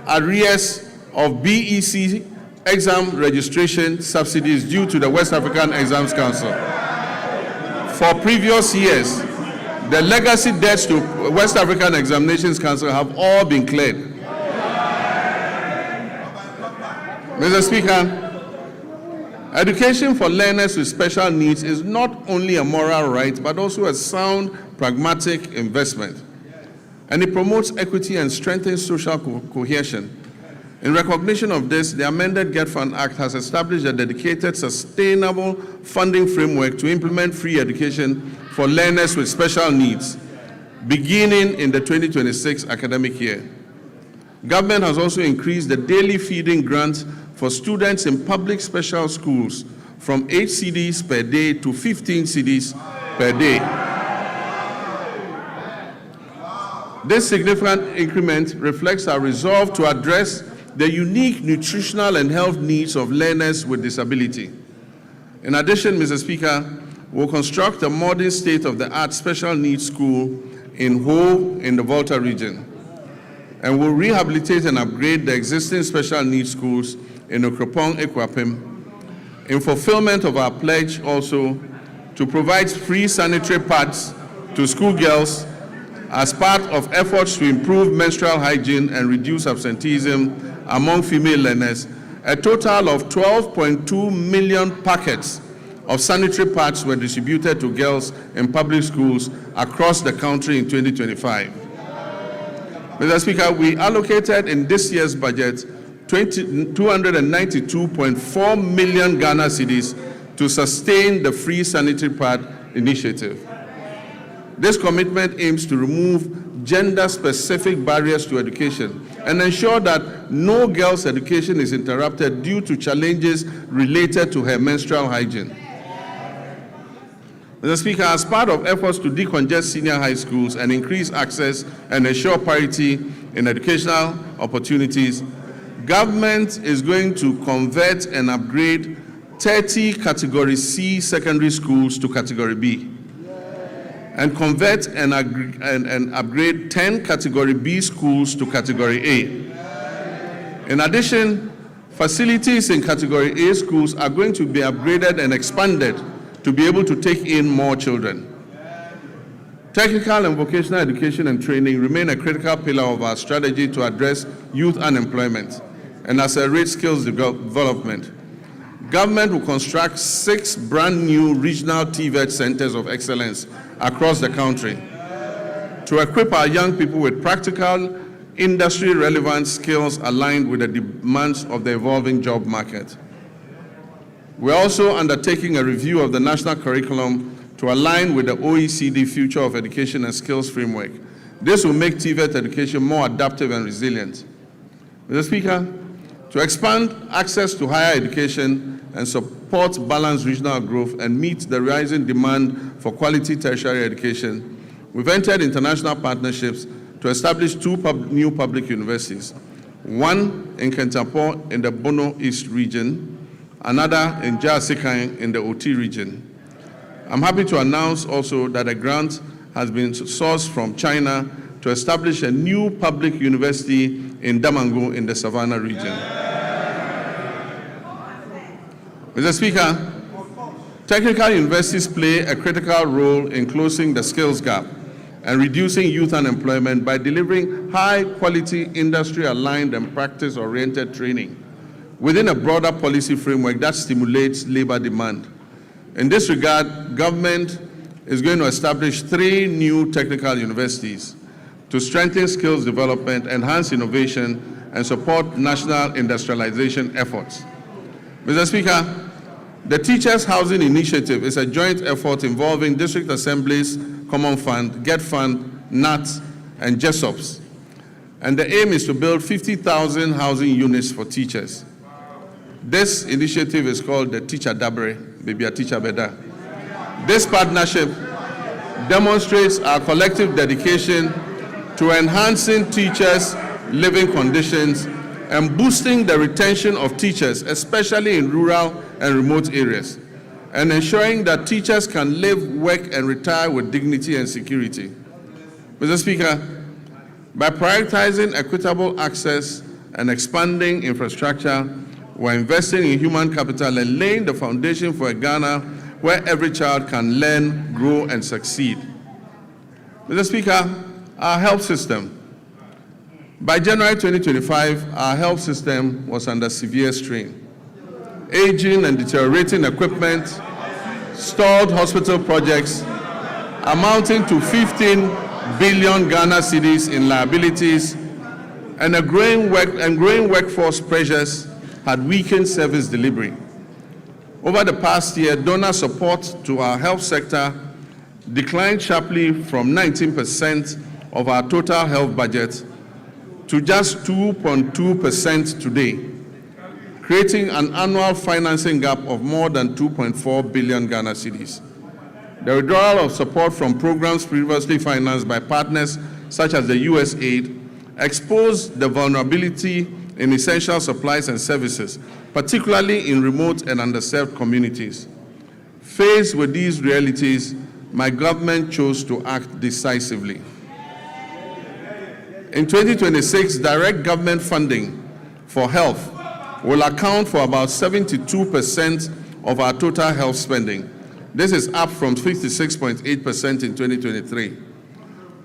arrears of BEC exam registration subsidies due to the West African Exams Council. For previous years, the legacy debts to West African Examinations Council have all been cleared. Mr. Speaker, education for learners with special needs is not only a moral right, but also a sound, pragmatic investment. And it promotes equity and strengthens social cohesion. In recognition of this, the amended Get Fund Act has established a dedicated, sustainable funding framework to implement free education for learners with special needs, beginning in the 2026 academic year. Government has also increased the daily feeding grant for students in public special schools from 8 cedis per day to 15 cedis per day. This significant increment reflects our resolve to address the unique nutritional and health needs of learners with disability. In addition, Mr. Speaker, we'll construct a modern state-of-the-art special needs school in Ho in the Volta region, and we'll rehabilitate and upgrade the existing special needs schools in Okropong, Ekwapim, in fulfillment of our pledge also to provide free sanitary pads to schoolgirls as part of efforts to improve menstrual hygiene and reduce absenteeism among female learners. A total of 12.2 million packets of sanitary pads were distributed to girls in public schools across the country in 2025. Mr. Speaker, we allocated in this year's budget 292.4 million Ghana cedis to sustain the Free Sanitary Pad initiative. This commitment aims to remove gender-specific barriers to education and ensure that no girl's education is interrupted due to challenges related to her menstrual hygiene. Mr. Speaker, as part of efforts to decongest senior high schools and increase access and ensure parity in educational opportunities, government is going to convert and upgrade 30 Category C secondary schools to Category B, and convert and upgrade 10 Category B schools to Category A. In addition, facilities in Category A schools are going to be upgraded and expanded to be able to take in more children. Technical and vocational education and training remain a critical pillar of our strategy to address youth unemployment and accelerate skills development. Government will construct 6 brand new regional TVET centers of excellence across the country to equip our young people with practical, industry-relevant skills aligned with the demands of the evolving job market. We're also undertaking a review of the national curriculum to align with the OECD Future of Education and Skills Framework. This will make TVET education more adaptive and resilient. Mr. Speaker, to expand access to higher education and support balanced regional growth and meet the rising demand for quality tertiary education, we've entered international partnerships to establish 2 new public universities, one in Kentapor in the Bono East region, another in Jasikan in the Oti region. I'm happy to announce also that a grant has been sourced from China to establish a new public university in Damango in the Savannah region. Mr. Speaker, technical universities play a critical role in closing the skills gap and reducing youth unemployment by delivering high-quality, industry-aligned and practice-oriented training within a broader policy framework that stimulates labor demand. In this regard, government is going to establish 3 new technical universities to strengthen skills development, enhance innovation, and support national industrialization efforts. Mr. Speaker, the Teachers Housing Initiative is a joint effort involving district assemblies, Common Fund, Get Fund, NAT, and JESOPs. And the aim is to build 50,000 housing units for teachers. This initiative is called the Teacher Dabre, maybe a Teacher Beda. This partnership demonstrates our collective dedication to enhancing teachers' living conditions and boosting the retention of teachers, especially in rural and remote areas, and ensuring that teachers can live, work, and retire with dignity and security. Mr. Speaker, by prioritizing equitable access and expanding infrastructure, we're investing in human capital and laying the foundation for a Ghana where every child can learn, grow, and succeed. Mr. Speaker, our health system. By January 2025, our health system was under severe strain. Aging and deteriorating equipment, stalled hospital projects amounting to 15 billion Ghana cedis in liabilities, and growing workforce pressures had weakened service delivery. Over the past year, donor support to our health sector declined sharply from 19% of our total health budget to just 2.2% today, creating an annual financing gap of more than 2.4 billion Ghana cedis. The withdrawal of support from programs previously financed by partners such as the USAID exposed the vulnerability in essential supplies and services, particularly in remote and underserved communities. Faced with these realities, my government chose to act decisively. In 2026, direct government funding for health will account for about 72% of our total health spending. This is up from 56.8% in 2023.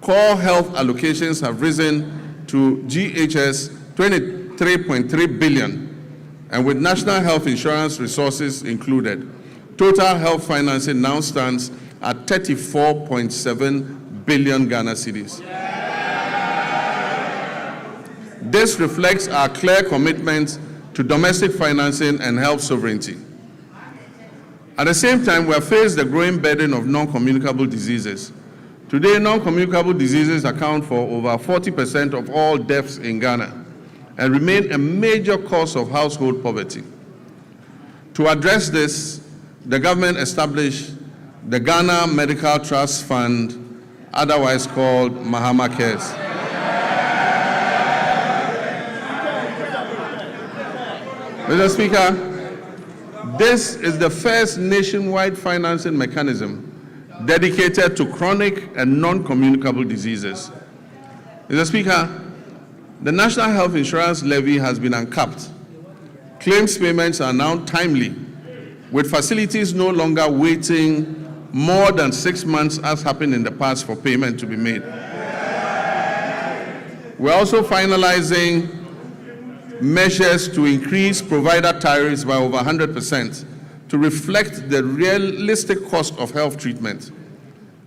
Core health allocations have risen to GHS 23.3 billion, and with national health insurance resources included, total health financing now stands at 34.7 billion Ghana cedis. This reflects our clear commitment to domestic financing and health sovereignty. At the same time, we have faced the growing burden of non-communicable diseases. Today, non-communicable diseases account for over 40% of all deaths in Ghana and remain a major cause of household poverty. To address this, the government established the Ghana Medical Trust Fund, otherwise called Mahama Cares. Mr. Speaker, this is the first nationwide financing mechanism dedicated to chronic and non-communicable diseases. Mr. Speaker, the National Health Insurance Levy has been uncapped. Claims payments are now timely, with facilities no longer waiting more than 6 months as happened in the past for payment to be made. We're also finalizing measures to increase provider tariffs by over 100% to reflect the realistic cost of health treatment.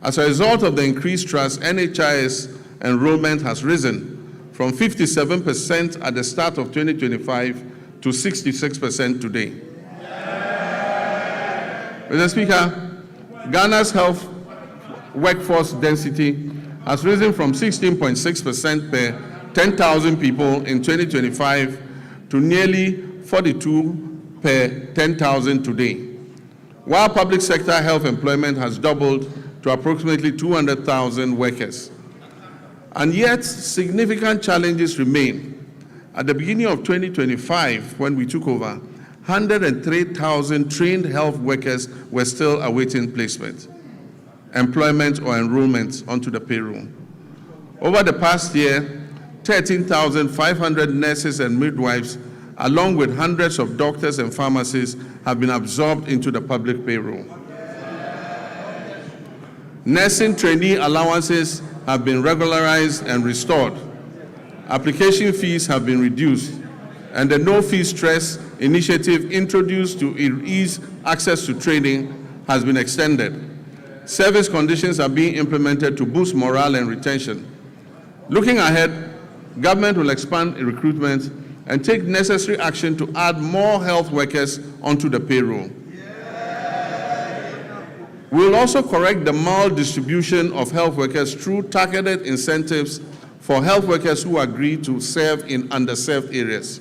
As a result of the increased trust, NHIS enrollment has risen from 57% at the start of 2025 to 66% today. Mr. Speaker, Ghana's health workforce density has risen from 16.6% per 10,000 people in 2025 to nearly 42 per 10,000 today, while public sector health employment has doubled to approximately 200,000 workers. And yet, significant challenges remain. At the beginning of 2025, when we took over, 103,000 trained health workers were still awaiting placement, employment, or enrollment onto the payroll. Over the past year, 13,500 nurses and midwives, along with hundreds of doctors and pharmacists, have been absorbed into the public payroll. Nursing trainee allowances have been regularized and restored. Application fees have been reduced, and the no-fee stress initiative introduced to ease access to training has been extended. Service conditions are being implemented to boost morale and retention. Looking ahead, government will expand recruitment and take necessary action to add more health workers onto the payroll. We will also correct the maldistribution of health workers through targeted incentives for health workers who agree to serve in underserved areas.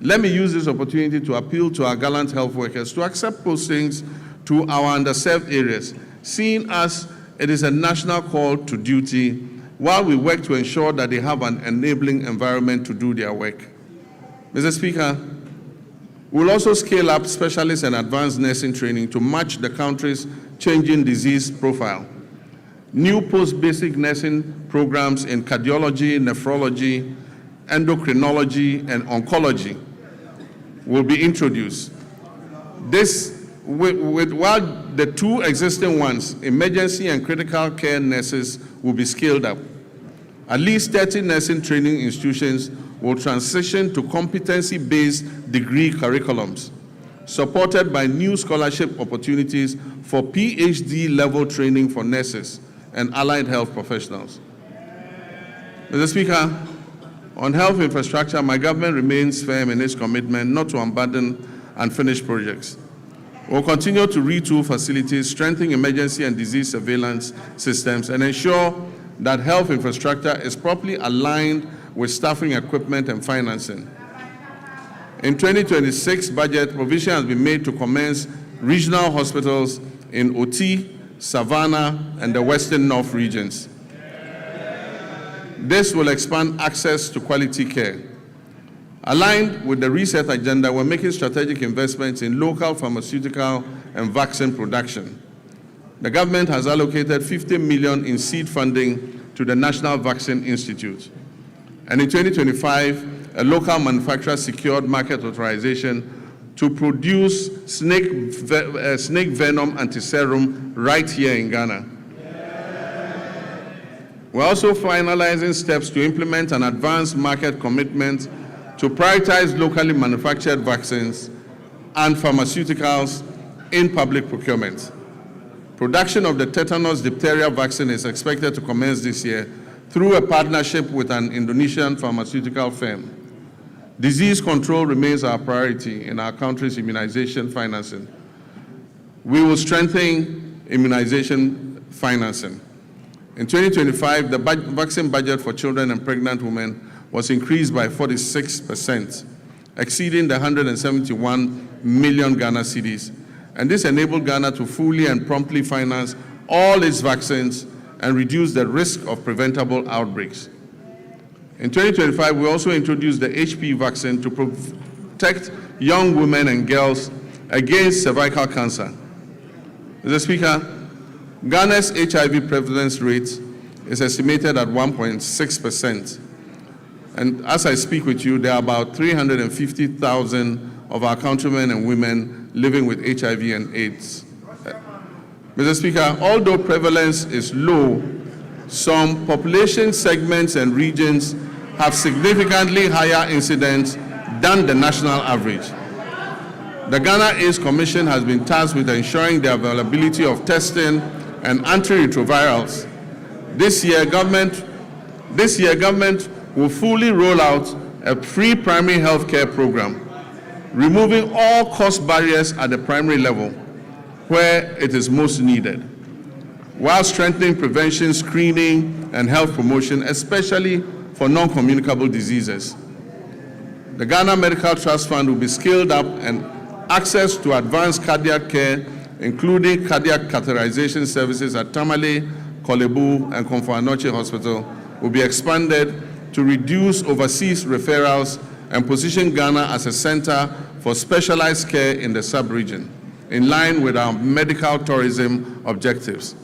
Let me use this opportunity to appeal to our gallant health workers to accept postings to our underserved areas, seeing as it is a national call to duty, while we work to ensure that they have an enabling environment to do their work. Mr. Speaker, we'll also scale up specialist and advanced nursing training to match the country's changing disease profile. New post-basic nursing programs in cardiology, nephrology, endocrinology, and oncology will be introduced. While the two existing ones, emergency and critical care nurses, will be scaled up. At least 30 nursing training institutions will transition to competency-based degree curriculums, supported by new scholarship opportunities for PhD-level training for nurses and allied health professionals. Mr. Speaker, on health infrastructure, my government remains firm in its commitment not to abandon unfinished projects. We'll continue to retool facilities, strengthen emergency and disease surveillance systems, and ensure that health infrastructure is properly aligned with staffing, equipment, and financing. In 2026 budget, provision has been made to commence regional hospitals in Oti, Savannah, and the Western North regions. This will expand access to quality care. Aligned with the reset agenda, we're making strategic investments in local pharmaceutical and vaccine production. The government has allocated 50 million in seed funding to the National Vaccine Institute. And in 2025, a local manufacturer secured market authorization to produce snake venom antiserum right here in Ghana. We're also finalizing steps to implement an advanced market commitment to prioritize locally manufactured vaccines and pharmaceuticals in public procurement. Production of the tetanus diphtheria vaccine is expected to commence this year, through a partnership with an Indonesian pharmaceutical firm. Disease control remains our priority in our country's immunization financing. We will strengthen immunization financing. In 2025, the vaccine budget for children and pregnant women was increased by 46%, exceeding the 171 million Ghana cedis. And this enabled Ghana to fully and promptly finance all its vaccines and reduce the risk of preventable outbreaks. In 2025, we also introduced the HPV vaccine to protect young women and girls against cervical cancer. Mr. Speaker, Ghana's HIV prevalence rate is estimated at 1.6%. And as I speak with you, there are about 350,000 of our countrymen and women living with HIV and AIDS. Mr. Speaker, although prevalence is low, some population segments and regions have significantly higher incidence than the national average. The Ghana AIDS Commission has been tasked with ensuring the availability of testing and antiretrovirals. This year, government will fully roll out a free primary health care program, removing all cost barriers at the primary level where it is most needed, while strengthening prevention, screening, and health promotion, especially for non-communicable diseases. The Ghana Medical Trust Fund will be scaled up, and access to advanced cardiac care, including cardiac catheterization services at Tamale, Kolebu, and Komfo-Anokye Hospital, will be expanded to reduce overseas referrals and position Ghana as a center for specialized care in the sub-region, in line with our medical tourism objectives.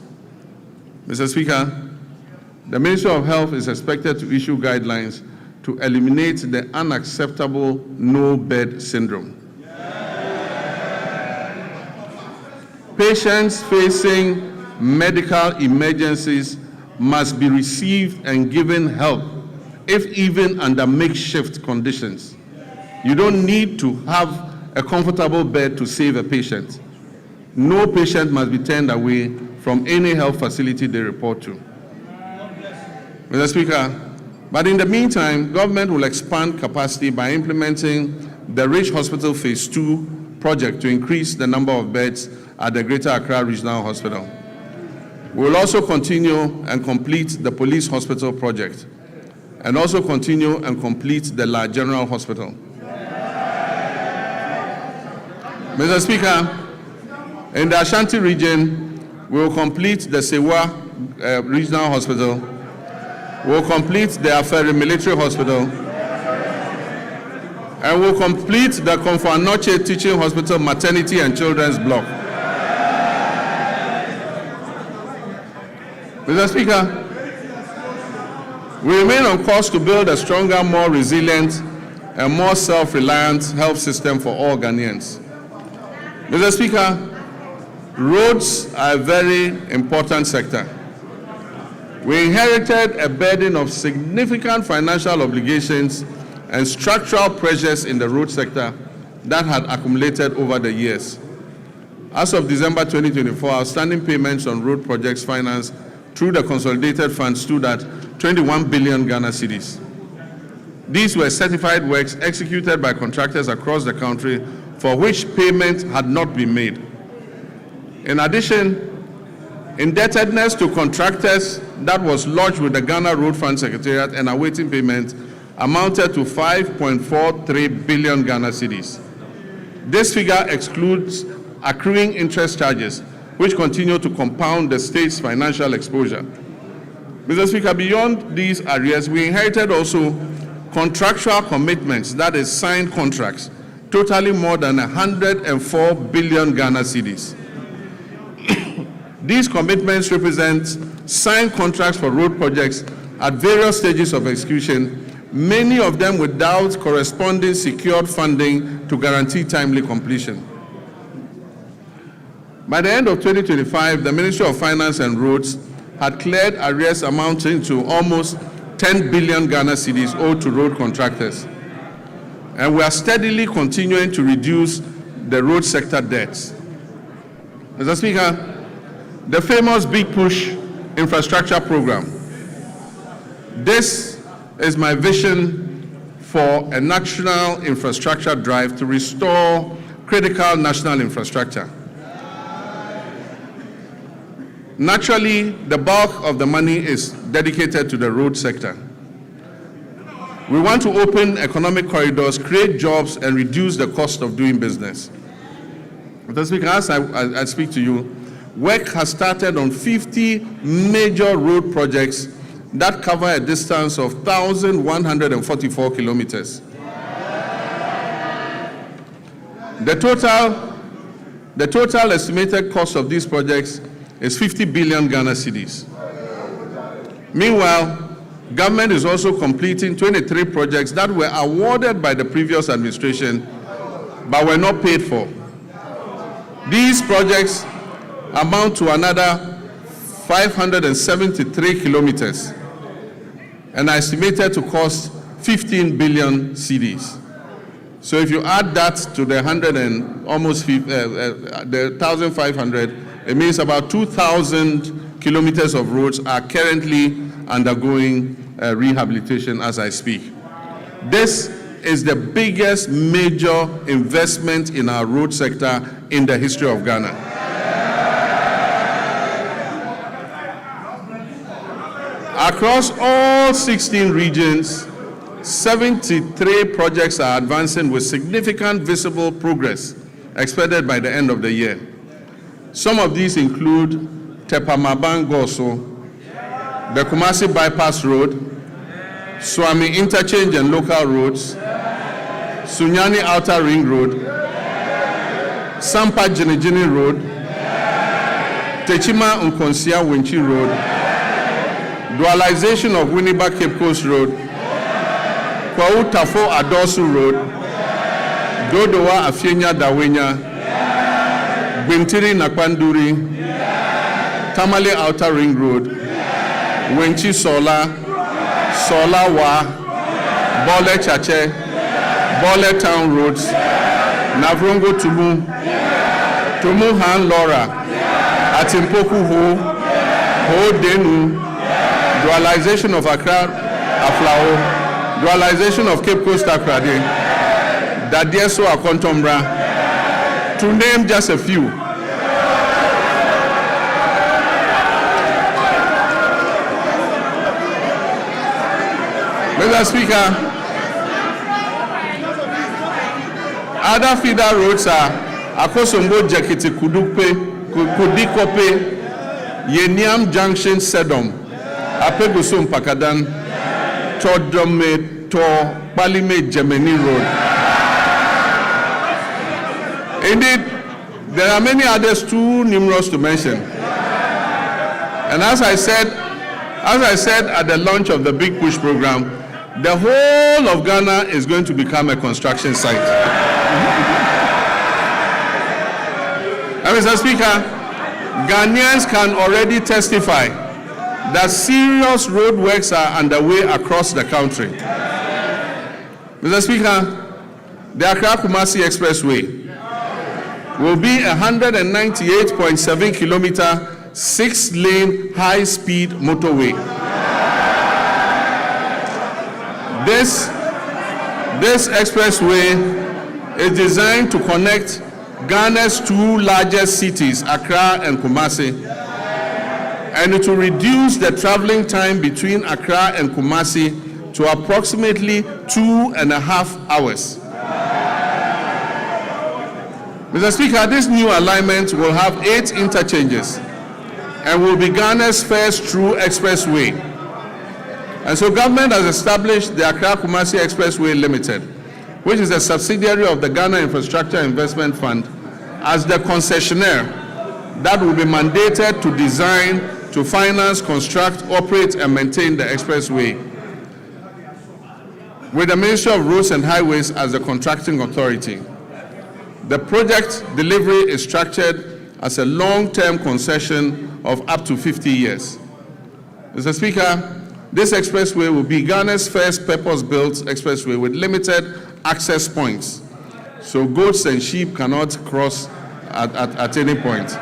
Mr. Speaker, the Ministry of Health is expected to issue guidelines to eliminate the unacceptable no-bed syndrome. Patients facing medical emergencies must be received and given help, if even under makeshift conditions. You don't need to have a comfortable bed to save a patient. No patient must be turned away from any health facility they report to. Mr. Speaker, but in the meantime, government will expand capacity by implementing the Rich Hospital Phase 2 project to increase the number of beds at the Greater Accra Regional Hospital. We will also continue and complete the Police Hospital project, and also continue and complete the La General Hospital. Mr. Speaker, in the Ashanti region, we will complete the Sewa Regional Hospital. We will complete the Aferi Military Hospital. And we will complete the Komfo-Anokye Teaching Hospital Maternity and Children's Block. Mr. Speaker, we remain on course to build a stronger, more resilient, and more self-reliant health system for all Ghanaians. Mr. Speaker, roads are a very important sector. We inherited a burden of significant financial obligations and structural pressures in the road sector that had accumulated over the years. As of December 2024, outstanding payments on road projects financed through the Consolidated Fund stood at 21 billion Ghana cedis. These were certified works executed by contractors across the country for which payment had not been made. In addition, indebtedness to contractors that was lodged with the Ghana Road Fund Secretariat and awaiting payment amounted to 5.43 billion Ghana cedis. This figure excludes accruing interest charges, which continue to compound the state's financial exposure. Mr. Speaker, beyond these areas, we inherited also contractual commitments, that is, signed contracts, totaling more than 104 billion Ghana cedis. These commitments represent signed contracts for road projects at various stages of execution, many of them without corresponding secured funding to guarantee timely completion. By the end of 2025, the Ministry of Finance and Roads had cleared arrears amounting to almost 10 billion Ghana cedis owed to road contractors. And we are steadily continuing to reduce the road sector debts. Mr. Speaker, the famous Big Push infrastructure program This is my vision for a national infrastructure drive to restore critical national infrastructure. Naturally, the bulk of the money is dedicated to the road sector. We want to open economic corridors, create jobs, and reduce the cost of doing business. Mr. Speaker, as I speak to you, work has started on 50 major road projects that cover a distance of 1,144 kilometers. The total estimated cost of these projects is 50 billion Ghana cedis. Meanwhile, government is also completing 23 projects that were awarded by the previous administration but were not paid for. These projects amount to another 573 kilometers and are estimated to cost 15 billion cedis. So if you add that to the 1,500, it means about 2,000 kilometers of roads are currently undergoing rehabilitation as I speak. This is the biggest major investment in our road sector in the history of Ghana. Across all 16 regions, 73 projects are advancing with significant visible progress expected by the end of the year. Some of these include Tepamaban-Goso, the Kumasi Bypass Road, Swami Interchange and Local Roads, Sunyani Outer Ring Road, Sampa Jinijini Road, Techima Nkonsia Winchi Road, dualization of Winneba Cape Coast Road, Kwau Tafo Adosu Road, Dodowa Afienya Dawenya, Bintiri Nakwanduri, Tamale Outer Ring Road, Winchi Sola, Sola Wa, Bole Chache, Bole Town Roads, Navrongo Tumu, Tumu Han Lora, Atimpoku Ho, Ho Denu, dualization of Accra Aflao, dualization of Cape Coast Akrade, Dadieso Akontombra, to name just a few. Mr. Speaker, other feeder roads are Akosombo Jakiti Kudukpe, Kudikope, Yeniam Junction Sedom, Apegusum Pakadan, Todome to Palime Gemini Road. Indeed, there are many others too numerous to mention. And as I said at the launch of the Big Push program, the whole of Ghana is going to become a construction site. And Mr. Speaker, Ghanaians can already testify that serious road works are underway across the country. Mr. Speaker, the Accra-Kumasi Expressway will be a 198.7 kilometer, 6-lane high-speed motorway. This expressway is designed to connect Ghana's two largest cities, Accra and Kumasi, and it will reduce the traveling time between Accra and Kumasi to approximately 2.5 hours. Mr. Speaker, this new alignment will have 8 interchanges and will be Ghana's first true expressway. And so government has established the Accra-Kumasi Expressway Limited, which is a subsidiary of the Ghana Infrastructure Investment Fund, as the concessionaire that will be mandated to design, to finance, construct, operate, and maintain the expressway, with the Ministry of Roads and Highways as the contracting authority. The project delivery is structured as a long-term concession of up to 50 years. Mr. Speaker, this expressway will be Ghana's first purpose-built expressway with limited access points, so goats and sheep cannot cross at any point.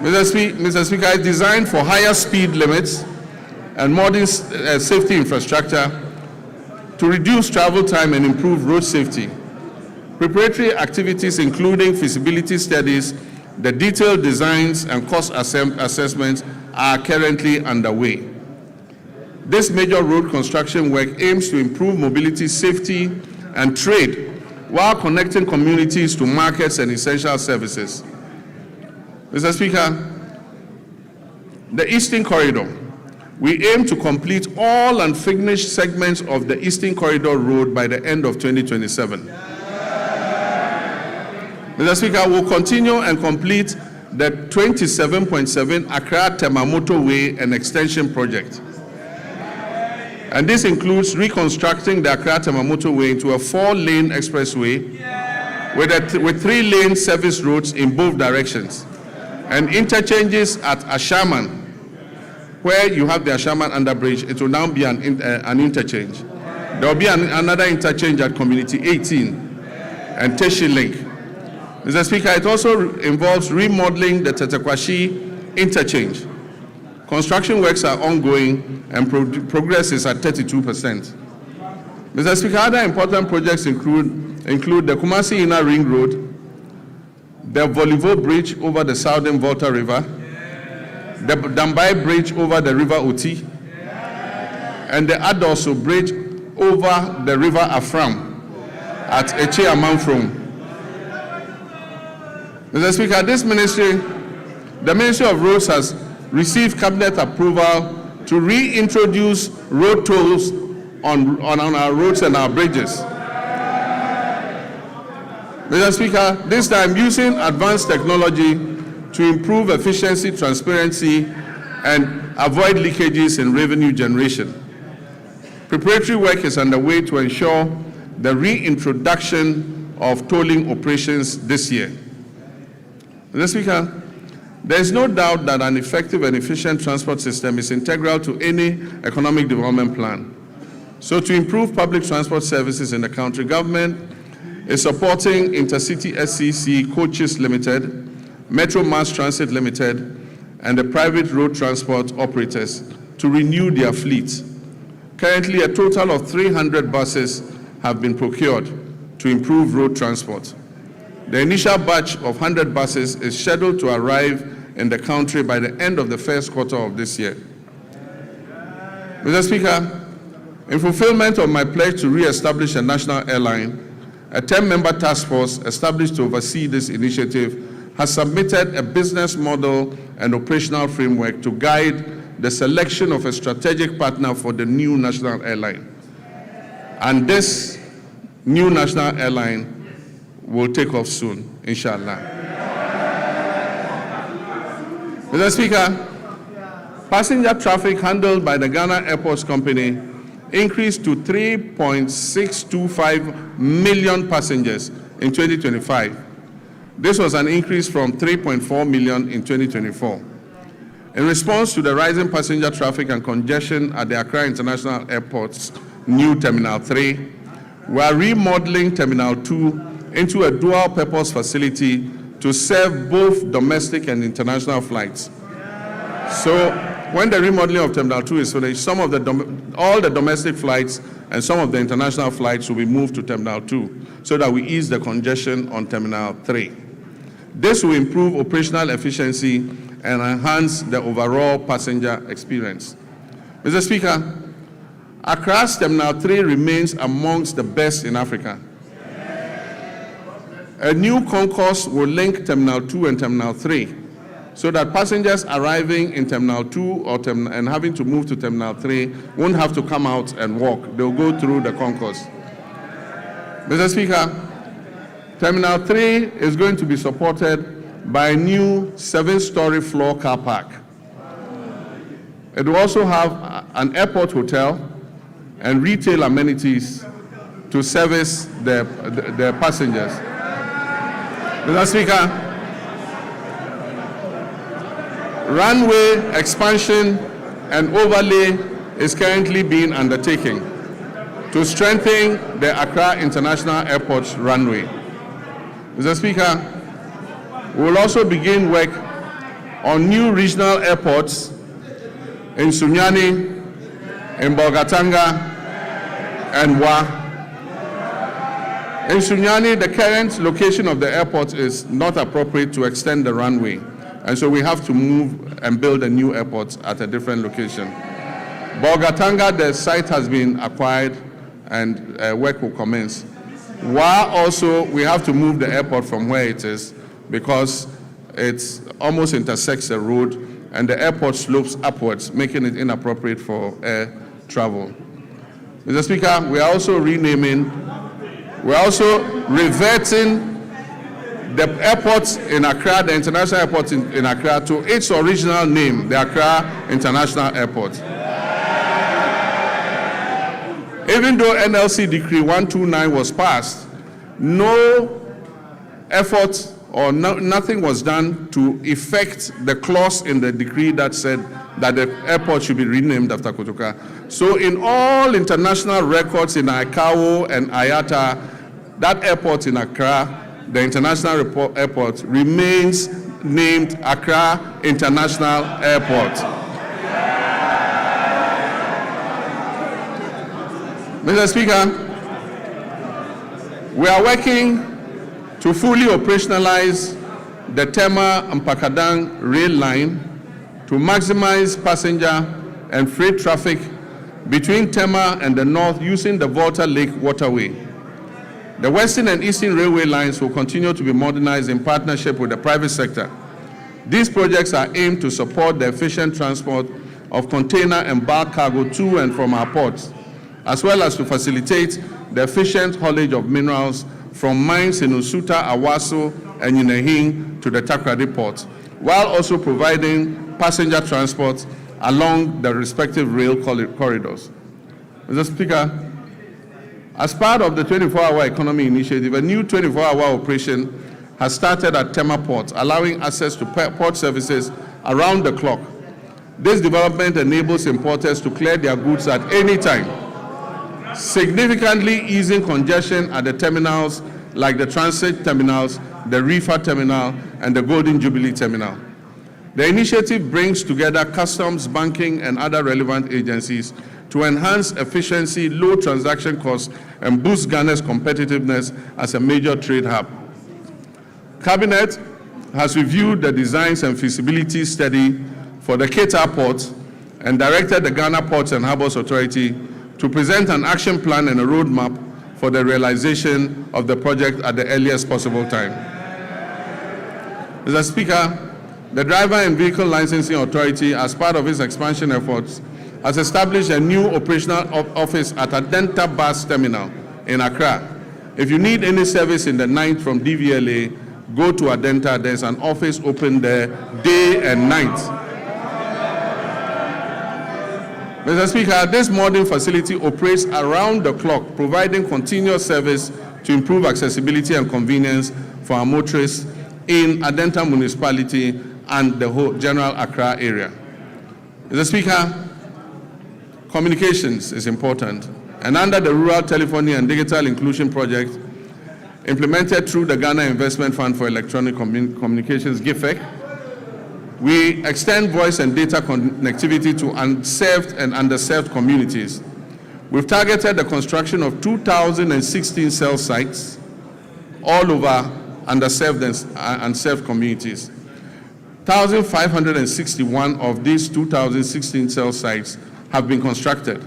Mr. Speaker, it's designed for higher speed limits and modern safety infrastructure to reduce travel time and improve road safety. Preparatory activities including feasibility studies, the detailed designs and cost assessments are currently underway. This major road construction work aims to improve mobility, safety, and trade while connecting communities to markets and essential services. Mr. Speaker, the Eastern Corridor. We aim to complete all unfinished segments of the Eastern Corridor Road by the end of 2027. Mr. Speaker, we'll continue and complete the 27.7 Accra-Tema Motorway and Extension Project. And this includes reconstructing the Accra-Tema Motorway into a 4-lane expressway with 3-lane service roads in both directions, and interchanges at Ashaman. Where you have the Ashaman underbridge, it will now be an interchange. There will be another interchange at Community 18 and Teshi Link. Mr. Speaker, it also involves remodeling the Tetekwashi interchange. Construction works are ongoing and progress is at 32%. Mr. Speaker, other important projects include the Kumasi Inner Ring Road, the Volivo Bridge over the Southern Volta River, the Dambai Bridge over the River Oti, and the Adoso Bridge over the River Afram at Eche Amanfrom. Mr. Speaker, the Ministry of Roads has received cabinet approval to reintroduce road tolls on our roads and our bridges. Mr. Speaker, this time using advanced technology to improve efficiency, transparency, and avoid leakages in revenue generation. Preparatory work is underway to ensure the reintroduction of tolling operations this year. Mr. Speaker, there is no doubt that an effective and efficient transport system is integral to any economic development plan. So to improve public transport services in the country, government is supporting Intercity SCC Coaches Limited, Metro Mass Transit Limited, and the private road transport operators to renew their fleets. Currently, a total of 300 buses have been procured to improve road transport. The initial batch of 100 buses is scheduled to arrive in the country by the end of the first quarter of this year. Mr. Speaker, in fulfillment of my pledge to re-establish a national airline, a 10-member task force established to oversee this initiative has submitted a business model and operational framework to guide the selection of a strategic partner for the new national airline. And this new national airline will take off soon, inshallah. Mr. Speaker, passenger traffic handled by the Ghana Airports Company increased to 3.625 million passengers in 2025. This was an increase from 3.4 million in 2024. In response to the rising passenger traffic and congestion at the Accra International Airport's new Terminal 3, we are remodeling Terminal 2 into a dual-purpose facility to serve both domestic and international flights. So when the remodeling of Terminal 2 is finished, all the domestic flights and some of the international flights will be moved to Terminal 2 so that we ease the congestion on Terminal 3. This will improve operational efficiency and enhance the overall passenger experience. Mr. Speaker, Accra's Terminal 3 remains amongst the best in Africa. A new concourse will link Terminal 2 and Terminal 3 so that passengers arriving in Terminal 2 and having to move to Terminal 3 won't have to come out and walk. They'll go through the concourse. Mr. Speaker, Terminal 3 is going to be supported by a new 7-story floor car park. It will also have an airport hotel and retail amenities to service the passengers. Mr. Speaker, runway expansion and overlay is currently being undertaken to strengthen the Accra International Airport's runway. Mr. Speaker, we will also begin work on new regional airports in Sunyani, in Bolgatanga, and Wa. In Sunyani, the current location of the airport is not appropriate to extend the runway, and so we have to move and build a new airport at a different location. Bolgatanga, the site has been acquired and work will commence. Wa also, we have to move the airport from where it is because it almost intersects the road and the airport slopes upwards, making it inappropriate for air travel. Mr. Speaker, we are also renaming, we're also reverting the airport in Accra, the international airport in Accra, to its original name, the Accra International Airport. Even though NLC Decree 129 was passed, no effort or nothing was done to effect the clause in the decree that said that the airport should be renamed after Kotoka. So in all international records in ICAO and IATA, that airport in Accra, the international airport, remains named Accra International Airport. Mr. Speaker, we are working to fully operationalize the Tema and Pakadang rail line to maximize passenger and freight traffic between Tema and the north using the Volta Lake waterway. The Western and Eastern railway lines will continue to be modernized in partnership with the private sector. These projects are aimed to support the efficient transport of container and bulk cargo to and from our ports, as well as to facilitate the efficient haulage of minerals from mines in Usuta, Awaso, and Yunahing to the Takrady port, while also providing passenger transport along the respective rail corridors. Mr. Speaker, as part of the 24-hour economy initiative, a new 24-hour operation has started at Tema Port, allowing access to port services around the clock. This development enables importers to clear their goods at any time, significantly easing congestion at the terminals like the transit terminals, the reefer terminal, and the Golden Jubilee terminal. The initiative brings together customs, banking, and other relevant agencies to enhance efficiency, low transaction costs, and boost Ghana's competitiveness as a major trade hub. Cabinet has reviewed the designs and feasibility study for the Keita Port and directed the Ghana Ports and Harbours Authority to present an action plan and a roadmap for the realization of the project at the earliest possible time. Mr. Speaker, the Driver and Vehicle Licensing Authority, as part of its expansion efforts, has established a new operational office at Adenta Bus Terminal in Accra. If you need any service in the night from DVLA, go to Adenta. There's an office open there day and night. Mr. Speaker, this modern facility operates around the clock, providing continuous service to improve accessibility and convenience for our motorists in Adenta municipality and the whole general Accra area. Mr. Speaker, communications is important, and under the Rural Telephony and Digital Inclusion Project, implemented through the Ghana Investment Fund for Electronic Communications, GIFEC, we extend voice and data connectivity to unserved and underserved communities. We've targeted the construction of 2,016 cell sites all over underserved and unserved communities. 1,561 of these 2,016 cell sites have been constructed,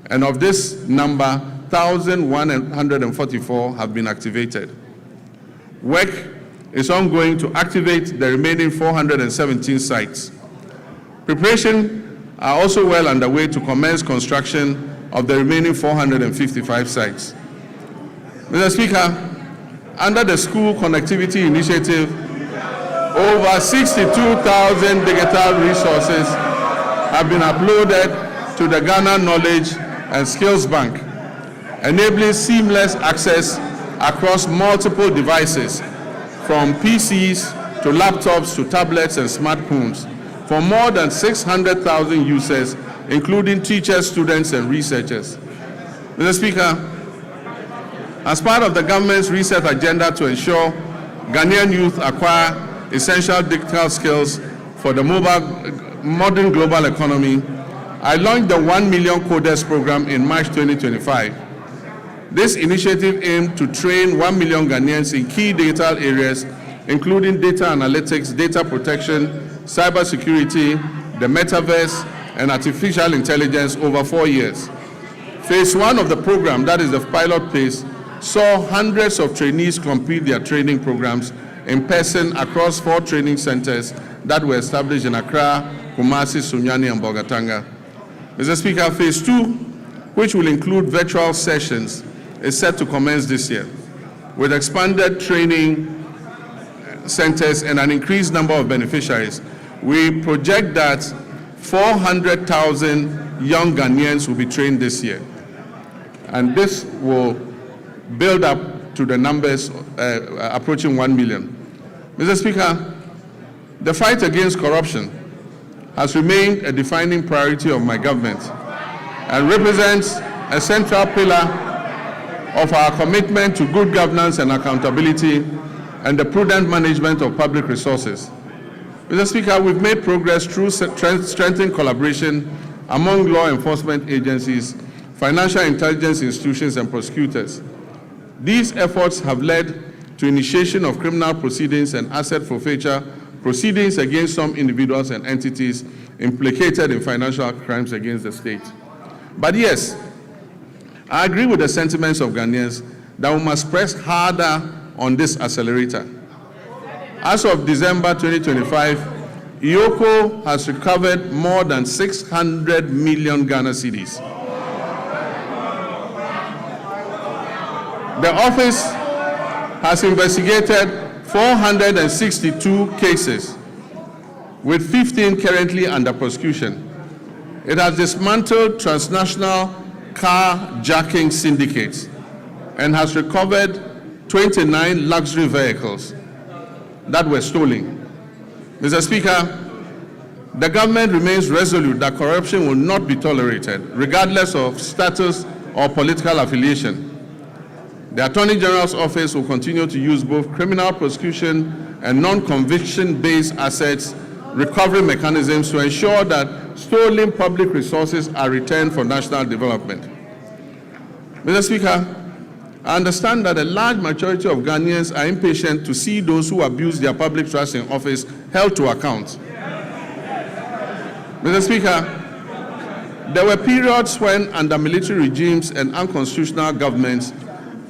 and of this number, 1,144 have been activated. Work is ongoing to activate the remaining 417 sites. Preparations are also well underway to commence construction of the remaining 455 sites. Mr. Speaker, under the School Connectivity Initiative, over 62,000 digital resources have been uploaded to the Ghana Knowledge and Skills Bank, enabling seamless access across multiple devices, from PCs to laptops to tablets and smartphones, for more than 600,000 users, including teachers, students, and researchers. Mr. Speaker, as part of the government's research agenda to ensure Ghanaian youth acquire essential digital skills for the modern global economy, I launched the 1 Million Coders program in March 2025. This initiative aimed to train 1 million Ghanaians in key data areas, including data analytics, data protection, cybersecurity, the metaverse, and artificial intelligence over 4 years. Phase 1 of the program, that is the pilot phase, saw hundreds of trainees complete their training programs in person across 4 training centers that were established in Accra, Kumasi, Sunyani, and Bolgatanga. Mr. Speaker, phase 2, which will include virtual sessions, is set to commence this year. With expanded training centers and an increased number of beneficiaries, we project that 400,000 young Ghanaians will be trained this year. And this will build up to the numbers approaching 1 million. Mr. Speaker, the fight against corruption has remained a defining priority of my government and represents a central pillar of our commitment to good governance and accountability and the prudent management of public resources. Mr. Speaker, we've made progress through strengthened collaboration among law enforcement agencies, financial intelligence institutions, and prosecutors. These efforts have led to initiation of criminal proceedings and asset forfeiture proceedings against some individuals and entities implicated in financial crimes against the state. But yes, I agree with the sentiments of Ghanaians that we must press harder on this accelerator. As of December 2025, IOCO has recovered more than 600 million Ghana cedis. The office has investigated 462 cases, with 15 currently under prosecution. It has dismantled transnational carjacking syndicates and has recovered 29 luxury vehicles that were stolen. Mr. Speaker, the government remains resolute that corruption will not be tolerated, regardless of status or political affiliation. The Attorney General's office will continue to use both criminal prosecution and non-conviction-based assets recovery mechanisms to ensure that stolen public resources are returned for national development. Mr. Speaker, I understand that a large majority of Ghanaians are impatient to see those who abuse their public trust in office held to account. Mr. Speaker, there were periods when, under military regimes and unconstitutional governments,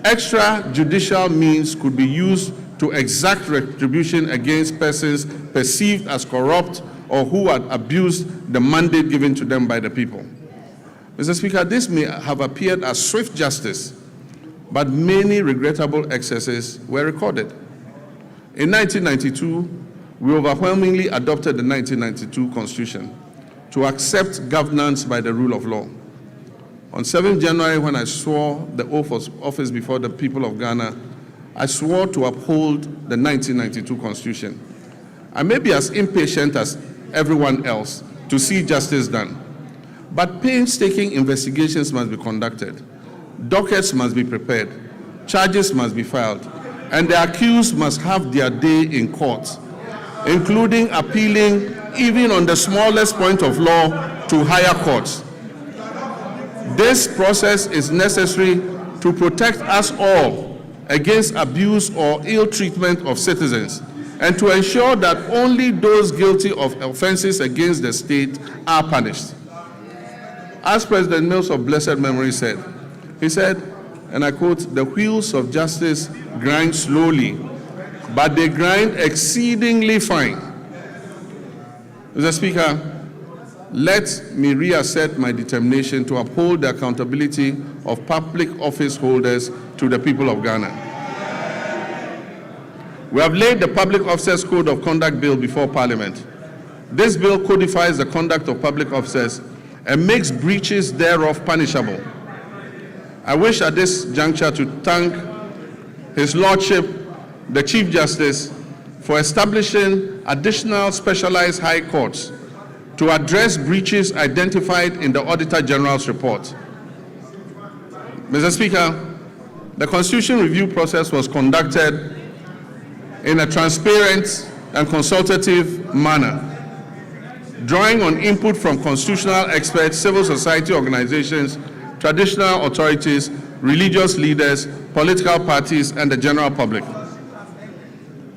extrajudicial means could be used to exact retribution against persons perceived as corrupt or who had abused the mandate given to them by the people. Mr. Speaker, this may have appeared as swift justice, but many regrettable excesses were recorded. In 1992, we overwhelmingly adopted the 1992 Constitution to accept governance by the rule of law. On 7th January, when I swore the oath of office before the people of Ghana, I swore to uphold the 1992 Constitution. I may be as impatient as everyone else to see justice done, but painstaking investigations must be conducted. Dockets must be prepared, charges must be filed, and the accused must have their day in court, including appealing, even on the smallest point of law, to higher courts. This process is necessary to protect us all against abuse or ill treatment of citizens, and to ensure that only those guilty of offenses against the state are punished. As President Mills of blessed memory said, he said, and I quote, "The wheels of justice grind slowly, but they grind exceedingly fine." Mr. Speaker, let me reassert my determination to uphold the accountability of public office holders to the people of Ghana. We have laid the Public Officers Code of Conduct Bill before Parliament. This bill codifies the conduct of public officers and makes breaches thereof punishable. I wish at this juncture to thank His Lordship, the Chief Justice, for establishing additional specialized high courts to address breaches identified in the Auditor General's report. Mr. Speaker, the Constitution review process was conducted in a transparent and consultative manner. drawing on input from constitutional experts, civil society organizations, traditional authorities, religious leaders, political parties, and the general public.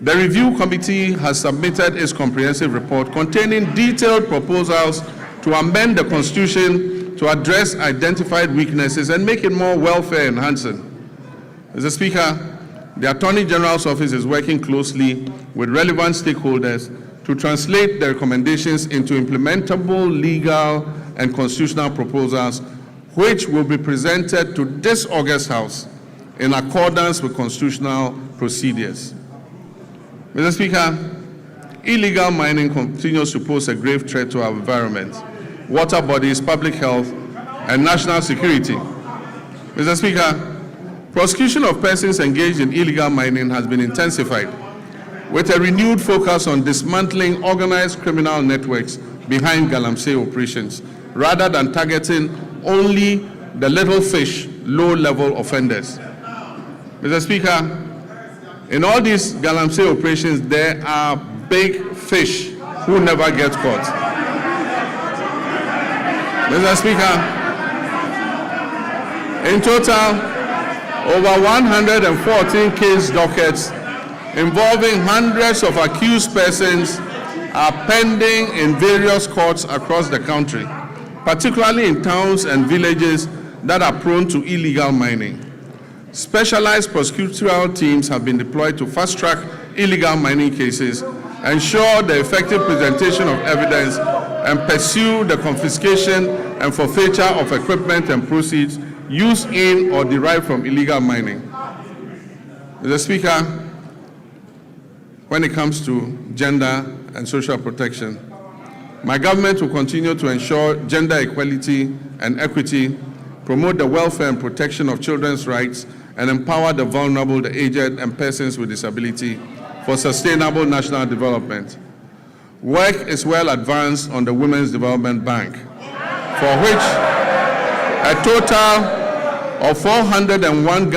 The review committee has submitted its comprehensive report containing detailed proposals to amend the Constitution to address identified weaknesses and make it more welfare enhancing. Mr. Speaker, the Attorney General's Office is working closely with relevant stakeholders to translate the recommendations into implementable legal and constitutional proposals, which will be presented to this August House in accordance with constitutional procedures. Mr. Speaker, illegal mining continues to pose a grave threat to our environment, water bodies, public health, and national security. Mr. Speaker, prosecution of persons engaged in illegal mining has been intensified, with a renewed focus on dismantling organized criminal networks behind Galamsey operations, rather than targeting only the little fish, low-level offenders. Mr. Speaker, in all these Galamsey operations, there are big fish who never get caught. Mr. Speaker, in total, over 114 case dockets involving hundreds of accused persons are pending in various courts across the country, particularly in towns and villages that are prone to illegal mining. Specialized prosecutorial teams have been deployed to fast-track illegal mining cases, ensure the effective presentation of evidence, and pursue the confiscation and forfeiture of equipment and proceeds used in or derived from illegal mining. Mr. Speaker, when it comes to gender and social protection, my government will continue to ensure gender equality and equity, promote the welfare and protection of children's rights, and empower the vulnerable, the aged, and persons with disability for sustainable national development. Work is well advanced on the Women's Development Bank, for which a total of 401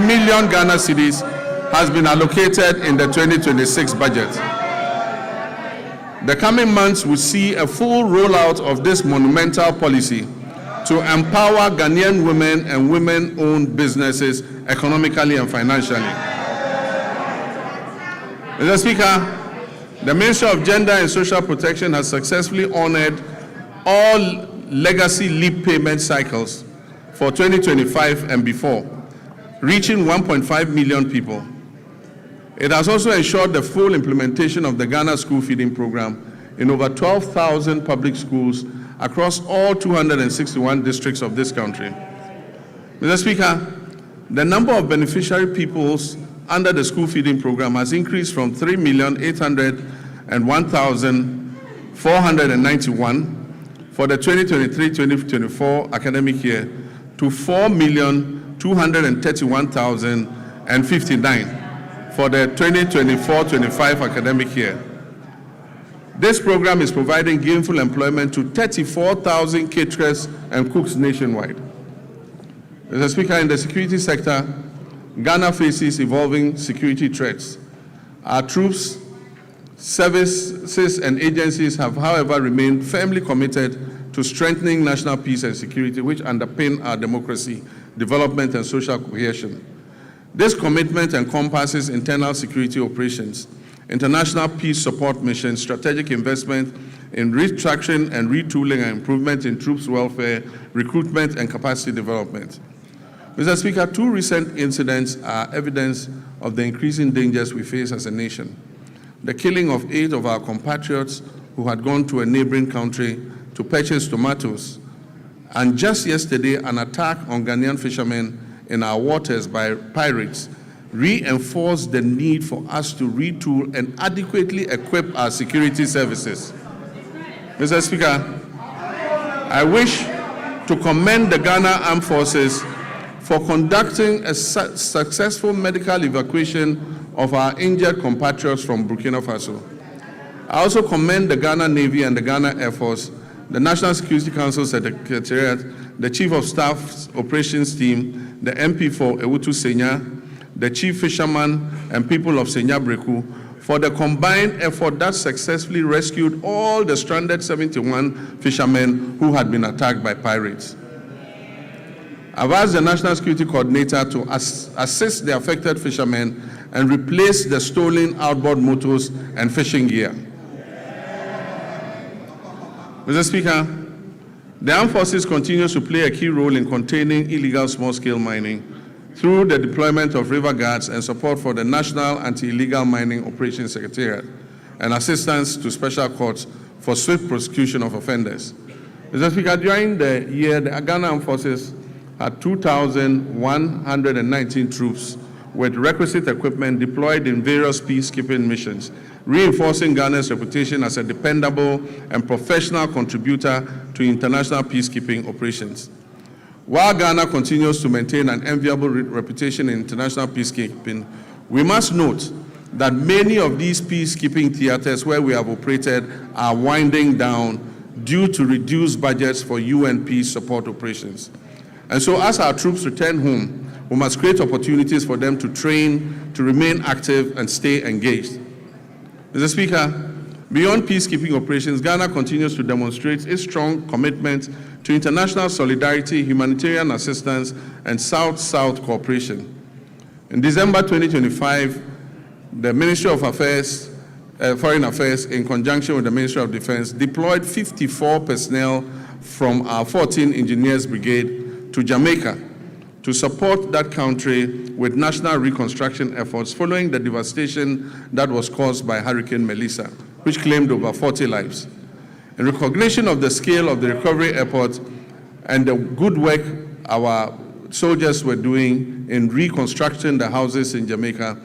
million Ghana cedis has been allocated in the 2026 budget. The coming months will see a full rollout of this monumental policy to empower Ghanaian women and women-owned businesses economically and financially. Mr. Speaker, the Ministry of Gender and Social Protection has successfully honored all legacy leave payment cycles for 2025 and before, reaching 1.5 million people. It has also ensured the full implementation of the Ghana School Feeding Program in over 12,000 public schools across all 261 districts of this country. Mr. Speaker, the number of beneficiary pupils under the school feeding program has increased from 3,801,491 for the 2023-2024 academic year to 4,231,059 for the 2024-25 academic year. This program is providing gainful employment to 34,000 caterers and cooks nationwide. Mr. Speaker, in the security sector, Ghana faces evolving security threats. Our troops, services, and agencies have, however, remained firmly committed to strengthening national peace and security, which underpin our democracy, development, and social cohesion. This commitment encompasses internal security operations, international peace support missions, strategic investment in restructuring and retooling, and improvement in troops' welfare, recruitment, and capacity development. Mr. Speaker, two recent incidents are evidence of the increasing dangers we face as a nation. The killing of 8 of our compatriots who had gone to a neighboring country to purchase tomatoes, and just yesterday, an attack on Ghanaian fishermen in our waters by pirates reinforced the need for us to retool and adequately equip our security services. Mr. Speaker, I wish to commend the Ghana Armed Forces for conducting a successful medical evacuation of our injured compatriots from Burkina Faso. I also commend the Ghana Navy and the Ghana Air Force, the National Security Council Secretariat, the Chief of Staff's Operations Team, the MP for Ewutu Senya, the Chief Fisherman and people of Senya Breku for the combined effort that successfully rescued all the stranded 71 fishermen who had been attacked by pirates. I've asked the National Security Coordinator to assist the affected fishermen and replace the stolen outboard motors and fishing gear. Mr. Speaker, the Armed Forces continues to play a key role in containing illegal small-scale mining through the deployment of river guards and support for the National Anti-Illegal Mining Operations Secretariat and assistance to special courts for swift prosecution of offenders. Mr. Speaker, during the year, the Ghana Armed Forces had 2,119 troops with requisite equipment deployed in various peacekeeping missions, reinforcing Ghana's reputation as a dependable and professional contributor to international peacekeeping operations. While Ghana continues to maintain an enviable reputation in international peacekeeping, we must note that many of these peacekeeping theaters where we have operated are winding down due to reduced budgets for UN peace support operations. And so as our troops return home, we must create opportunities for them to train, to remain active, and stay engaged. Mr. Speaker, beyond peacekeeping operations, Ghana continues to demonstrate its strong commitment to international solidarity, humanitarian assistance, and South-South cooperation. In December 2025, the Ministry of Foreign Affairs, in conjunction with the Ministry of Defense, deployed 54 personnel from our 14 Engineers Brigade to Jamaica to support that country with national reconstruction efforts following the devastation that was caused by Hurricane Melissa, which claimed over 40 lives. In recognition of the scale of the recovery effort and the good work our soldiers were doing in reconstructing the houses in Jamaica,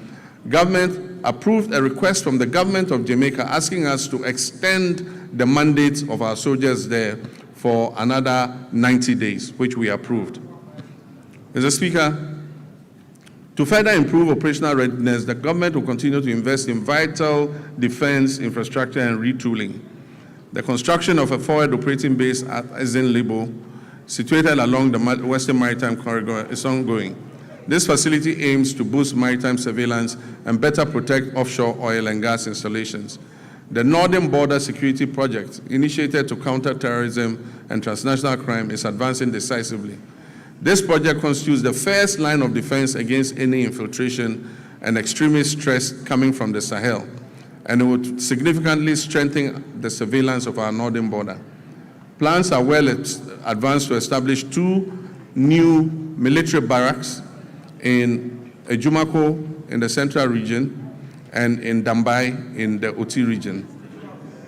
government approved a request from the government of Jamaica asking us to extend the mandate of our soldiers there for another 90 days, which we approved. Mr. Speaker, to further improve operational readiness, the government will continue to invest in vital defense infrastructure and retooling. The construction of a forward operating base at Libo, situated along the Western Maritime Corridor, is ongoing. This facility aims to boost maritime surveillance and better protect offshore oil and gas installations. The Northern Border Security Project, initiated to counter terrorism and transnational crime, is advancing decisively. This project constitutes the first line of defense against any infiltration and extremist threats coming from the Sahel, and it would significantly strengthen the surveillance of our northern border. Plans are well advanced to establish 2 new military barracks in Ejumako in the central region and in Dambai in the Oti region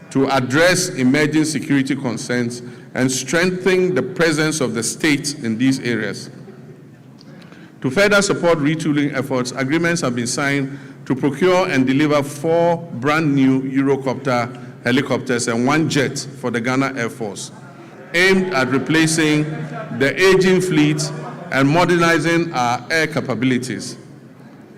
to address emerging security concerns and strengthen the presence of the state in these areas. To further support retooling efforts, agreements have been signed to procure and deliver 4 brand new Eurocopter helicopters and 1 jet for the Ghana Air Force, aimed at replacing the aging fleet and modernizing our air capabilities.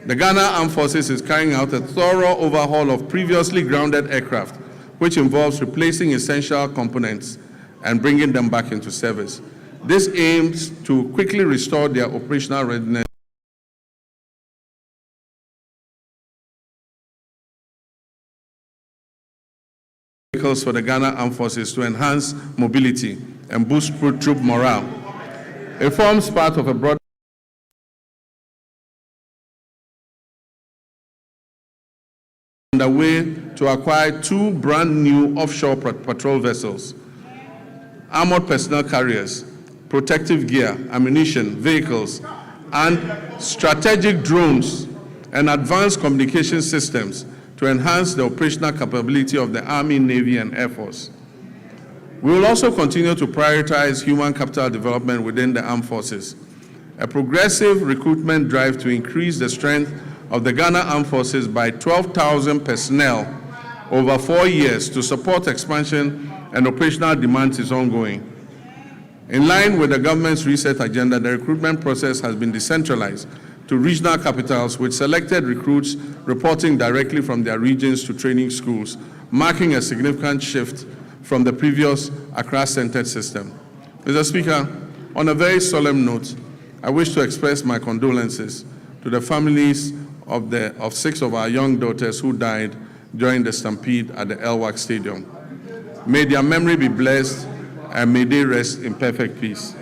The Ghana Armed Forces is carrying out a thorough overhaul of previously grounded aircraft, which involves replacing essential components and bringing them back into service. This aims to quickly restore their operational readiness vehicles for the Ghana Armed Forces to enhance mobility and boost troop morale. It forms part of a broad underway to acquire 2 brand new offshore patrol vessels, armored personnel carriers, protective gear, ammunition, vehicles, and strategic drones and advanced communication systems to enhance the operational capability of the Army, Navy, and Air Force. We will also continue to prioritize human capital development within the armed forces. A progressive recruitment drive to increase the strength of the Ghana Armed Forces by 12,000 personnel over 4 years to support expansion and operational demands is ongoing. In line with the government's reset agenda, the recruitment process has been decentralized to regional capitals with selected recruits reporting directly from their regions to training schools, marking a significant shift from the previous Accra-centered system. Mr. Speaker, on a very solemn note, I wish to express my condolences to the families of 6 of our young daughters who died during the stampede at the LWAC Stadium. May their memory be blessed and may they rest in perfect peace.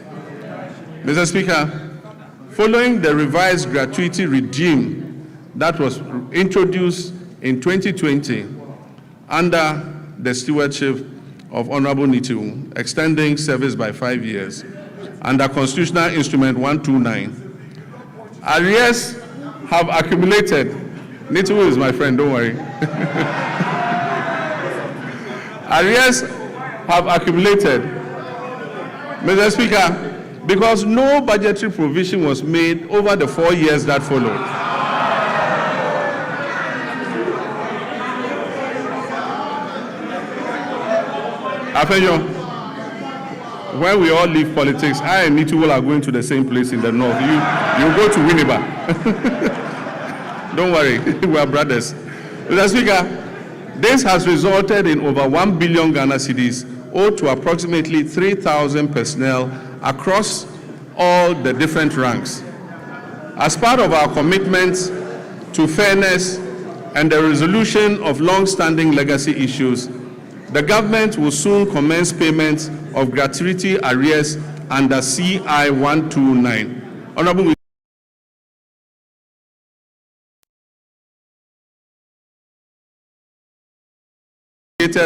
Mr. Speaker, following the revised gratuity regime that was introduced in 2020 under the stewardship of Honorable Nitu, extending service by 5 years, under Constitutional Instrument 129, arrears have accumulated. Nitu is my friend, don't worry. Arrears have accumulated, Mr. Speaker, because no budgetary provision was made over the 4 years that followed. Afenyo, when we all leave politics, I and Nitu are going to the same place in the north. You go to Winneba. Don't worry, we are brothers. Mr. Speaker, this has resulted in over 1 billion Ghana cedis owed to approximately 3,000 personnel across all the different ranks. As part of our commitment to fairness and the resolution of long-standing legacy issues, the government will soon commence payments of gratuity arrears under CI 129. Honorable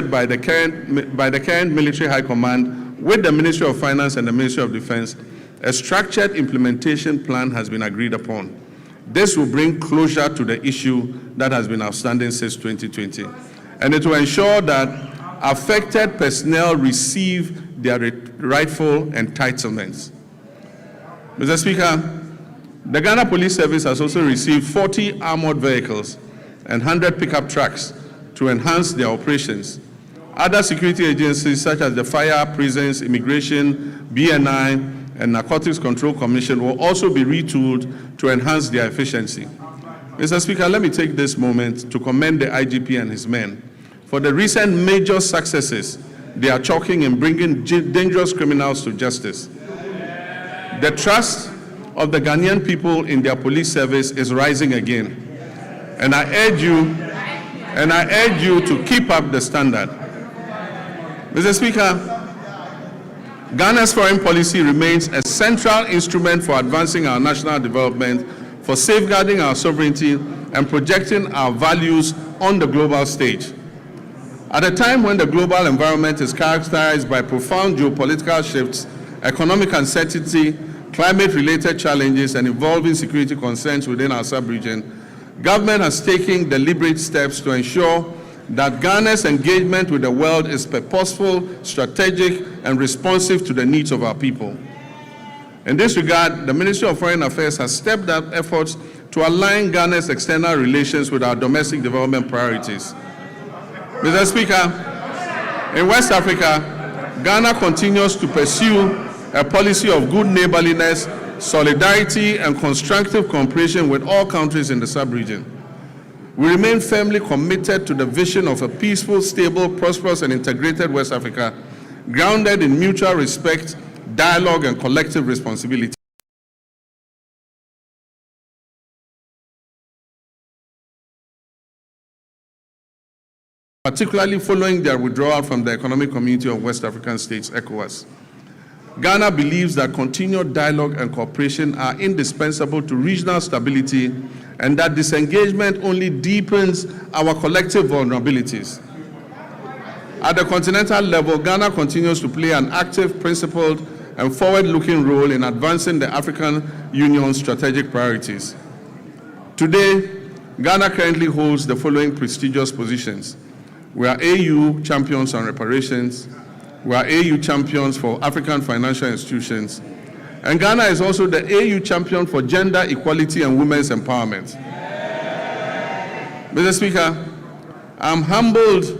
by the current military high command with the Ministry of Finance and the Ministry of Defense, a structured implementation plan has been agreed upon. This will bring closure to the issue that has been outstanding since 2020, and it will ensure that affected personnel receive their rightful entitlements. Mr. Speaker, the Ghana Police Service has also received 40 armored vehicles and 100 pickup trucks to enhance their operations. Other security agencies such as the Fire, Prisons, Immigration, BNI, and Narcotics Control Commission will also be retooled to enhance their efficiency. Mr. Speaker, let me take this moment to commend the IGP and his men for the recent major successes they are chalking in bringing dangerous criminals to justice. The trust of the Ghanaian people in their police service is rising again, and I urge you to keep up the standard. Mr. Speaker, Ghana's foreign policy remains a central instrument for advancing our national development, for safeguarding our sovereignty, and projecting our values on the global stage. At a time when the global environment is characterized by profound geopolitical shifts, economic uncertainty, climate-related challenges, and evolving security concerns within our sub-region, government has taken deliberate steps to ensure that Ghana's engagement with the world is purposeful, strategic, and responsive to the needs of our people. In this regard, the Ministry of Foreign Affairs has stepped up efforts to align Ghana's external relations with our domestic development priorities. Mr. Speaker, in West Africa, Ghana continues to pursue a policy of good neighborliness, solidarity, and constructive cooperation with all countries in the sub-region. We remain firmly committed to the vision of a peaceful, stable, prosperous, and integrated West Africa, grounded in mutual respect, dialogue, and collective responsibility. Particularly following their withdrawal from the Economic Community of West African States, ECOWAS. Ghana believes that continued dialogue and cooperation are indispensable to regional stability, and that disengagement only deepens our collective vulnerabilities. At the continental level, Ghana continues to play an active, principled, and forward-looking role in advancing the African Union's strategic priorities. Today, Ghana currently holds the following prestigious positions. We are AU champions on reparations. We are AU champions for African financial institutions. And Ghana is also the AU champion for gender equality and women's empowerment. Mr. Speaker, I'm humbled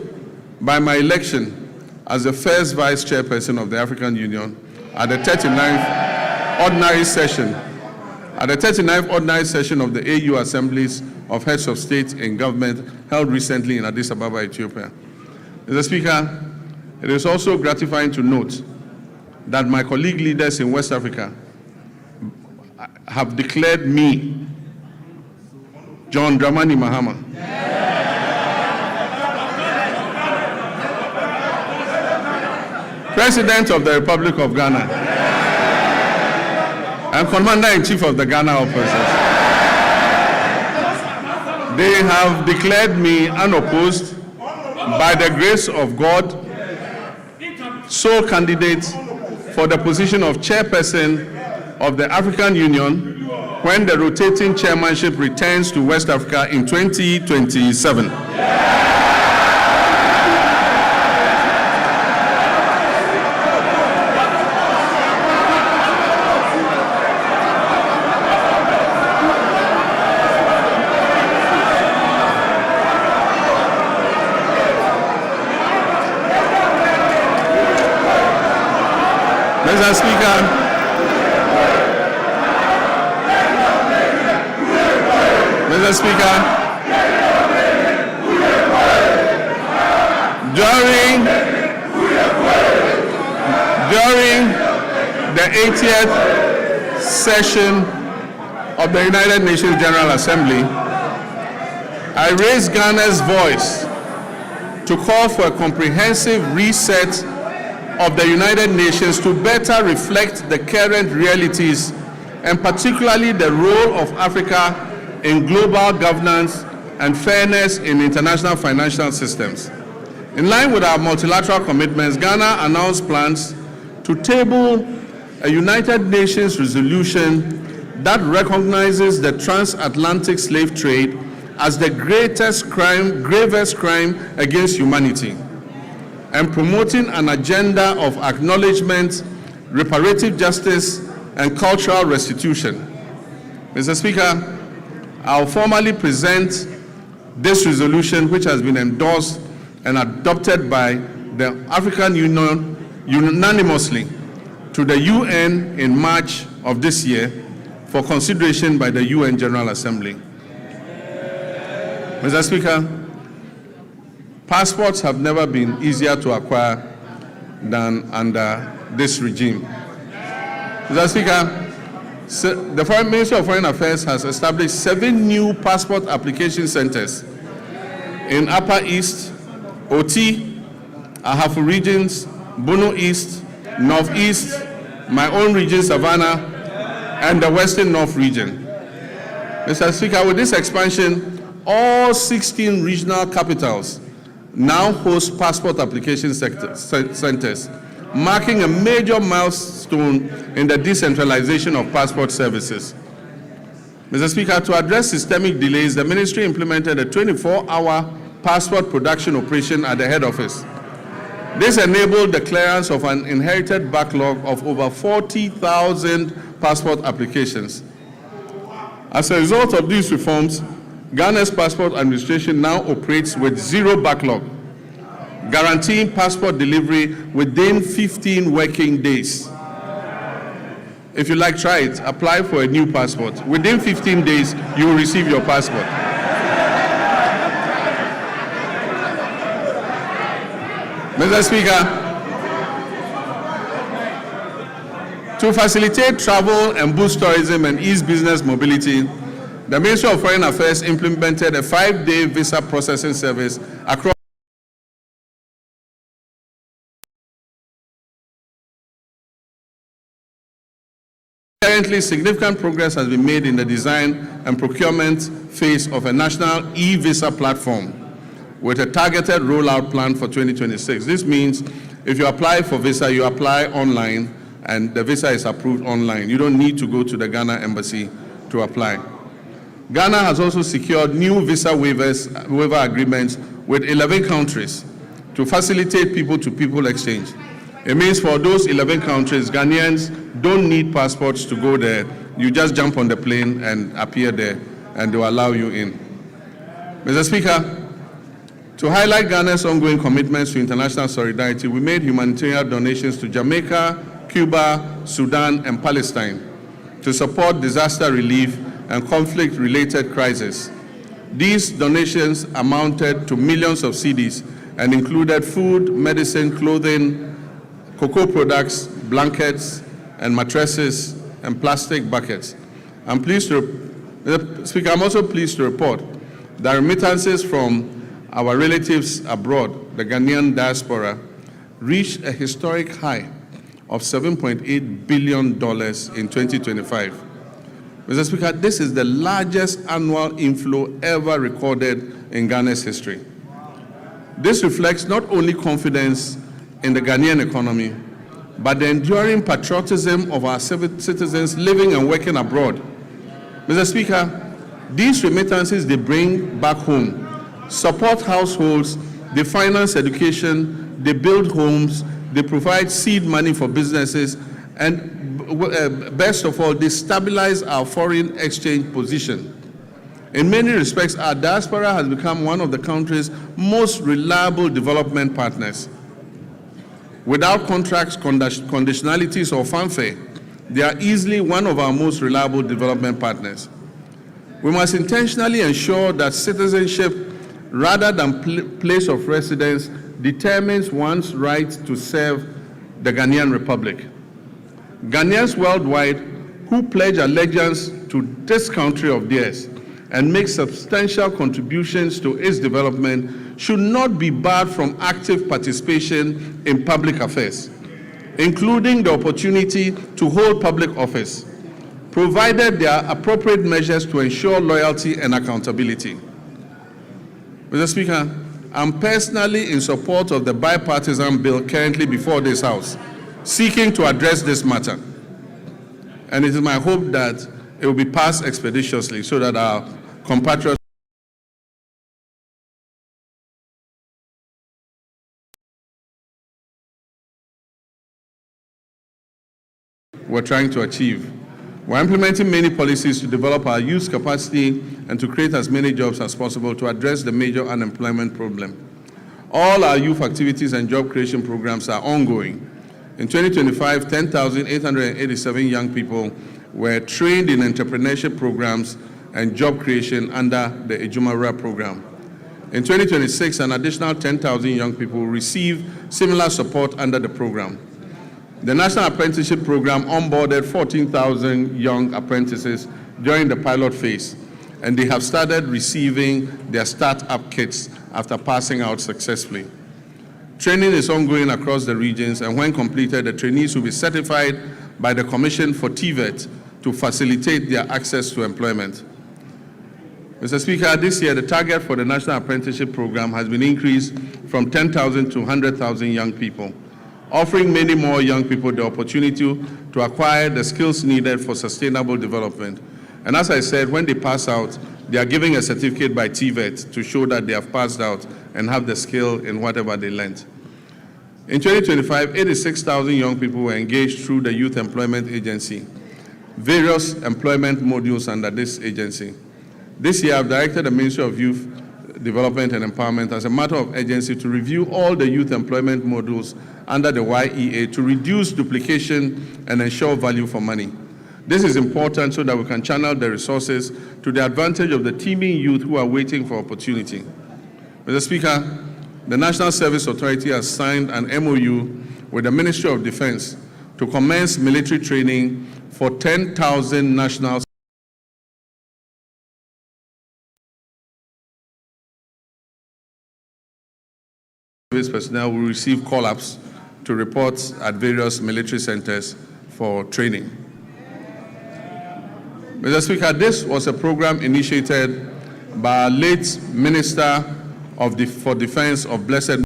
by my election as the first vice chairperson of the African Union at the 39th ordinary session. At the 39th ordinary session of the AU Assemblies of Heads of State and Government held recently in Addis Ababa, Ethiopia. Mr. Speaker, it is also gratifying to note that my colleague leaders in West Africa have declared me John Dramani Mahama. President of the Republic of Ghana and Commander-in-Chief of the Ghana Opposition. They have declared me unopposed by the grace of God, sole candidate for the position of chairperson of the African Union when the rotating chairmanship returns to West Africa in 2027. Mr. Speaker, Mr. Speaker, during the 80th session of the United Nations General Assembly, I raised Ghana's voice to call for a comprehensive reset of the United Nations to better reflect the current realities and particularly the role of Africa in global governance and fairness in international financial systems. In line with our multilateral commitments, Ghana announced plans to table a United Nations resolution that recognizes the transatlantic slave trade as the gravest crime against humanity, and promoting an agenda of acknowledgement, reparative justice, and cultural restitution. Mr. Speaker, I'll formally present this resolution, which has been endorsed and adopted by the African Union unanimously, to the UN in March of this year for consideration by the UN General Assembly. Mr. Speaker, passports have never been easier to acquire than under this regime. Mr. Speaker, the Foreign Ministry of Foreign Affairs has established 7 new passport application centers in Upper East, Oti, Ahafo regions, Bono East, Northeast, my own region, Savannah, and the Western North region. Mr. Speaker, with this expansion, all 16 regional capitals now host passport application centers, marking a major milestone in the decentralization of passport services. Mr. Speaker, to address systemic delays, the ministry implemented a 24-hour passport production operation at the head office. This enabled the clearance of an inherited backlog of over 40,000 passport applications. As a result of these reforms, Ghana's passport administration now operates with 0 backlog, guaranteeing passport delivery within 15 working days. If you like, try it. Apply for a new passport. Within 15 days, you will receive your passport. Mr. Speaker, to facilitate travel and boost tourism and ease business mobility, the Ministry of Foreign Affairs implemented a 5-day visa processing service across. Currently, significant progress has been made in the design and procurement phase of a national e-visa platform with a targeted rollout plan for 2026. This means if you apply for visa, you apply online and the visa is approved online. You don't need to go to the Ghana embassy to apply. Ghana has also secured new visa waiver agreements with 11 countries to facilitate people-to-people exchange. It means for those 11 countries, Ghanaians don't need passports to go there. You just jump on the plane and appear there, and they will allow you in. Mr. Speaker, to highlight Ghana's ongoing commitments to international solidarity, we made humanitarian donations to Jamaica, Cuba, Sudan, and Palestine to support disaster relief and conflict-related crises. These donations amounted to millions of cedis and included food, medicine, clothing, cocoa products, blankets, and mattresses, and plastic buckets. I'm pleased to Mr. Speaker, I'm also pleased to report that remittances from our relatives abroad, the Ghanaian diaspora, reached a historic high of $7.8 billion in 2025. Mr. Speaker, this is the largest annual inflow ever recorded in Ghana's history. This reflects not only confidence in the Ghanaian economy, but the enduring patriotism of our citizens living and working abroad. Mr. Speaker, these remittances they bring back home support households, they finance education, they build homes, they provide seed money for businesses, and best of all, they stabilize our foreign exchange position. In many respects, our diaspora has become one of the country's most reliable development partners. Without contracts, conditionalities, or fanfare, they are easily one of our most reliable development partners. We must intentionally ensure that citizenship, rather than place of residence, determines one's right to serve the Ghanaian Republic. Ghanaians worldwide who pledge allegiance to this country of theirs and make substantial contributions to its development should not be barred from active participation in public affairs, including the opportunity to hold public office, provided there are appropriate measures to ensure loyalty and accountability. Mr. Speaker, I'm personally in support of the bipartisan bill currently before this House, seeking to address this matter. And it is my hope that it will be passed expeditiously so that our compatriots we're trying to achieve. We're implementing many policies to develop our youth capacity and to create as many jobs as possible to address the major unemployment problem. All our youth activities and job creation programs are ongoing. In 2025, 10,887 young people were trained in entrepreneurship programs and job creation under the Ejumara program. In 2026, an additional 10,000 young people will receive similar support under the program. The National Apprenticeship Program onboarded 14,000 young apprentices during the pilot phase, and they have started receiving their start-up kits after passing out successfully. Training is ongoing across the regions, and when completed, the trainees will be certified by the Commission for TVET to facilitate their access to employment. Mr. Speaker, this year, the target for the National Apprenticeship Program has been increased from 10,000 to 100,000 young people, offering many more young people the opportunity to acquire the skills needed for sustainable development. And as I said, when they pass out, they are giving a certificate by TVET to show that they have passed out and have the skill in whatever they learned. In 2025, 86,000 young people were engaged through the Youth Employment Agency, various employment modules under this agency. This year, I've directed the Ministry of Youth Development and Empowerment as a matter of urgency to review all the youth employment modules under the YEA to reduce duplication and ensure value for money. This is important so that we can channel the resources to the advantage of the teeming youth who are waiting for opportunity. Mr. Speaker, the National Service Authority has signed an MOU with the Ministry of Defense to commence military training for 10,000 national service personnel will receive call-ups to report at various military centers for training. Mr. Speaker, this was a program initiated by our late Minister for Defense of Blessed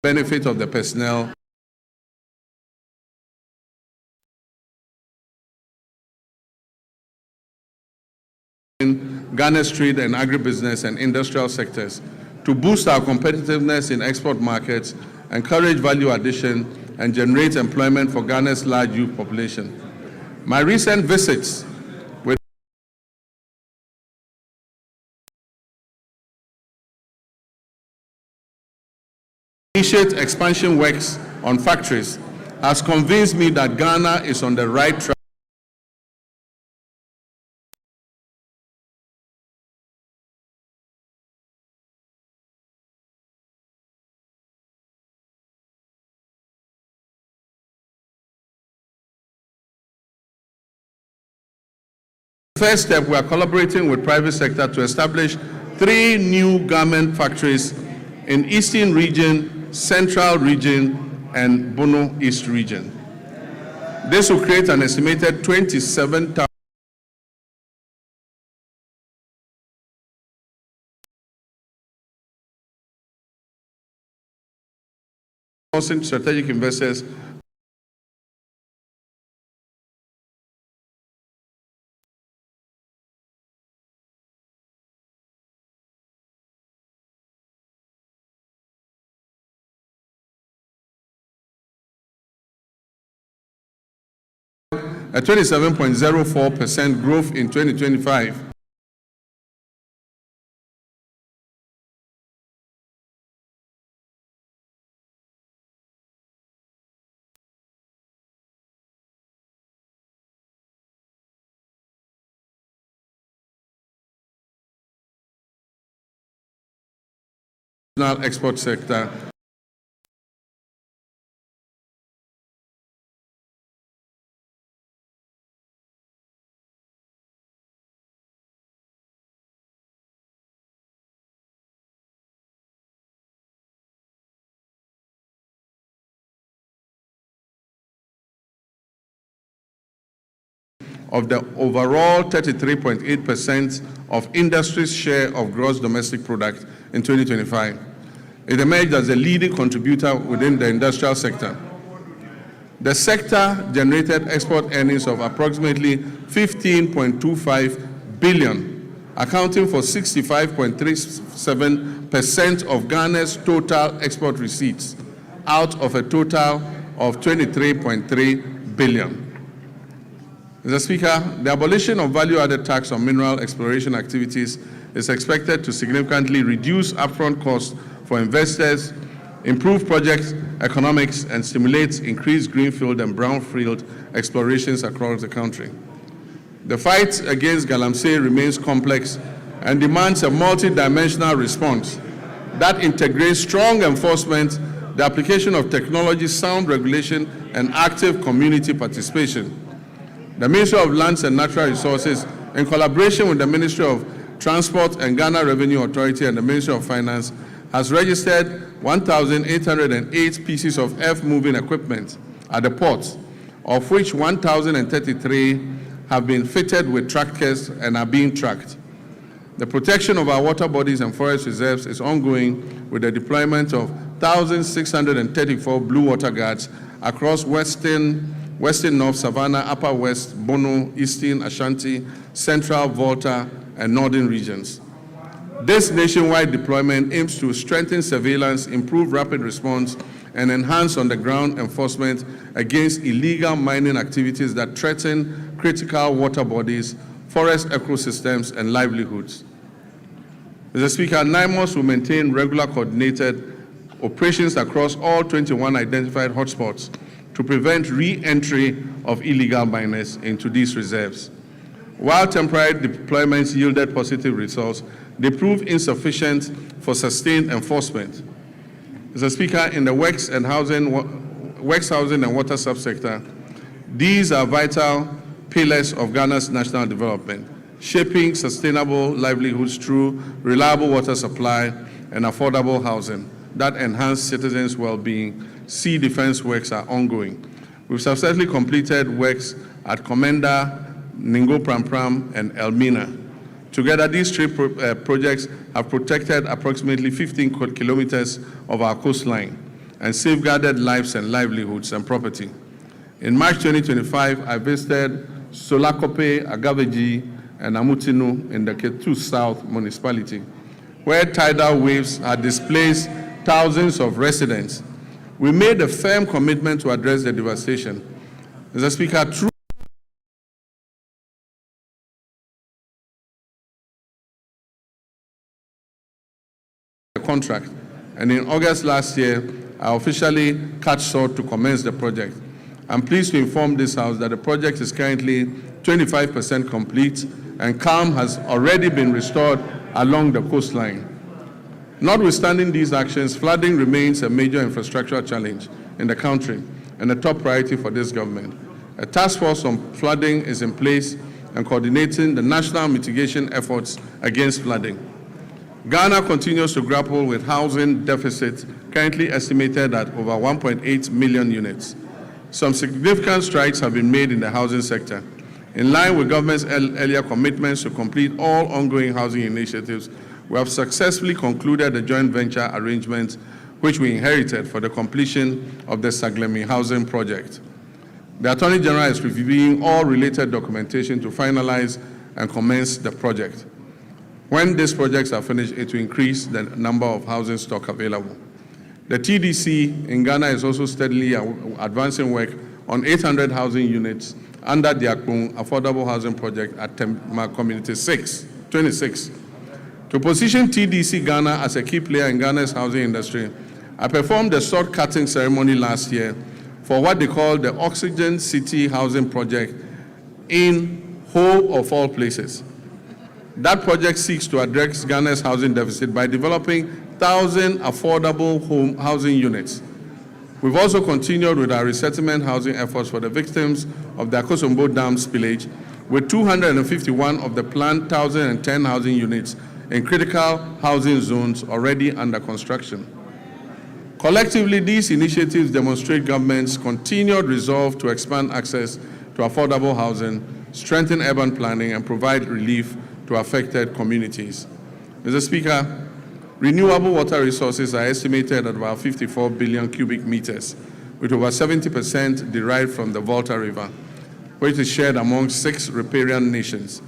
benefit of the personnel in Ghana's trade and agribusiness and industrial sectors to boost our competitiveness in export markets, encourage value addition, and generate employment for Ghana's large youth population. My recent visits with initiate expansion works on factories has convinced me that Ghana is on the right track First step, we are collaborating with private sector to establish 3 new garment factories in Eastern Region, Central Region, and Bono East Region. This will create an estimated 27,000 strategic investors a 27.04% growth in 2025. Export sector. Of the overall 33.8% of industry's share of gross domestic product in 2025. It emerged as a leading contributor within the industrial sector. The sector generated export earnings of approximately 15.25 billion, accounting for 65.37% of Ghana's total export receipts, out of a total of 23.3 billion. Mr. Speaker, the abolition of value-added tax on mineral exploration activities is expected to significantly reduce upfront costs for investors, improve project economics, and stimulate increased greenfield and brownfield explorations across the country. The fight against Galamsey remains complex and demands a multi-dimensional response that integrates strong enforcement, the application of technology, sound regulation, and active community participation. The Ministry of Lands and Natural Resources, in collaboration with the Ministry of Transport and Ghana Revenue Authority and the Ministry of Finance, has registered 1,808 pieces of earth-moving equipment at the ports, of which 1,033 have been fitted with trackers and are being tracked. The protection of our water bodies and forest reserves is ongoing with the deployment of 1,634 blue water guards across Western North Savannah, Upper West, Bono, Eastern, Ashanti, Central, Volta, and Northern regions. This nationwide deployment aims to strengthen surveillance, improve rapid response, and enhance on-the-ground enforcement against illegal mining activities that threaten critical water bodies, forest ecosystems, and livelihoods. Mr. Speaker, NIMOS will maintain regular coordinated operations across all 21 identified hotspots to prevent re-entry of illegal miners into these reserves. While temporary deployments yielded positive results, they proved insufficient for sustained enforcement. Mr. Speaker, in the works housing and water subsector, these are vital pillars of Ghana's national development, shaping sustainable livelihoods through reliable water supply and affordable housing that enhance citizens' well-being. Sea defense works are ongoing. We've successfully completed works at Komenda, Ningo Prampram, and Elmina. Together, these 3 projects have protected approximately 15 kilometers of our coastline and safeguarded lives and livelihoods and property. In March 2025, I visited Solakope, Agaveji, and Amutinu in the Ketu South municipality, where tidal waves had displaced thousands of residents. We made a firm commitment to address the devastation. Mr. Speaker, through the contract, and in August last year, I officially cut short to commence the project. I'm pleased to inform this House that the project is currently 25% complete, and calm has already been restored along the coastline. Notwithstanding these actions, flooding remains a major infrastructural challenge in the country and a top priority for this government. A task force on flooding is in place and coordinating the national mitigation efforts against flooding. Ghana continues to grapple with housing deficit, currently estimated at over 1.8 million units. Some significant strides have been made in the housing sector. In line with government's earlier commitments to complete all ongoing housing initiatives, we have successfully concluded the joint venture arrangement which we inherited for the completion of the Saglemi housing project. The Attorney General is reviewing all related documentation to finalize and commence the project. When these projects are finished, it will increase the number of housing stock available. The TDC in Ghana is also steadily advancing work on 800 housing units under the Akpong Affordable Housing Project at Tema Community 26. To position TDC Ghana as a key player in Ghana's housing industry, I performed a sword cutting ceremony last year for what they call the Oxygen City Housing Project in Whole of all places. That project seeks to address Ghana's housing deficit by developing 1,000 affordable housing units. We've also continued with our resettlement housing efforts for the victims of the Akosombo Dam spillage, with 251 of the planned 1,010 housing units in critical housing zones already under construction. Collectively, these initiatives demonstrate government's continued resolve to expand access to affordable housing, strengthen urban planning, and provide relief to affected communities. Mr. Speaker, renewable water resources are estimated at about 54 billion cubic meters, with over 70% derived from the Volta River, which is shared among 6 riparian nations.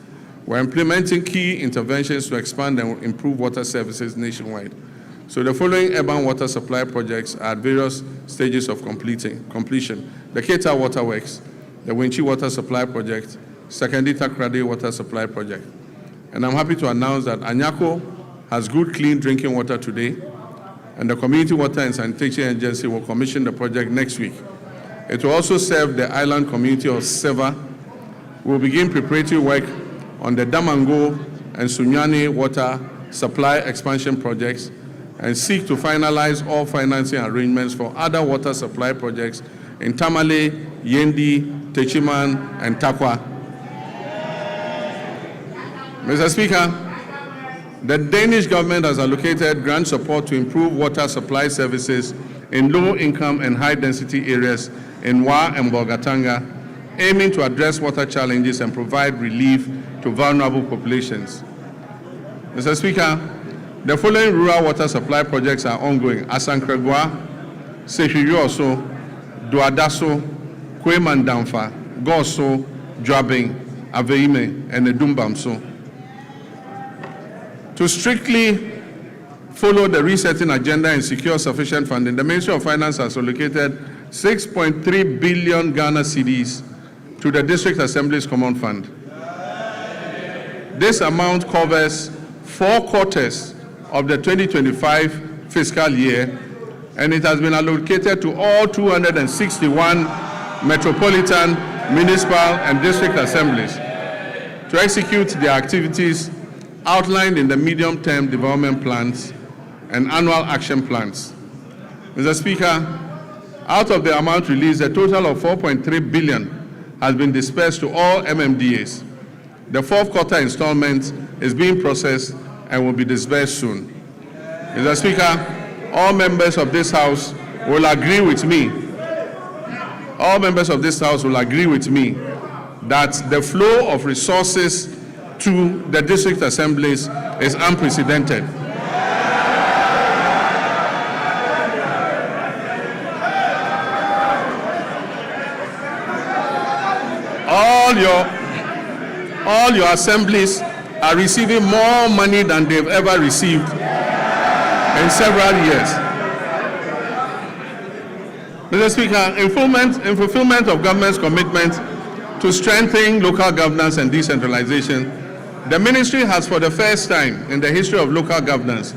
We're implementing key interventions to expand and improve water services nationwide. So the following urban water supply projects are at various stages of completion: the Keta Waterworks, the Winchi Water Supply Project, Sakandita Krade Water Supply Project. And I'm happy to announce that Anyako has good, clean drinking water today, and the Community Water and Sanitation Agency will commission the project next week. It will also serve the island community of Seva. We'll begin preparatory work on the Damango and Sunyani water supply expansion projects and seek to finalize all financing arrangements for other water supply projects in Tamale, Yendi, Techiman, and Takwa. Mr. Speaker, the Danish government has allocated grant support to improve water supply services in low-income and high-density areas in Wa and Bolgatanga, aiming to address water challenges and provide relief to vulnerable populations. Mr. Speaker, the following rural water supply projects are ongoing: Asankregwa, Sehiyuoso, Duadaso, Kwemandamfa, Goso, Dwabing, Aveime, and Edumbamso. To strictly follow the resetting agenda and secure sufficient funding, the Ministry of Finance has allocated 6.3 billion Ghana cedis to the District Assembly's Common Fund. This amount covers 4 quarters of the 2025 fiscal year, and it has been allocated to all 261 metropolitan, municipal, and district assemblies to execute their activities outlined in the medium-term development plans and annual action plans. Mr. Speaker, out of the amount released, a total of 4.3 billion has been dispersed to all MMDAs. The 4th quarter installment is being processed and will be disbursed soon. Mr. Speaker, all members of this House will agree with me. All members of this House will agree with me that the flow of resources to the district assemblies is unprecedented. All your assemblies are receiving more money than they've ever received in several years. Mr. Speaker, in fulfillment of government's commitment to strengthening local governance and decentralization, the ministry has, for the first time in the history of local governance,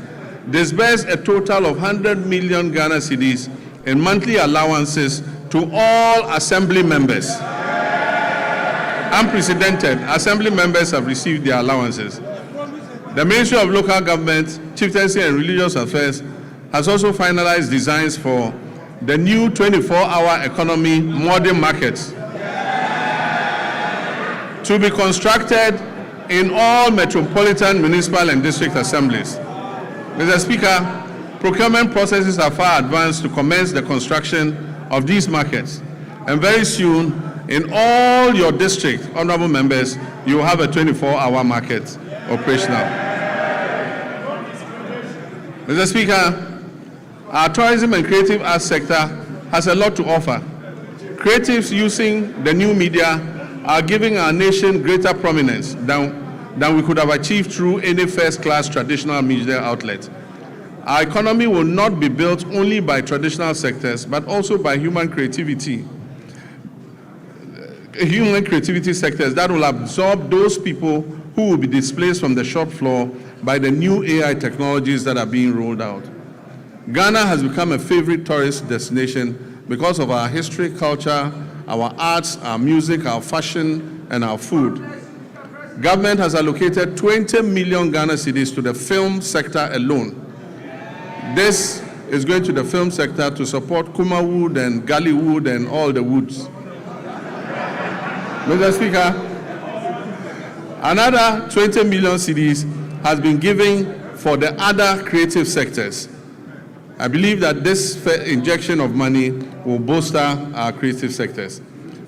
disbursed a total of 100 million Ghana cedis in monthly allowances to all assembly members. Unprecedented, assembly members have received their allowances. The Ministry of Local Government, Chieftaincy and Religious Affairs has also finalized designs for the new 24-hour economy modern markets to be constructed in all metropolitan, municipal, and district assemblies. Mr. Speaker, procurement processes are far advanced to commence the construction of these markets. And very soon, in all your district, honorable members, you will have a 24-hour market operational. Mr. Speaker, our tourism and creative arts sector has a lot to offer. Creatives using the new media are giving our nation greater prominence than we could have achieved through any first-class traditional media outlet. Our economy will not be built only by traditional sectors, but also by human creativity sectors that will absorb those people who will be displaced from the shop floor by the new AI technologies that are being rolled out. Ghana has become a favorite tourist destination because of our history, culture, our arts, our music, our fashion, and our food. Government has allocated 20 million Ghana cedis to the film sector alone. This is going to the film sector to support Kuma wood and Gali wood and all the woods. Mr. Speaker, another 20 million cedis has been given for the other creative sectors. I believe that this injection of money will bolster our creative sectors.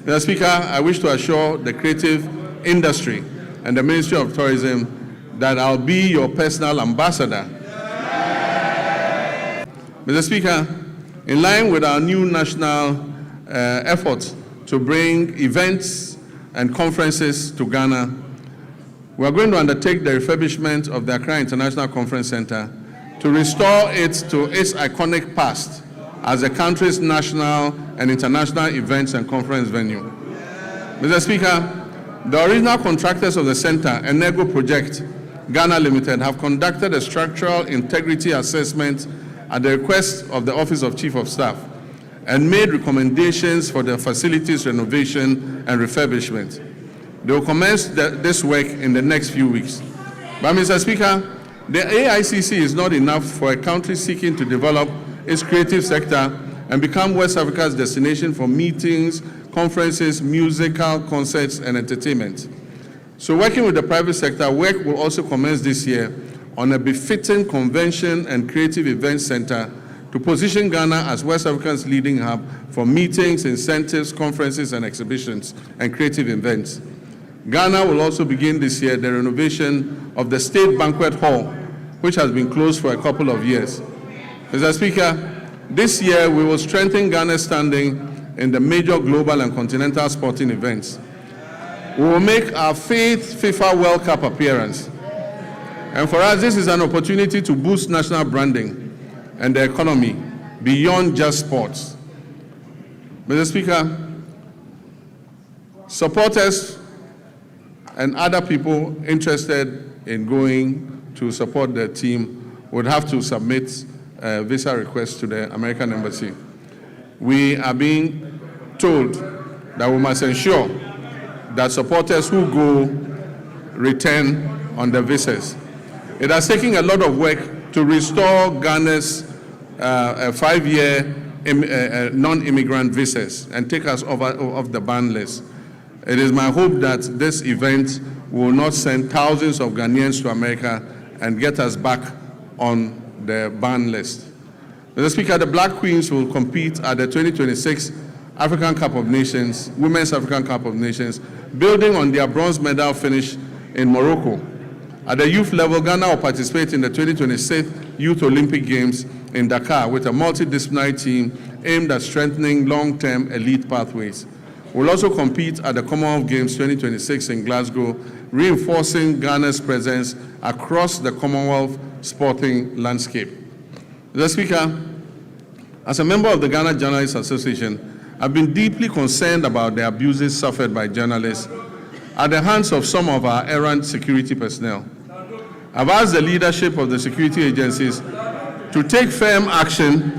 Mr. Speaker, I wish to assure the creative industry and the Ministry of Tourism that I'll be your personal ambassador. Mr. Speaker, in line with our new national effort to bring events and conferences to Ghana, we are going to undertake the refurbishment of the Accra International Conference Center to restore it to its iconic past as the country's national and international events and conference venue. Mr. Speaker, the original contractors of the center, Enego Project Ghana Limited, have conducted a structural integrity assessment at the request of the Office of Chief of Staff and made recommendations for the facilities renovation and refurbishment. They will commence this work in the next few weeks. But Mr. Speaker, the AICC is not enough for a country seeking to develop its creative sector and become West Africa's destination for meetings, conferences, musical concerts, and entertainment. So working with the private sector, work will also commence this year on a befitting convention and creative events center to position Ghana as West Africa's leading hub for meetings, incentives, conferences, and exhibitions and creative events. Ghana will also begin this year the renovation of the State Banquet Hall, which has been closed for a couple of years. Mr. Speaker, this year we will strengthen Ghana's standing in the major global and continental sporting events. We will make our 5th FIFA World Cup appearance. And for us, this is an opportunity to boost national branding and the economy beyond just sports. Mr. Speaker, supporters and other people interested in going to support the team would have to submit a visa request to the American Embassy. We are being told that we must ensure that supporters who go return on the visas. It has taken a lot of work to restore Ghana's 5-year non-immigrant visas and take us off the ban list. It is my hope that this event will not send thousands of Ghanaians to America and get us back on the ban list. Mr. Speaker, the Black Queens will compete at the 2026 African Cup of Nations, Women's African Cup of Nations, building on their bronze medal finish in Morocco. At the youth level, Ghana will participate in the 2026 Youth Olympic Games in Dakar with a multidisciplinary team aimed at strengthening long-term elite pathways. We'll also compete at the Commonwealth Games 2026 in Glasgow, reinforcing Ghana's presence across the Commonwealth sporting landscape. Mr. Speaker, as a member of the Ghana Journalists Association, I've been deeply concerned about the abuses suffered by journalists at the hands of some of our errant security personnel. I've asked the leadership of the security agencies to take firm action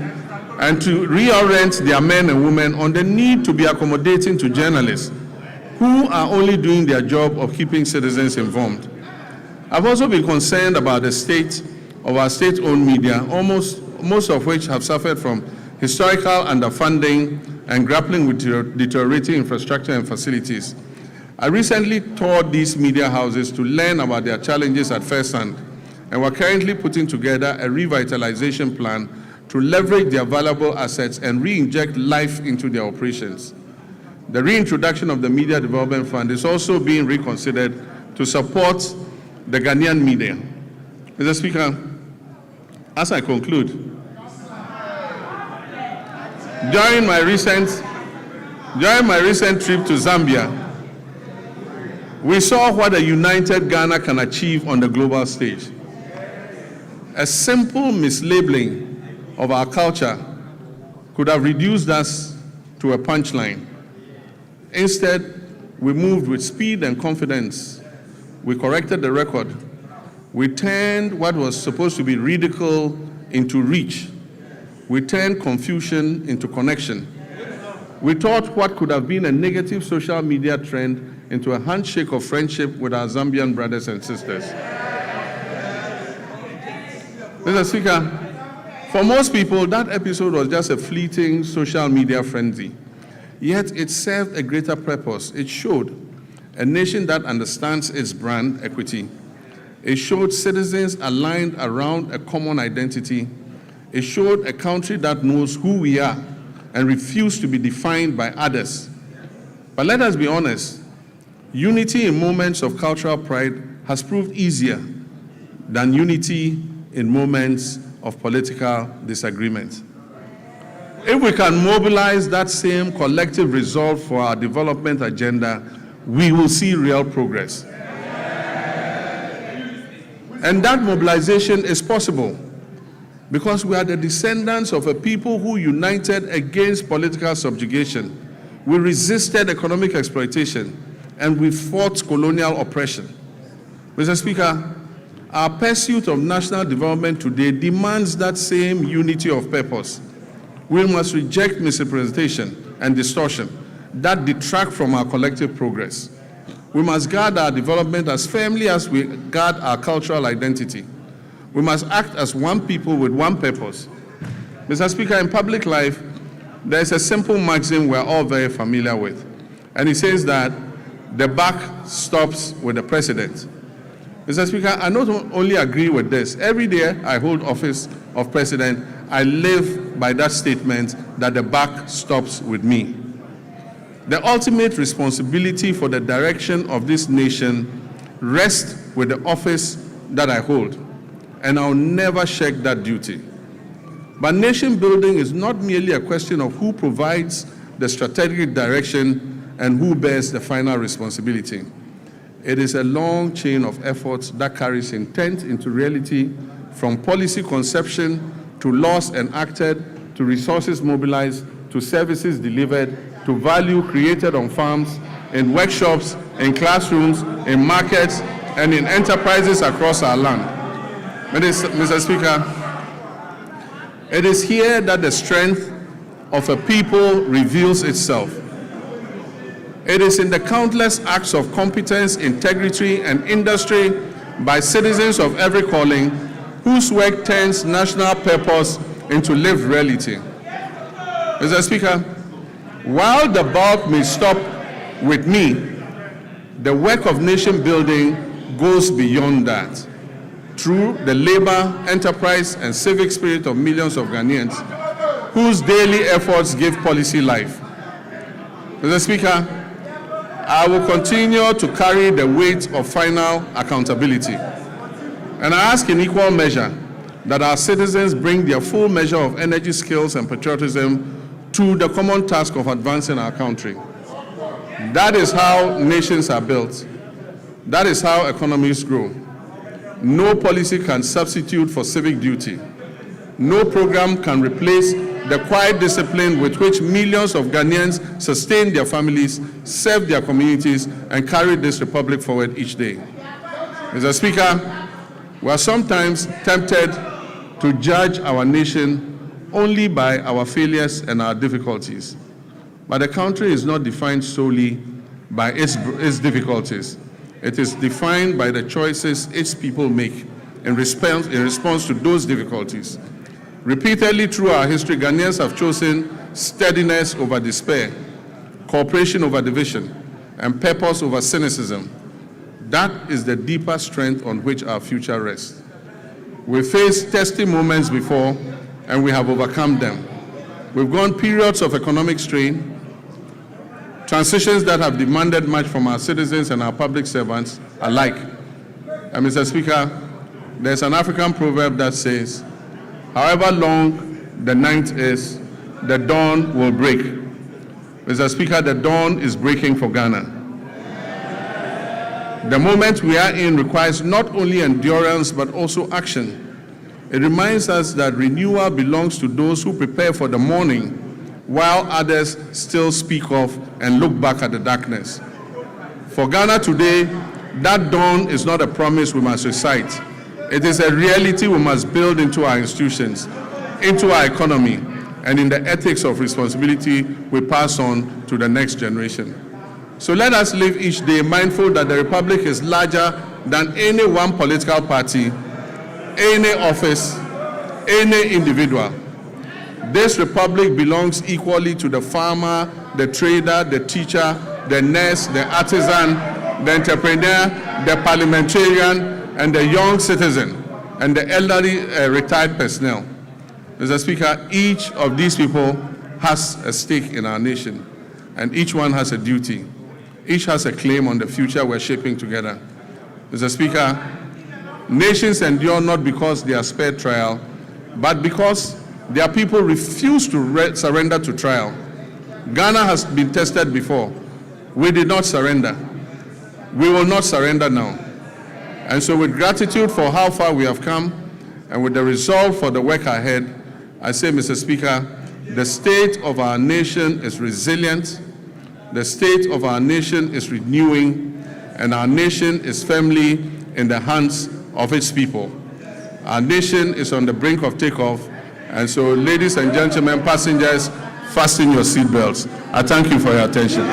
and to reorient their men and women on the need to be accommodating to journalists who are only doing their job of keeping citizens informed. I've also been concerned about the state of our state-owned media, most of which have suffered from historical underfunding and grappling with deteriorating infrastructure and facilities. I recently toured these media houses to learn about their challenges at firsthand, and we're currently putting together a revitalization plan to leverage their valuable assets and re-inject life into their operations. The reintroduction of the Media Development Fund is also being reconsidered to support the Ghanaian media. Mr. Speaker, as I conclude, during my recent trip to Zambia, we saw what a united Ghana can achieve on the global stage. A simple mislabeling of our culture could have reduced us to a punchline. Instead, we moved with speed and confidence. We corrected the record. We turned what was supposed to be ridicule into reach. We turned confusion into connection. We turned what could have been a negative social media trend into a handshake of friendship with our Zambian brothers and sisters. Mr. Speaker, for most people, that episode was just a fleeting social media frenzy. Yet it served a greater purpose. It showed a nation that understands its brand equity. It showed citizens aligned around a common identity. It showed a country that knows who we are and refuses to be defined by others. But let us be honest, unity in moments of cultural pride has proved easier than unity in moments of political disagreement. If we can mobilize that same collective resolve for our development agenda, we will see real progress. And that mobilization is possible because we are the descendants of a people who united against political subjugation. We resisted economic exploitation and we fought colonial oppression. Mr. Speaker, our pursuit of national development today demands that same unity of purpose. We must reject misrepresentation and distortion that detract from our collective progress. We must guard our development as firmly as we guard our cultural identity. We must act as one people with one purpose. Mr. Speaker, in public life, there is a simple maxim we're all very familiar with, and it says that the buck stops with the president. Mr. Speaker, I not only agree with this. Every day I hold office of president, I live by that statement that the buck stops with me. The ultimate responsibility for the direction of this nation rests with the office that I hold, and I'll never shirk that duty. But nation building is not merely a question of who provides the strategic direction and who bears the final responsibility. It is a long chain of efforts that carries intent into reality, from policy conception to laws enacted, to resources mobilized, to services delivered, to value created on farms, in workshops, in classrooms, in markets, and in enterprises across our land. Mr. Speaker, it is here that the strength of a people reveals itself. It is in the countless acts of competence, integrity, and industry by citizens of every calling whose work turns national purpose into lived reality. Mr. Speaker, while the bulk may stop with me, the work of nation building goes beyond that. Through the labor, enterprise, and civic spirit of millions of Ghanaians whose daily efforts give policy life. Mr. Speaker, I will continue to carry the weight of final accountability. And I ask in equal measure that our citizens bring their full measure of energy, skills, and patriotism to the common task of advancing our country. That is how nations are built. That is how economies grow. No policy can substitute for civic duty. No program can replace the quiet discipline with which millions of Ghanaians sustain their families, serve their communities, and carry this republic forward each day. Mr. Speaker, we are sometimes tempted to judge our nation only by our failures and our difficulties. But the country is not defined solely by its difficulties. It is defined by the choices its people make in response to those difficulties. Repeatedly through our history, Ghanaians have chosen steadiness over despair, cooperation over division, and purpose over cynicism. That is the deeper strength on which our future rests. We faced testing moments before, and we have overcome them. We've gone periods of economic strain, transitions that have demanded much from our citizens and our public servants alike. And Mr. Speaker, there's an African proverb that says, however long the night is, the dawn will break. Mr. Speaker, the dawn is breaking for Ghana. The moment we are in requires not only endurance, but also action. It reminds us that renewal belongs to those who prepare for the morning, while others still speak of and look back at the darkness. For Ghana today, that dawn is not a promise we must recite. It is a reality we must build into our institutions, into our economy, and in the ethics of responsibility we pass on to the next generation. So let us live each day mindful that the Republic is larger than any one political party, any office, any individual. This Republic belongs equally to the farmer, the trader, the teacher, the nurse, the artisan, the entrepreneur, the parliamentarian, and the young citizen, and the elderly retired personnel. Mr. Speaker, each of these people has a stake in our nation, and each one has a duty. Each has a claim on the future we're shaping together. Mr. Speaker, nations endure not because they are spared trial, but because their people refuse to surrender to trial. Ghana has been tested before. We did not surrender. We will not surrender now. And so with gratitude for how far we have come, and with the resolve for the work ahead, I say, Mr. Speaker, the state of our nation is resilient, the state of our nation is renewing, and our nation is firmly in the hands of its people. Our nation is on the brink of takeoff, and so ladies and gentlemen, passengers, fasten your seatbelts. I thank you for your attention.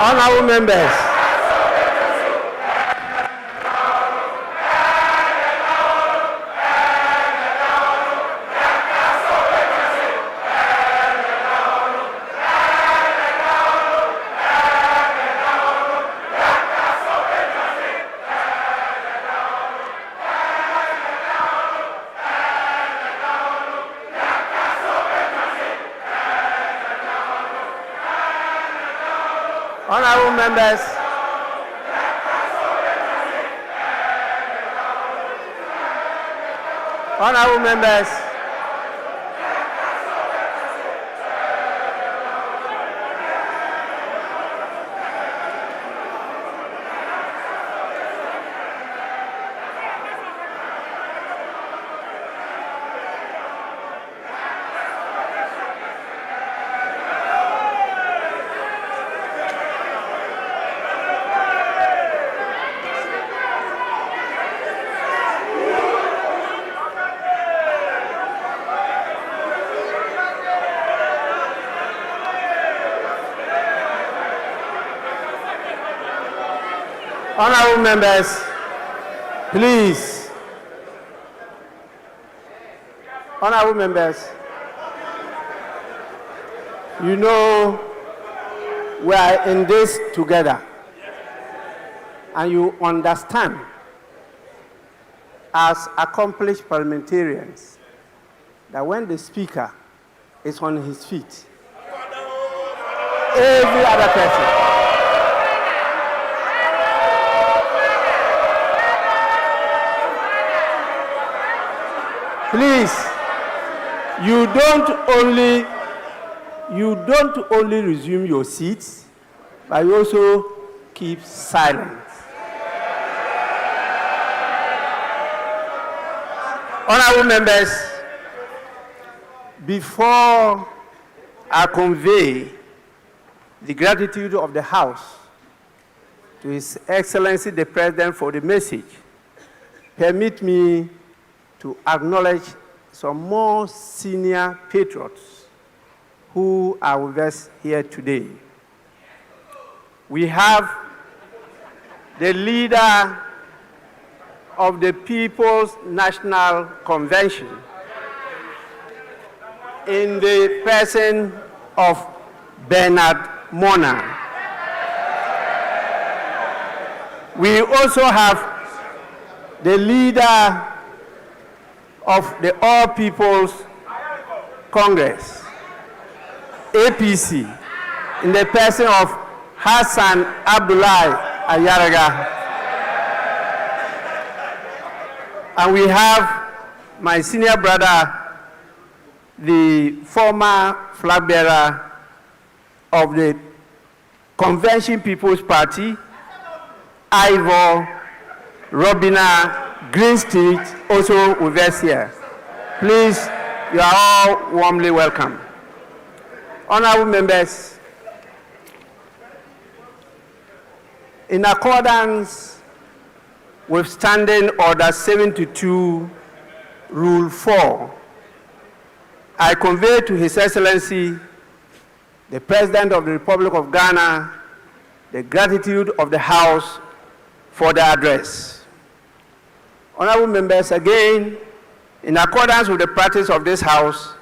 Honorable members. Honorable members. Honorable members. Honorable members, please. Honorable members, you know we are in this together, and you understand as accomplished parliamentarians that when the speaker is on his feet, every other person please, you don't only resume your seats, but you also keep silent. Honorable members, before I convey the gratitude of the House to His Excellency the President for the message, permit me to acknowledge some more senior patriots who are with us here today. We have the leader of the People's National Convention in the person of Bernard Mona. We also have the leader of the All People's Congress, APC, in the person of Hassan Abdullahi Ayaraga. And we have my senior brother, the former flag bearer of the Convention People's Party, Ivor Robina Greenstreet, also with us here. Please, you are all warmly welcome. Honorable members, in accordance with Standing Order 72, Rule 4, I convey to His Excellency, the President of the Republic of Ghana, the gratitude of the House for the address. Honorable members, again, in accordance with the practice of this House,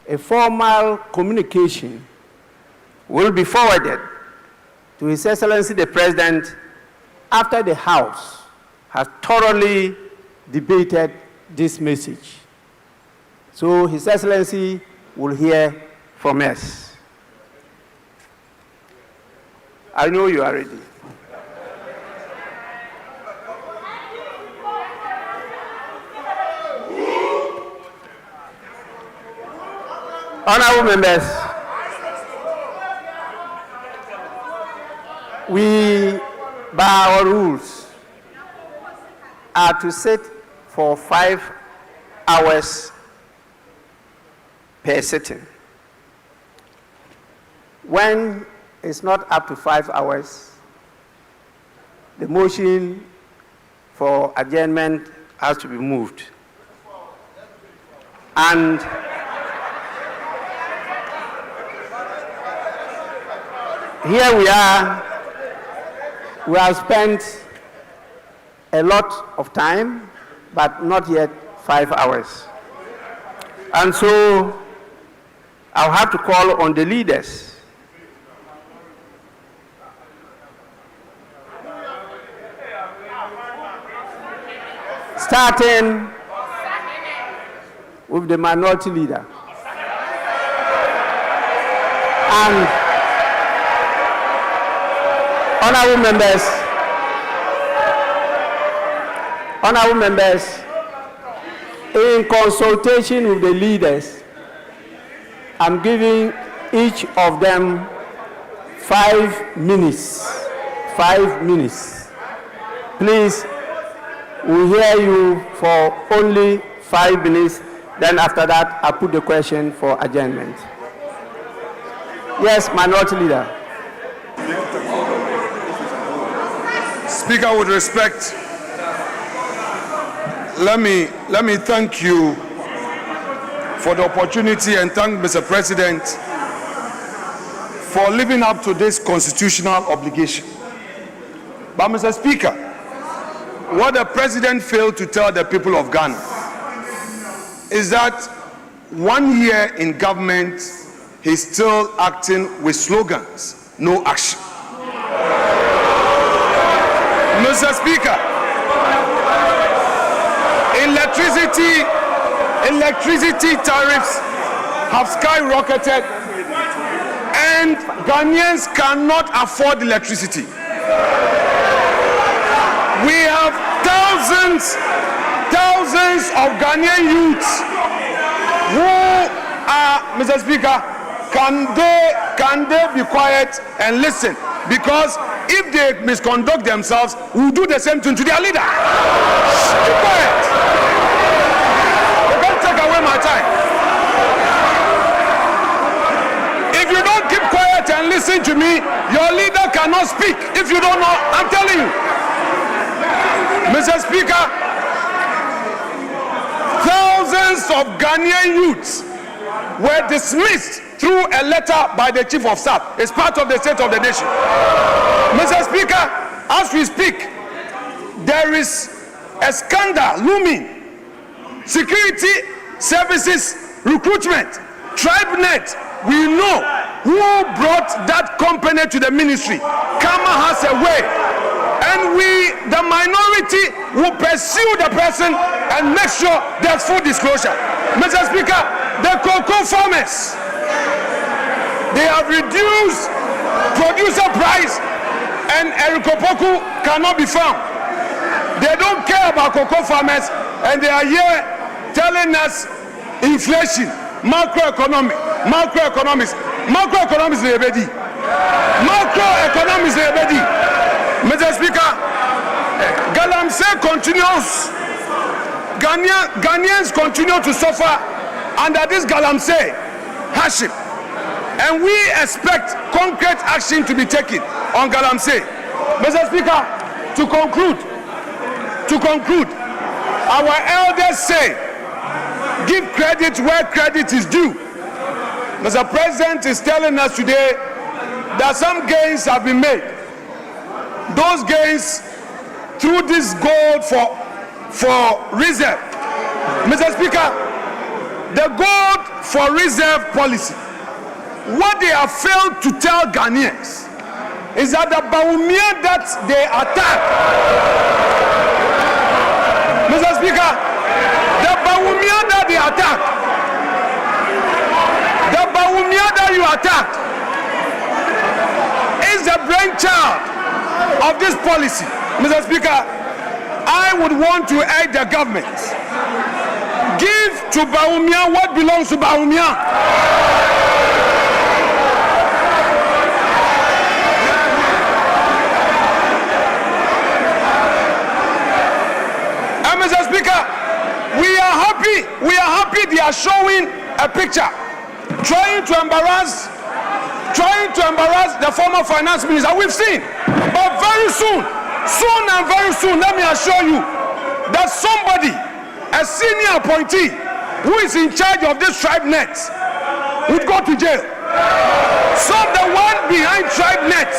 a formal communication will be forwarded to His Excellency the President after the House has thoroughly debated this message. So His Excellency will hear from us. I know you are ready. Honorable members, we, by our rules, are to sit for 5 hours per sitting. When it's not up to 5 hours, the motion for adjournment has to be moved. And here we are we have spent a lot of time, but not yet 5 hours. And so I'll have to call on the leaders starting with the minority leader. And honorable members, in consultation with the leaders, I'm giving each of them 5 minutes. 5 minutes. Please, we hear you for only 5 minutes. Then after that, I put the question for adjournment. Yes, minority leader. Speaker, with respect, let me thank you for the opportunity and thank Mr. President for living up to this constitutional obligation. But Mr. Speaker, what the President failed to tell the people of Ghana is that 1 year in government, he's still acting with slogans, no action. Mr. Speaker, electricity tariffs have skyrocketed and Ghanaians cannot afford electricity. We have thousands of Ghanaian youths who are, Mr. Speaker, can they be quiet and listen? Because if they misconduct themselves, we'll do the same thing to their leader. Be quiet. You can't take away my time. If you don't keep quiet and listen to me, your leader cannot speak. If you don't know, I'm telling you. Mr. Speaker, thousands of Ghanaian youths were dismissed through a letter by the Chief of Staff. It's part of the State of the Nation. Mr. Speaker, as we speak, there is a scandal looming. Security services recruitment, TribeNet, we know who brought that company to the ministry. Kama has a way. And we, the minority, will pursue the person and make sure there's full disclosure. Mr. Speaker, the cocoa farmers, they have reduced producer price and Erikopoku cannot be found. They don't care about cocoa farmers and they are here telling us inflation, macroeconomics, they ready. Macroeconomics, they ready. Mr. Speaker, Galamsey continues, Ghanaians continue to suffer under this Galamsey hardship. And we expect concrete action to be taken on Galamsey. Mr. Speaker, to conclude, our elders say, give credit where credit is due. Mr. President is telling us today that some gains have been made. Those gains through this gold for reserve. Mr. Speaker, the gold for reserve policy, what they have failed to tell Ghanaians is that the Bawumia that they attack, Mr. Speaker, the Bawumia that they attack, the Bawumia that you attacked is the brainchild of this policy. Mr. Speaker, I would want to urge the government, give to Bawumia what belongs to Bawumia. Mr. Speaker, we are happy they are showing a picture, trying to embarrass the former finance minister. We've seen, but very soon, let me assure you that somebody, a senior appointee who is in charge of this TribeNet, would go to jail. So the one behind TribeNet,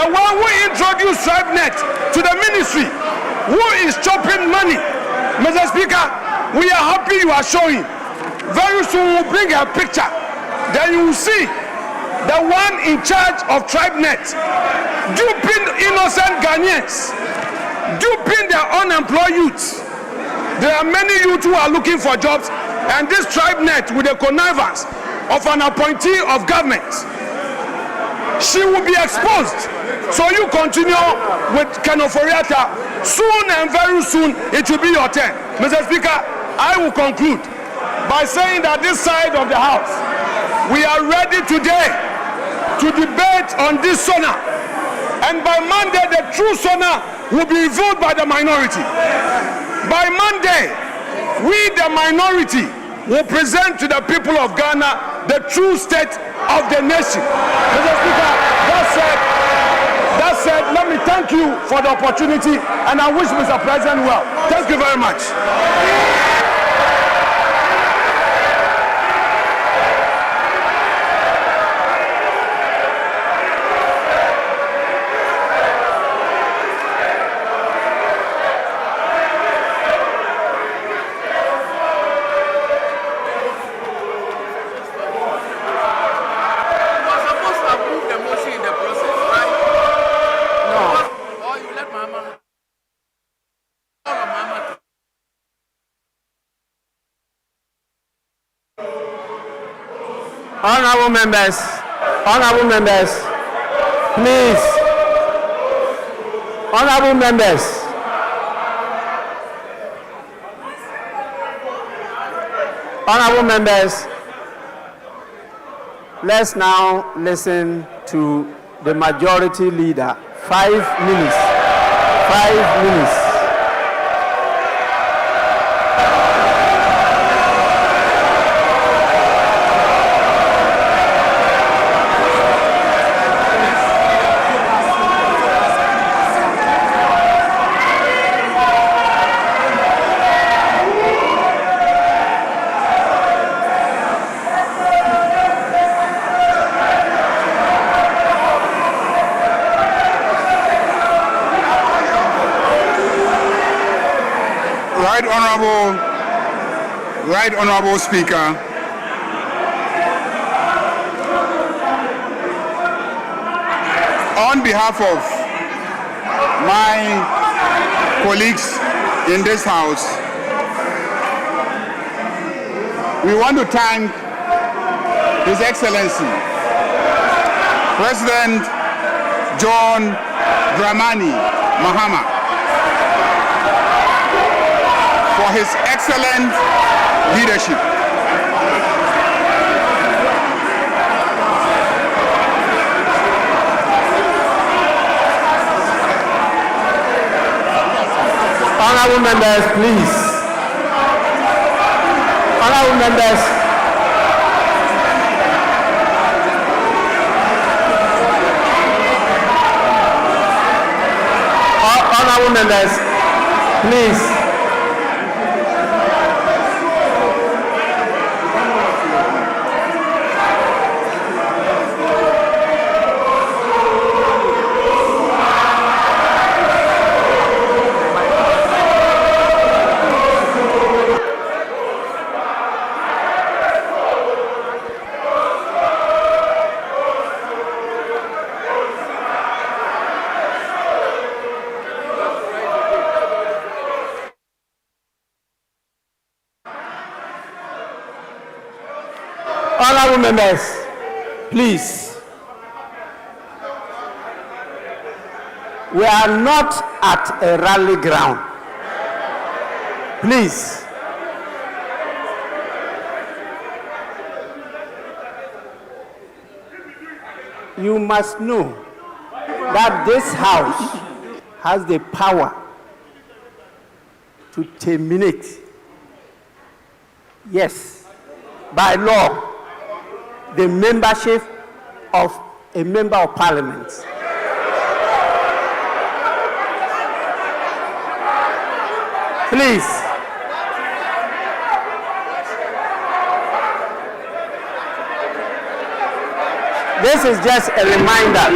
the one who introduced TribeNet to the ministry, who is chopping money. Mr. Speaker, we are happy you are showing. Very soon we'll bring a picture. Then you will see the one in charge of TribeNet duping innocent Ghanaians, duping their unemployed youths. There are many youth who are looking for jobs, and this TribeNet, with the connivance of an appointee of government, she will be exposed. So you continue with Kenoforiata. Soon and very soon it will be your turn. Mr. Speaker, I will conclude by saying that this side of the house, we are ready today to debate on this SONA. And by Monday, the true SONA will be revealed by the minority. By Monday, we, the minority, will present to the people of Ghana the true state of the nation. Mr. Speaker, that said, let me thank you for the opportunity, and I wish Mr. President well. Thank you very much. Honorable members, please. Honorable members, let's now listen to the majority leader. 5 minutes. 5 minutes. Right Honorable Speaker, on behalf of my colleagues in this House, we want to thank His Excellency, President John Dramani Mahama, for his excellent leadership. Honorable members, please. Honorable members. Honorable members, please. Honorable members, please. We are not at a rally ground. Please. You must know that this House has the power to terminate, yes, by law, the membership of a member of Parliament. Please. This is just a reminder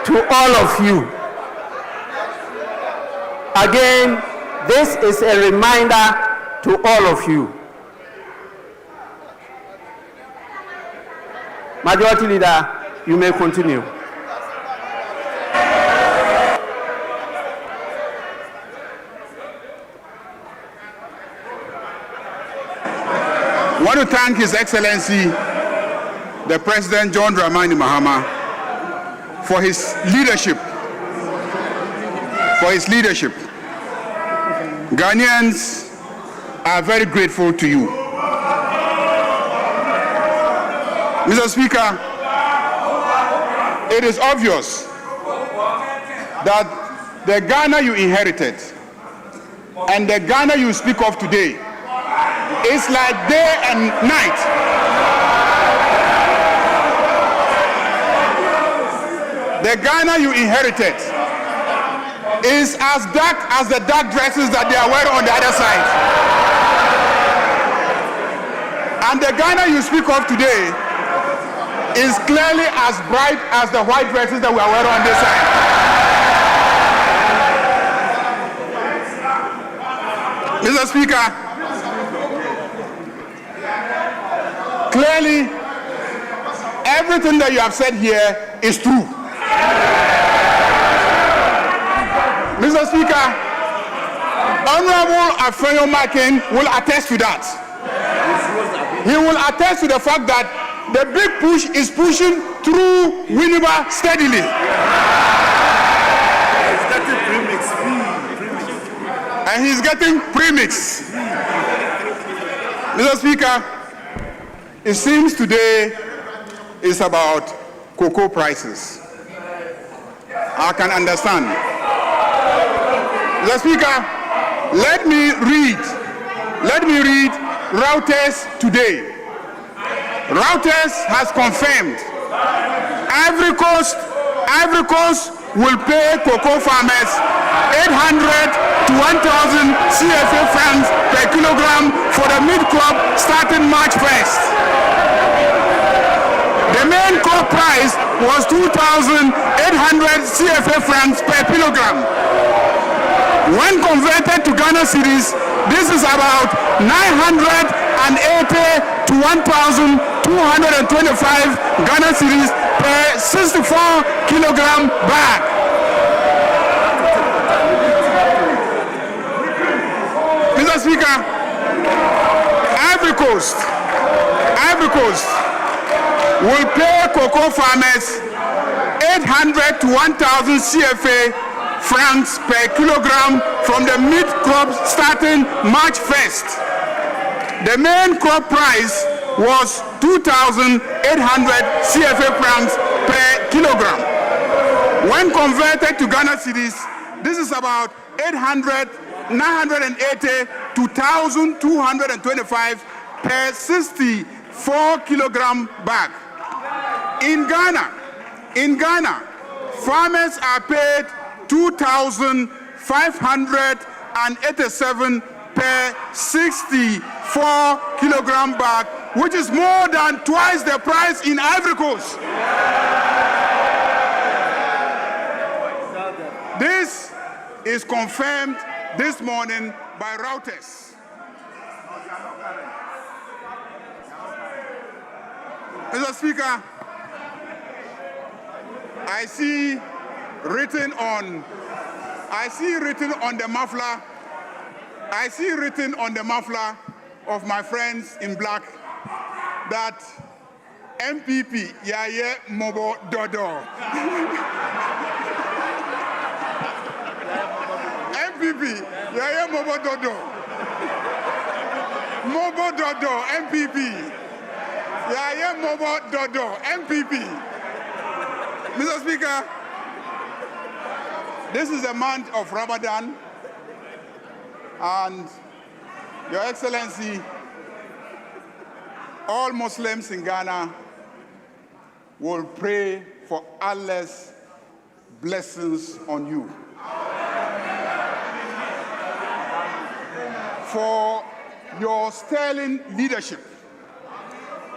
to all of you. Again, this is a reminder to all of you. Majority Leader, you may continue. I want to thank His Excellency, the President John Dramani Mahama, for his leadership. Ghanaians are very grateful to you. Mr. Speaker, it is obvious that the Ghana you inherited and the Ghana you speak of today is like day and night. The Ghana you inherited is as dark as the dark dresses that they are wearing on the other side. And the Ghana you speak of today is clearly as bright as the white dresses that we are wearing on this side. Mr. Speaker, clearly everything that you have said here is true. Mr. Speaker, Honorable Afenyo Makin will attest to that. He will attest to the fact that the big push is pushing through Winneba steadily. And he's getting premix. Mr. Speaker, it seems today is about cocoa prices. I can understand. Mr. Speaker, let me read Reuters today. Reuters has confirmed Ivory Coast will pay cocoa farmers 800 to 1,000 CFA francs per kilogram for the mid-crop starting March 1st. The main crop price was 2,800 CFA francs per kilogram. When converted to Ghana cedis, this is about 980 to 1,225 Ghana cedis per 64 kilogram bag. Mr. Speaker, Ivory Coast will pay cocoa farmers 800 to 1,000 CFA francs per kilogram from the mid-crop starting March 1st. The main crop price was 2,800 CFA francs per kilogram. When converted to Ghana cedis, this is about 980 to 1,225 per 64 kilogram bag. In Ghana, farmers are paid 2,587 per 64 kilogram bag, which is more than twice the price in Ivory Coast. This is confirmed this morning by Reuters. Mr. Speaker, I see written on the muffler of my friends in black that MPP Yaya Mobo Dodo. MPP Yaya Mobo Dodo. Mobo Dodo MPP. Yaya Mobo Dodo MPP. Mr. Speaker, this is a month of Ramadan, and Your Excellency, all Muslims in Ghana will pray for Allah's blessings on you. For your sterling leadership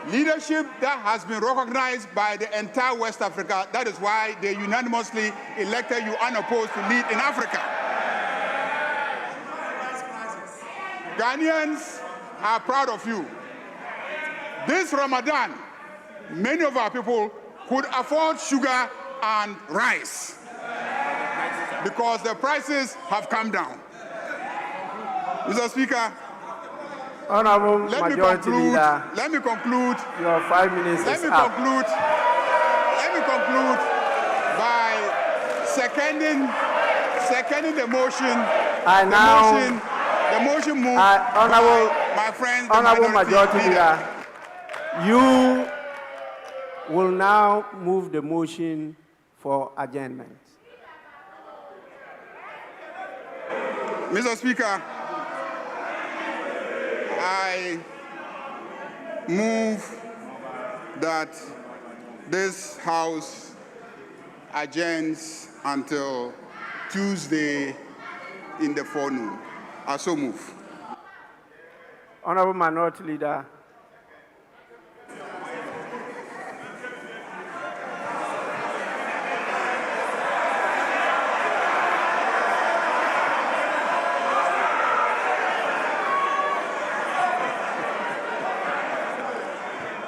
Leadership that has been recognized by the entire West Africa. That is why they unanimously elected you unopposed to lead in Africa. Ghanaians are proud of you. This Ramadan, many of our people could afford sugar and rice because the prices have come down. Mr. Speaker, Honorable Majority Leader, let me conclude. Your 5 minutes Let is me up. conclude by seconding the motion. The motion moved by my friends, the Honorable Majority Leader. You will now move the motion for adjournment. Mr. Speaker, I move that this House adjourns until Tuesday in the forenoon. I so move. Honorable Minority Leader.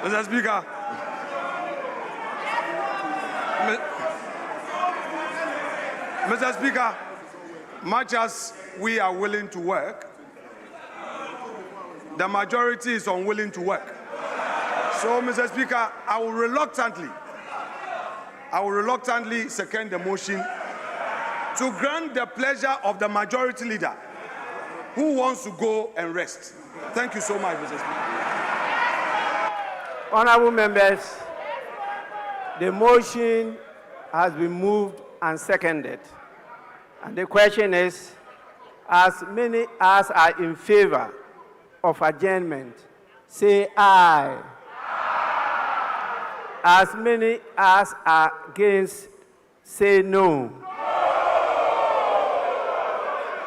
Mr. Speaker, Mr. Speaker, much as we are willing to work, the majority is unwilling to work. So, Mr. Speaker, I will reluctantly second the motion to grant the pleasure of the majority leader who wants to go and rest. Thank you so much, Mr. Speaker. Honorable members, the motion has been moved and seconded. And the question is, as many as are in favor of adjournment, say aye. As many as are against, say no.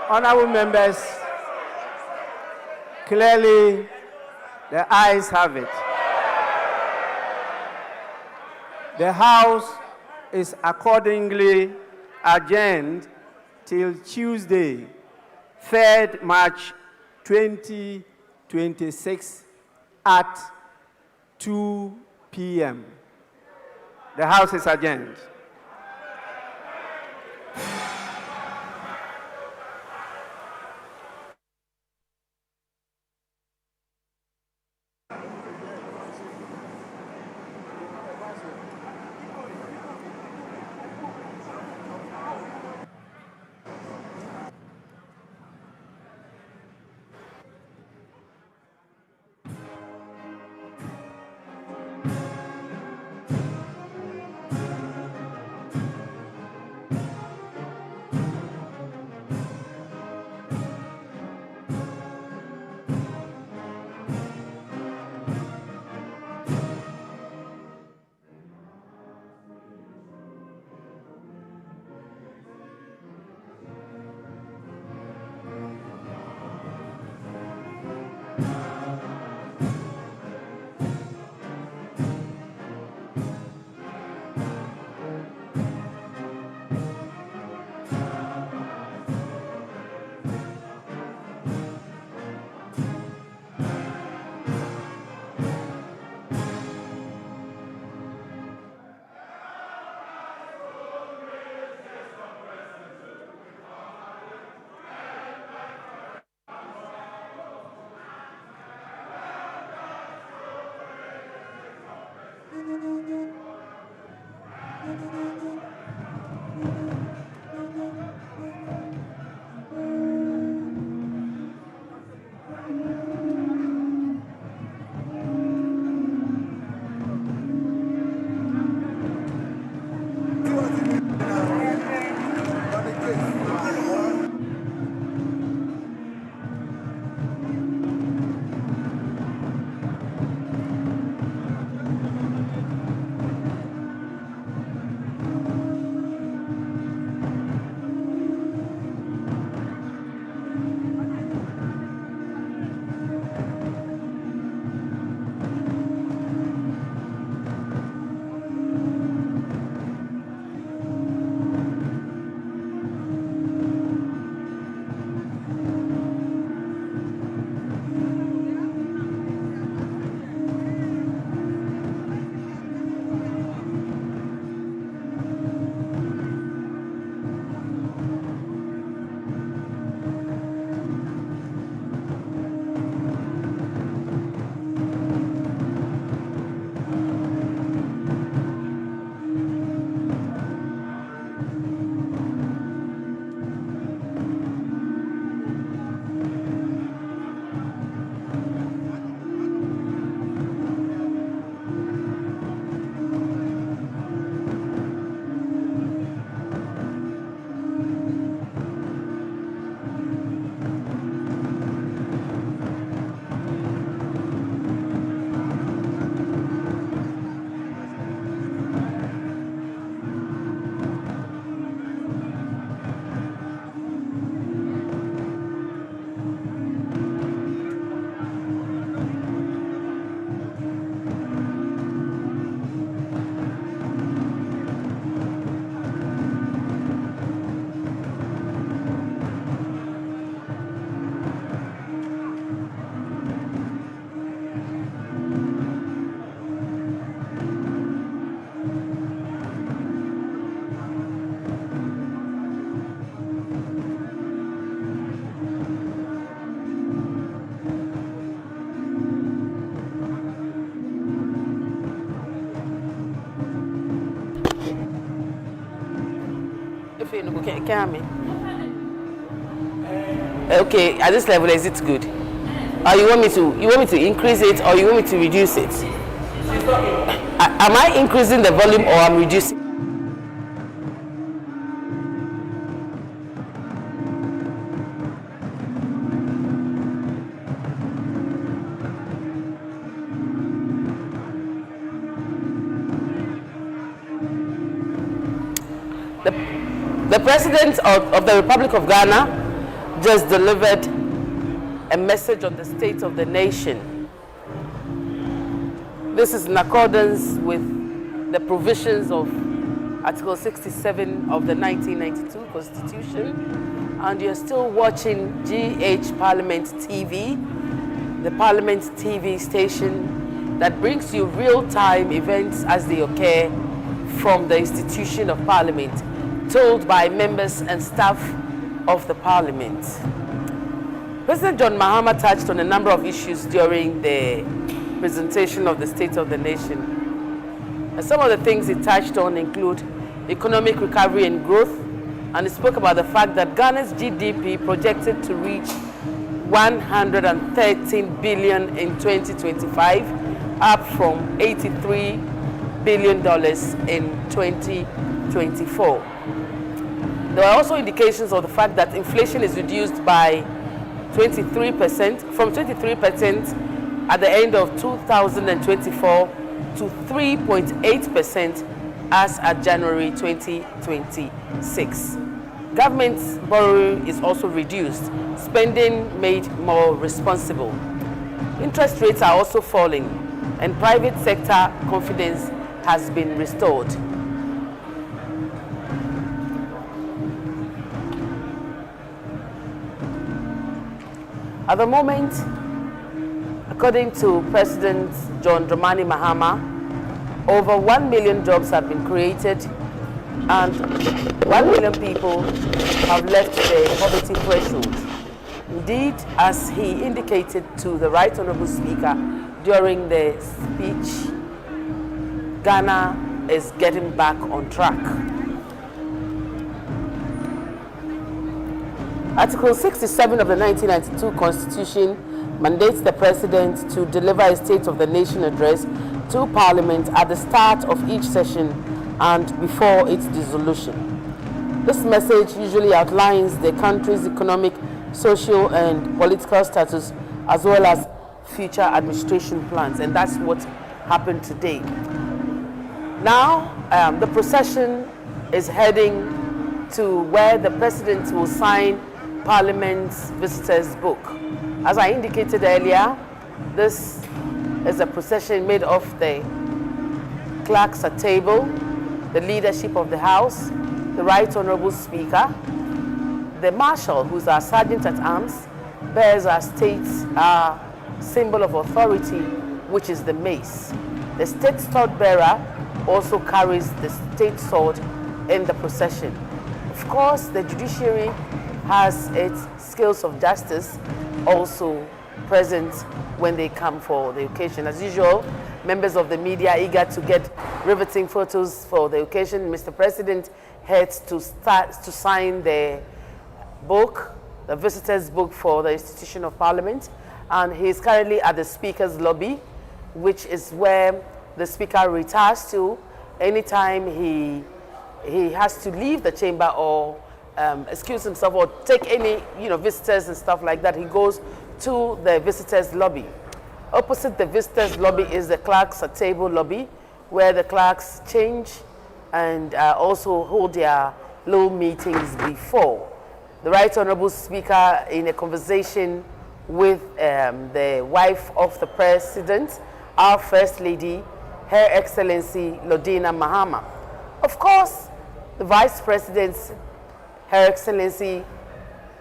Honorable members, clearly the ayes have it. The House is accordingly adjourned till Tuesday, 3rd March 2026 at 2 p.m. The House is adjourned. Okay, at this level, is it good? Or you want me to increase it, or you want me to reduce it? Am I increasing the volume, or I'm reducing? The President of the Republic of Ghana just delivered a message on the state of the nation. This is in accordance with the provisions of Article 67 of the 1992 Constitution, and you're still watching GH Parliament TV, the Parliament TV station that brings you real-time events as they occur from the institution of Parliament, told by members and staff of the Parliament. President John Mahama touched on a number of issues during the presentation of the State of the Nation. And some of the things he touched on include economic recovery and growth, and he spoke about the fact that Ghana's GDP projected to reach $113 billion in 2025, up from $83 billion in 2024. There are also indications of the fact that inflation is reduced by 23%, from 23% at the end of 2024 to 3.8% as at January 2026. Government borrowing is also reduced, spending made more responsible. Interest rates are also falling, and private sector confidence has been restored. At the moment, according to President John Dramani Mahama, over 1 million jobs have been created and 1 million people have left the poverty threshold. Indeed, as he indicated to the Right Honourable Speaker during the speech, Ghana is getting back on track. Article 67 of the 1992 Constitution mandates the President to deliver a State of the Nation address to Parliament at the start of each session and before its dissolution. This message usually outlines the country's economic, social, and political status, as well as future administration plans, and that's what happened today. Now, the procession is heading to where the President will sign Parliament's visitors book. As I indicated earlier, this is a procession made of the clerks at table, the leadership of the House, the Right Honourable Speaker, the Marshal, who's our Sergeant at Arms, bears our state's symbol of authority, which is the mace. The state sword bearer also carries the state sword in the procession. Of course, the judiciary has its scales of justice also present when they come for the occasion. As usual, members of the media are eager to get riveting photos for the occasion. Mr. President heads to sign the book, the visitors book for the institution of Parliament, and he is currently at the Speaker's lobby, which is where the Speaker retires to anytime he has to leave the chamber or excuse himself or take any visitors and stuff like that. He goes to the visitors lobby. Opposite the visitors lobby is the clerks at table lobby, where the clerks change and also hold their little meetings before. The Right Honourable Speaker, in a conversation with the wife of the President, our First Lady, Her Excellency Lodina Mahama. Of course, the Vice President's Her Excellency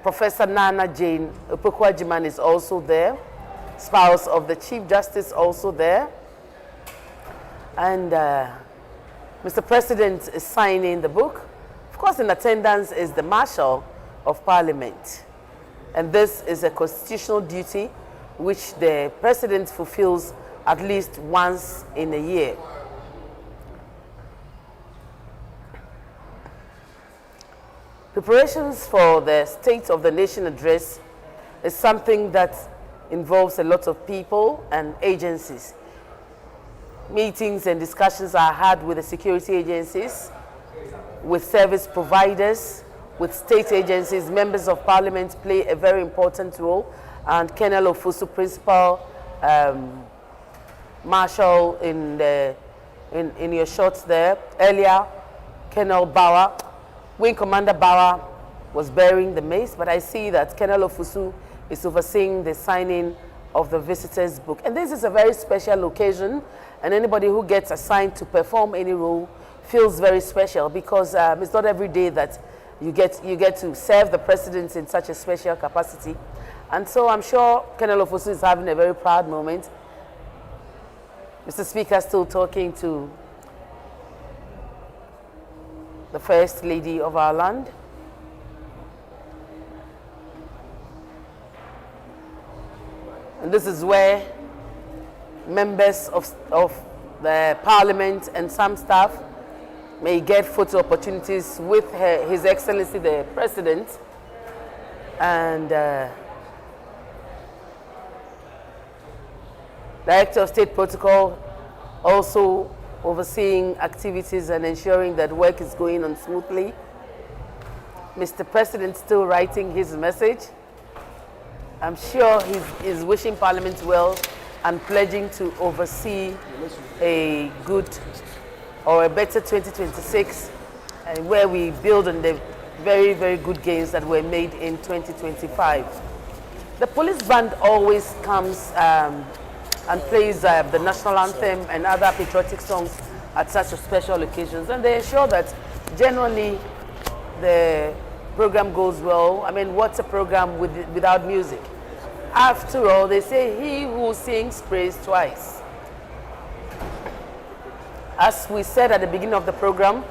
Professor Nana Jane Opoku-Agyeman is also there, spouse of the Chief Justice also there. And Mr. President is signing the book. Of course, in attendance is the Marshal of Parliament. And this is a constitutional duty which the President fulfills at least once in a year. Preparations for the State of the Nation address is something that involves a lot of people and agencies. Meetings and discussions are had with the security agencies, with service providers, with state agencies. Members of Parliament play a very important role, and Colonel Ofusu, Principal Marshal in your shots there. Earlier, Colonel Bauer, Wing Commander Bauer was bearing the mace, but I see that Colonel Ofusu is overseeing the signing of the visitors book. And this is a very special occasion, and anybody who gets assigned to perform any role feels very special, because it's not every day that you get to serve the president in such a special capacity. And so I'm sure Colonel Ofusu is having a very proud moment. Mr. Speaker, still talking to the First Lady of our land. And this is where members of the Parliament and some staff may get photo opportunities with His Excellency the President, and Director of State Protocol also overseeing activities and ensuring that work is going on smoothly. Mr. President still writing his message. I'm sure he's wishing Parliament well and pledging to oversee a good or a better 2026, where we build on the very, very good gains that were made in 2025. The police band always comes and plays the national anthem and other patriotic songs at such a special occasions, and they ensure that generally the program goes well. I mean, what's a program without music? After all, they say he who sings prays twice. As we said at the beginning of the program,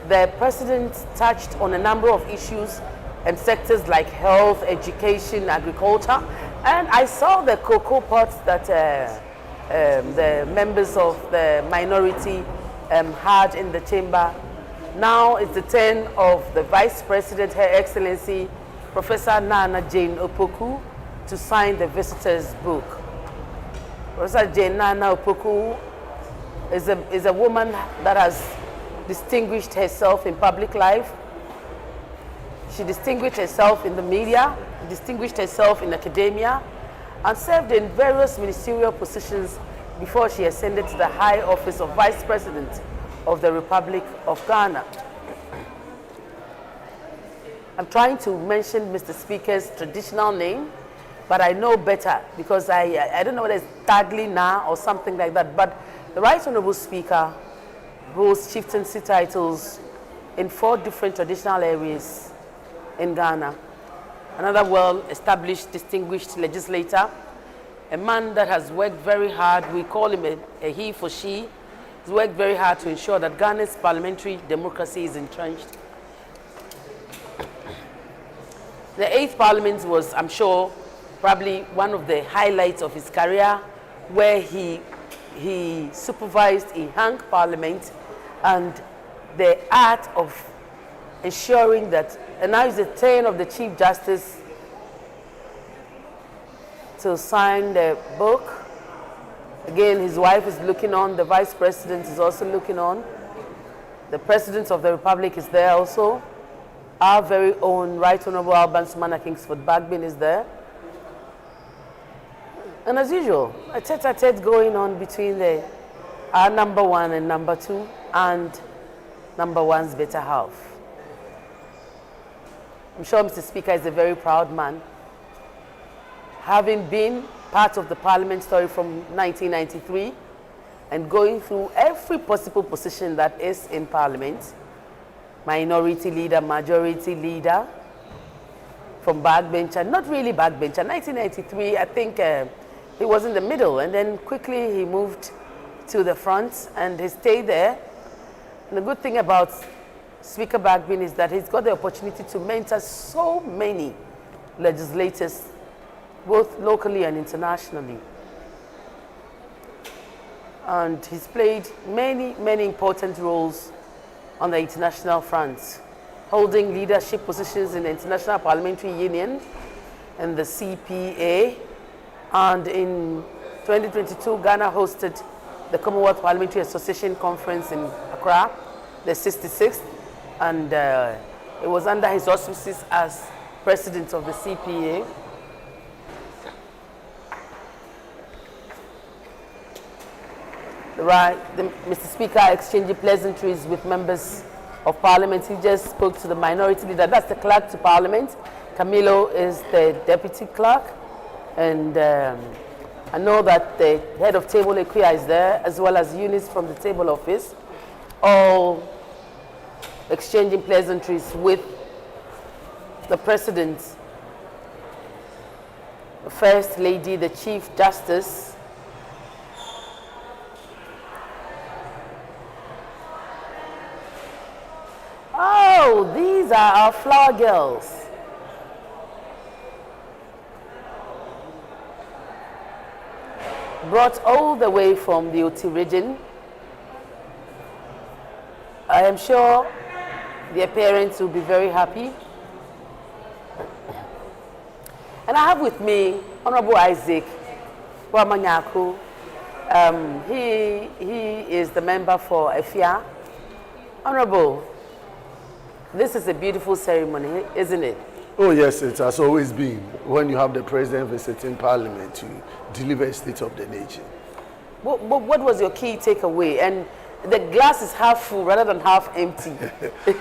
the President touched on a number of issues and sectors like health, education, agriculture, and I saw the cocoa pots that the members of the minority had in the chamber. Now it's the turn of the Vice President, Her Excellency, Professor Nana Jane Opoku, to sign the visitors book. Professor Jane Nana Opoku is a woman that has distinguished herself in public life. She distinguished herself in the media, distinguished herself in academia, and served in various ministerial positions before she ascended to the high office of Vice President of the Republic of Ghana. I'm trying to mention Mr. Speaker's traditional name, but I know better because I don't know whether it's Tagli Na or something like that, but the Right Honourable Speaker holds chieftaincy titles in 4 different traditional areas in Ghana. Another well-established, distinguished legislator, a man that has worked very hard. We call him a he for she. He's worked very hard to ensure that Ghana's parliamentary democracy is entrenched. The 8th Parliament was, I'm sure, probably one of the highlights of his career, where he supervised a hung parliament and the art of ensuring that, and now it's the turn of the Chief Justice to sign the book. Again, his wife is looking on, the Vice President is also looking on. The President of the Republic is there also. Our very own Right Honourable Alban Sumana Kingsford Bagbin is there. And as usual, a tete-a-tete going on between our number 1 and number 2 and number 1's better half. I'm sure Mr. Speaker is a very proud man, having been part of the Parliament story from 1993 and going through every possible position that is in Parliament. Minority leader, majority leader, from backbencher, not really backbencher. 1993, I think he was in the middle, and then quickly he moved to the front and he stayed there. And the good thing about Speaker Bagbin is that he's got the opportunity to mentor so many legislators, both locally and internationally. And he's played many, many important roles on the international front. holding leadership positions in the International Parliamentary Union and the CPA. And in 2022, Ghana hosted the Commonwealth Parliamentary Association Conference in Accra, the 66th, and it was under his auspices as president of the CPA. Mr. Speaker exchanging pleasantries with members of Parliament. He just spoke to the minority leader. That's the clerk to Parliament. Camilo is the deputy clerk. And I know that the head of table Equia is there, as well as Eunice from the table office, all exchanging pleasantries with the President, the First Lady, the Chief Justice, oh, these are our flower girls. Brought all the way from the Oti region. I am sure their parents will be very happy. And I have with me Honorable Isaac Wamanyaku. He is the member for Efia. Honorable, this is a beautiful ceremony, isn't it? Oh yes, it has always been when you have the president visiting Parliament to deliver a state of the nation. What was your key takeaway? And the glass is half full rather than half empty.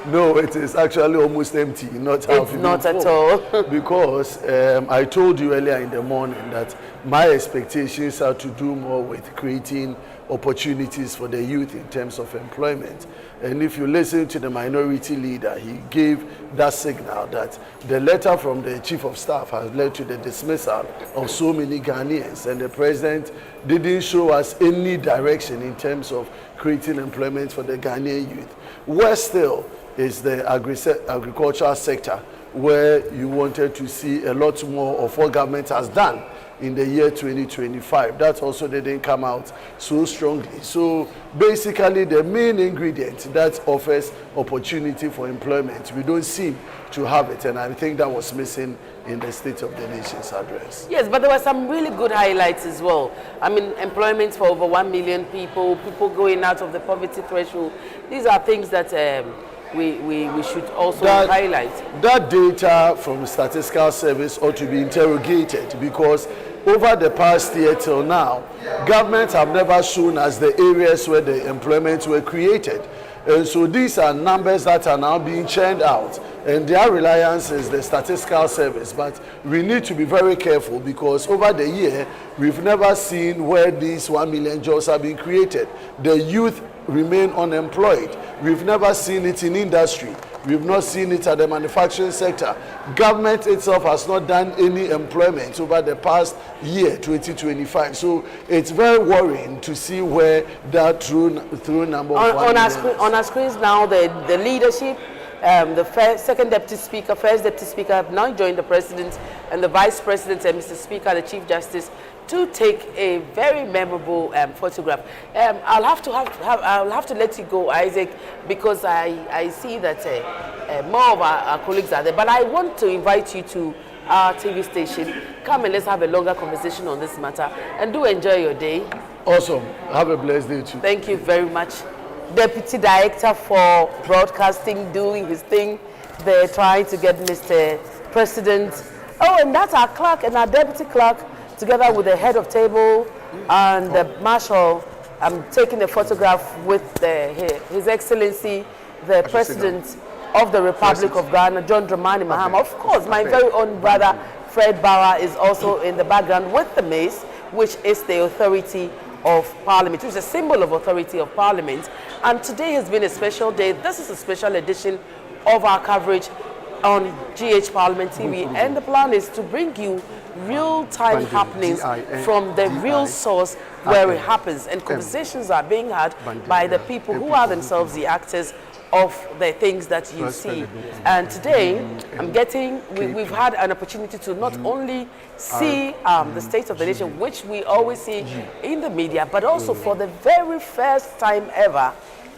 No, it is actually almost empty, not half full. Not at all. Because I told you earlier in the morning that my expectations are to do more with creating opportunities for the youth in terms of employment. And if you listen to the minority leader, he gave that signal that the letter from the chief of staff has led to the dismissal of so many Ghanaians, and the president didn't show us any direction in terms of creating employment for the Ghanaian youth. Where still is the agricultural sector, where you wanted to see a lot more of what government has done in the year 2025. That also didn't come out so strongly. So basically the main ingredient that offers opportunity for employment, we don't seem to have it, and I think that was missing in the State of the Nation's address. Yes, but there were some really good highlights as well. I mean, employment for over 1 million people, people going out of the poverty threshold. These are things that we should also highlight. That data from the Statistical Service ought to be interrogated, because over the past year till now, governments have never shown us the areas where the employment were created. And so these are numbers that are now being churned out, and their reliance is the Statistical Service. But we need to be very careful, because over the year, we've never seen where these 1 million jobs are being created. The youth remain unemployed. We've never seen it in industry. We've not seen it at the manufacturing sector. Government itself has not done any employment over the past year, 2025. So it's very worrying to see where that true number of on our screens now, the leadership, the second deputy speaker, first deputy speaker have now joined the president and the vice president and Mr. Speaker, the Chief Justice, to take a very memorable photograph. I'll have to let you go, Isaac, because I see that more of our colleagues are there. But I want to invite you to our TV station. Come and let's have a longer conversation on this matter. And do enjoy your day. Awesome. Have a blessed day too. Thank you very much. Deputy Director for Broadcasting doing his thing. They're trying to get Mr. President. Oh, and that's our clerk and our deputy clerk, together with the head of table and the marshal. I'm taking a photograph with His Excellency, the President of the Republic of Ghana, John Dramani Mahama. Of course, my very own brother, Fred Bauer, is also in the background with the mace, which is the authority of Parliament, which is a symbol of authority of Parliament. And today has been a special day. This is a special edition of our coverage on GH Parliament TV, and the plan is to bring you real-time happenings from the real source where it happens, and conversations are being had by the people who are themselves the actors of the things that you see. And today, we've had an opportunity to not only see the state of the nation, which we always see in the media, but also for the very first time ever,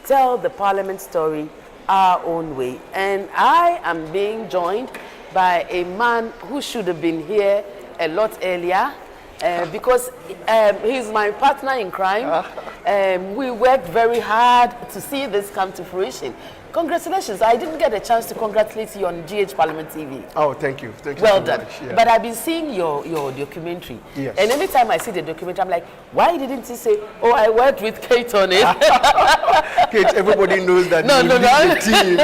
tell the Parliament story our own way. And I am being joined by a man who should have been here a lot earlier because he's my partner in crime. We worked very hard to see this come to fruition. Congratulations. I didn't get a chance to congratulate you on GH Parliament TV. Oh, thank you. Thank you well so done. much. Yeah. But I've been seeing your documentary. Yes. And anytime I see the documentary, I'm like, why didn't you say, oh, I worked with Kate on it? Kate, everybody knows that no. the team.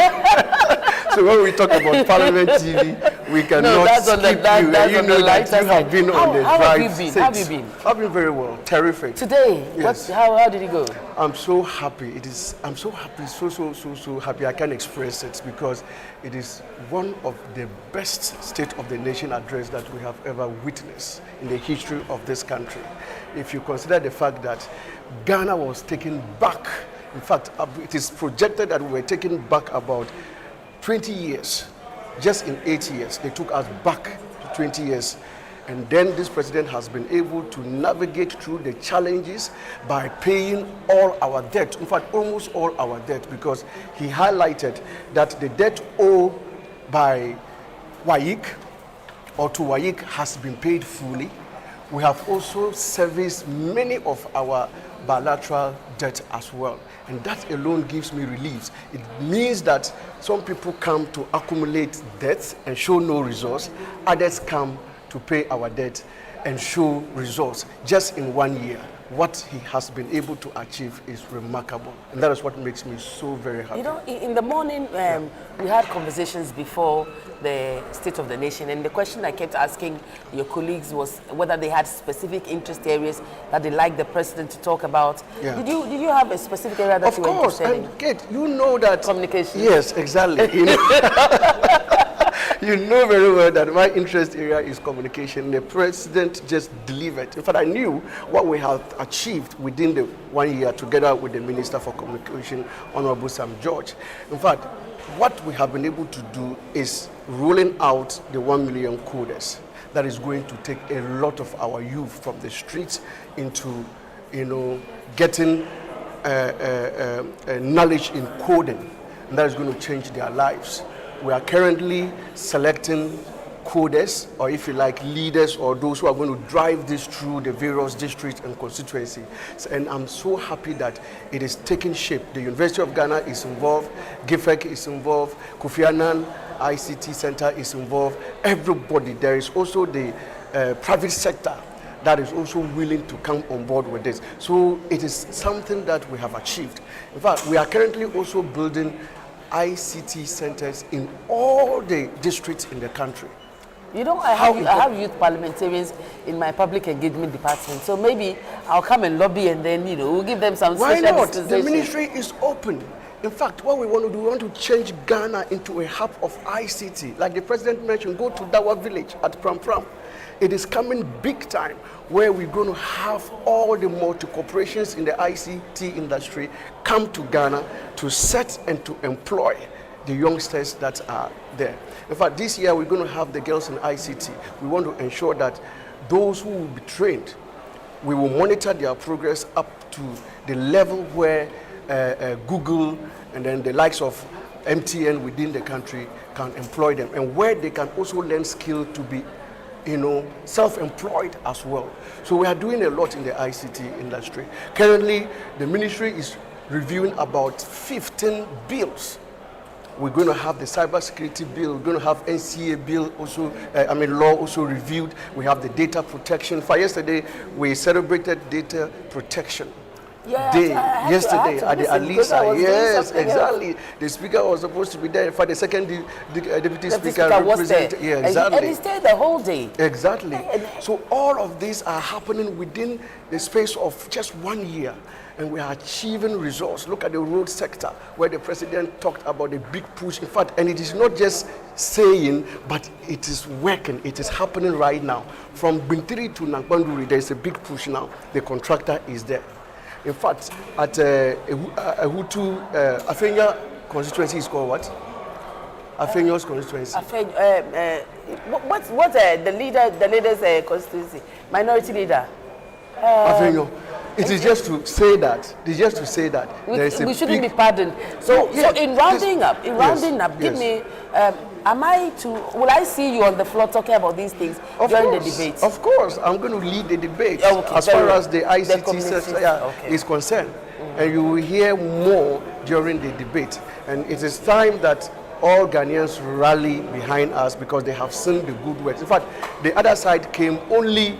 So when we talk about Parliament TV, we cannot skip you. You know that you have been on the drive. How have you been? I've been very well. Terrific. Today, yes. How did it go? I'm so happy. I'm so happy, so happy. I can't express it because it is one of the best State of the Nation address that we have ever witnessed in the history of this country. If you consider the fact that Ghana was taken back, in fact, it is projected that we were taken back about 20 years. Just in 8 years, they took us back to 20 years. And then this president has been able to navigate through the challenges by paying all our debt, in fact, almost all our debt, because he highlighted that the debt owed by WAIC or to WAIC has been paid fully. We have also serviced many of our bilateral debt as well. And that alone gives me relief. It means that some people come to accumulate debts and show no results. Others come to pay our debt and show results just in 1 year. What he has been able to achieve is remarkable. And that is what makes me so very happy. You know, in the morning, we had conversations before the State of the Nation, and the question I kept asking your colleagues was whether they had specific interest areas that they like the president to talk about. Yeah. Did you have a specific area that you were interested in? Of course, and Kate, you know that... Communication. Yes, exactly. You know, you know very well that my interest area is communication. The president just delivered. In fact, I knew what we have achieved within the 1 year together with the Minister for Communication, Honorable Sam George. In fact, what we have been able to do is rolling out the 1 million coders. That is going to take a lot of our youth from the streets into, you know, getting knowledge in coding. And that is going to change their lives. We are currently selecting coders, or if you like, leaders, or those who are going to drive this through the various districts and constituencies. And I'm so happy that it is taking shape. The University of Ghana is involved, GIFEC is involved, Kofi Annan ICT Center is involved, everybody. There is also the private sector that is also willing to come on board with this. So it is something that we have achieved. In fact, we are currently also building ICT centers in all the districts in the country. You know, I have youth parliamentarians in my public engagement department, so maybe I'll come and lobby and then, you know, we'll give them some special dispensation. Why not? The ministry is open. In fact, what we want to do, we want to change Ghana into a hub of ICT. Like the president mentioned, go to Dawa village at Pram Pram. It is coming big time where we're going to have all the multi-corporations in the ICT industry come to Ghana to set and to employ the youngsters that are there. In fact, this year we're going to have the girls in ICT. We want to ensure that those who will be trained, we will monitor their progress up to the level where Google and then the likes of MTN within the country can employ them, and where they can also learn skill to be, you know, self-employed as well. So we are doing a lot in the ICT industry. Currently, the ministry is reviewing about 15 bills. We're going to have the cybersecurity bill. We're going to have NCA bill also, law also reviewed. We have the data protection. For yesterday, we celebrated data protection day yesterday at the Alisa. Yes, exactly. The speaker was supposed to be there. For the second deputy speaker represented. Yeah, exactly. And he stayed the whole day. Exactly. So all of these are happening within the space of just 1 year. And we are achieving results. Look at the road sector, where the president talked about a big push. In fact, and it is not just saying, but it is working. It is happening right now. From Bintiri to Nankbanduri, there is a big push now. The contractor is there. In fact, at Ahutu, Afenya constituency is called what? Afenyo's constituency. What's the leader's constituency? Minority leader? Afenyo. It is just to say that. It is just to say that we shouldn't be pardoned. So, in rounding up, give me. Will I see you on the floor talking about these things during the debate? Of course, I'm going to lead the debate as far as the ICT sector is concerned. And you will hear more during the debate. And it is time that all Ghanaians rally behind us because they have seen the good works. In fact, the other side came only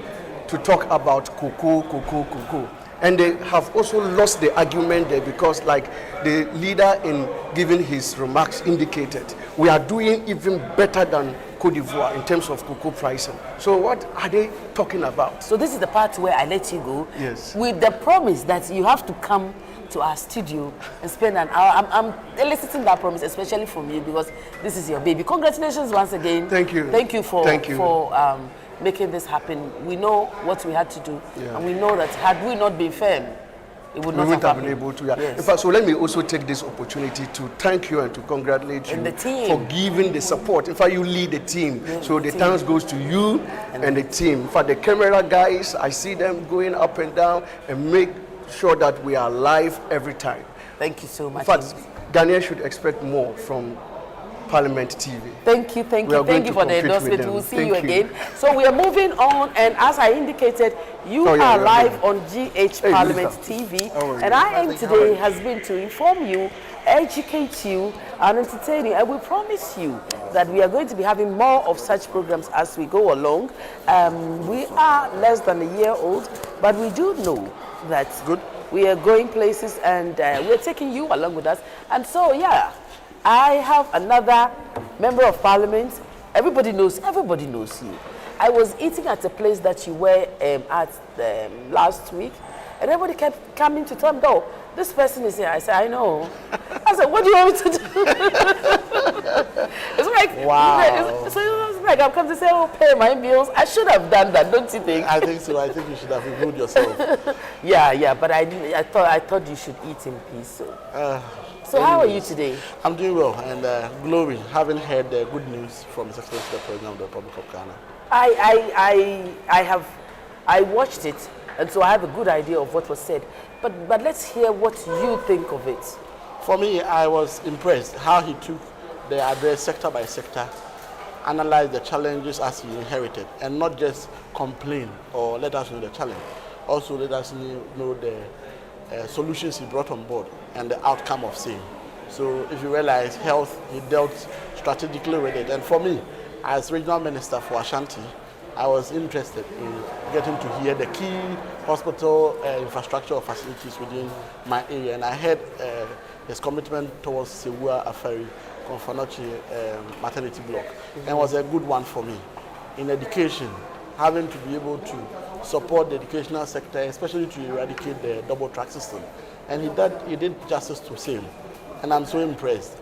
to talk about cocoa. And they have also lost the argument there because, like the leader in giving his remarks indicated, we are doing even better than Cote d'Ivoire in terms of cocoa pricing. So what are they talking about? So this is the part where I let you go. Yes. With the promise that you have to come to our studio and spend an hour. I'm eliciting that promise, especially from you, because this is your baby. Congratulations once again. Thank you. Thank you for making this happen. We know what we had to do, and we know that had we not been firm, it would not have been able to. Yes. In fact, so let me also take this opportunity to thank you and to congratulate you for giving the support. In fact, you lead the team, so the thanks goes to you and the team. In fact, the camera guys, I see them going up and down and make sure that we are live every time. Thank you so much. In fact, Ghanaians should expect more from Parliament TV. Thank you for the endorsement. We will see you again. So we are moving on, and as I indicated, you are live on GH Parliament TV, and our aim today has been to inform you, educate you, and entertain you. And we promise you that we are going to be having more of such programs as we go along. We are less than a year old, but we do know that we are going places, and we're taking you along with us. And so, I have another member of Parliament. Everybody knows you. I was eating at a place that you were at last week, and everybody kept coming to tell me, "Oh, this person is here." I said, "I know." I said, "What do you want me to do?" It's like, wow. It's like I've come to say, "Oh, pay my bills." I should have done that, don't you think? I think so. I think you should have improved yourself. Yeah, but I didn't. I thought you should eat in peace. So how are you today? I'm doing well and glowing, having heard good news from His Excellency the President of the Republic of Ghana. I watched it, and so I have a good idea of what was said. But let's hear what you think of it. For me, I was impressed how he took the address sector by sector, analyzed the challenges as he inherited, and not just complain or let us know the challenge. Also let us know the solutions he brought on board and the outcome of same. So if you realize health, he dealt strategically with it. And for me, as regional minister for Ashanti, I was interested in getting to hear the key hospital infrastructure or facilities within my area. And I heard his commitment towards Sewua Afari Konfanochi maternity block. And it was a good one for me. In education, having to be able to support the educational sector, especially to eradicate the double track system. And he did justice to same. And I'm so impressed.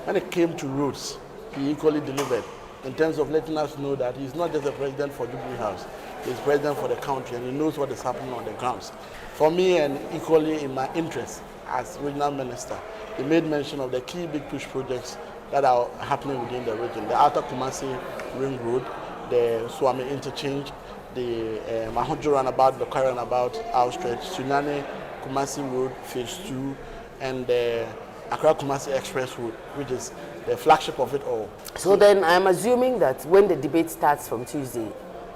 When it came to roads, he equally delivered in terms of letting us know that he's not just the president for Jubilee House, he's president for the country and he knows what is happening on the grounds. For me, and equally in my interest as regional minister, he made mention of the key big push projects that are happening within the region. The Outer Kumasi Ring Road, the Swami Interchange, the Mahojo Runabout, the Kwara Runabout outstretch, Tsunami Kumasi Road Phase 2, and the Accra Kumasi Express Road, which is the flagship of it all. So then I'm assuming that when the debate starts from Tuesday,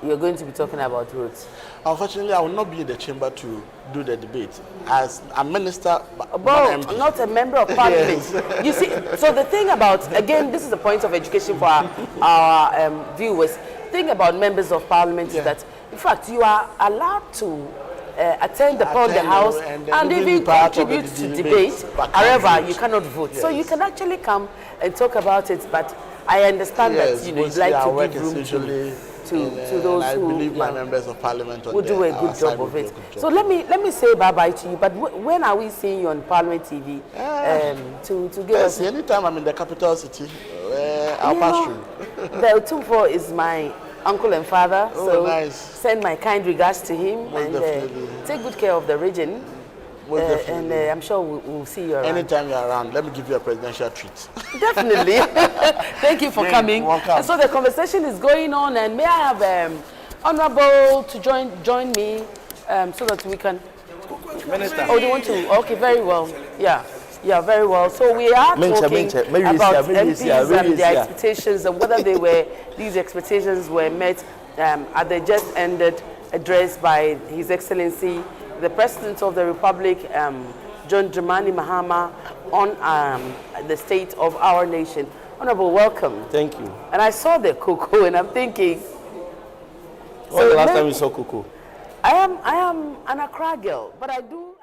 you're going to be talking about roads. Unfortunately, I will not be in the chamber to do the debate as a minister, not a member of Parliament. Yes. You see, so the thing about, again, this is a point of education for our viewers. The thing about members of Parliament is that, in fact, you are allowed to attend the House and even contribute to debate. However, you cannot vote. Yes. So you can actually come and talk about it, but I understand that you'd like to give room to those I who believe my members of Parliament will do a good job of it. So let me say bye-bye to you, but when are we seeing you on Parliament TV to give us... Anytime I'm in the capital city, I'll pass through. The Otumfo is my uncle and father, send my kind regards to him and take good care of the region. And I'm sure we'll see you around. Anytime you're around, let me give you a presidential treat. Definitely. Thank you for coming. And so the conversation is going on, and may I have Honorable to join me so that we can... Minister. Oh, they want to? Okay, very well. Yeah. Yeah, very well. So we are talking about MPs and their expectations and whether these expectations were met at the just ended address by His Excellency, the President of the Republic, John Dramani Mahama, on the state of our nation. Honorable, welcome. Thank you. And I saw the cocoa and I'm thinking... When was the last time you saw cocoa? I am an Accra girl, but I do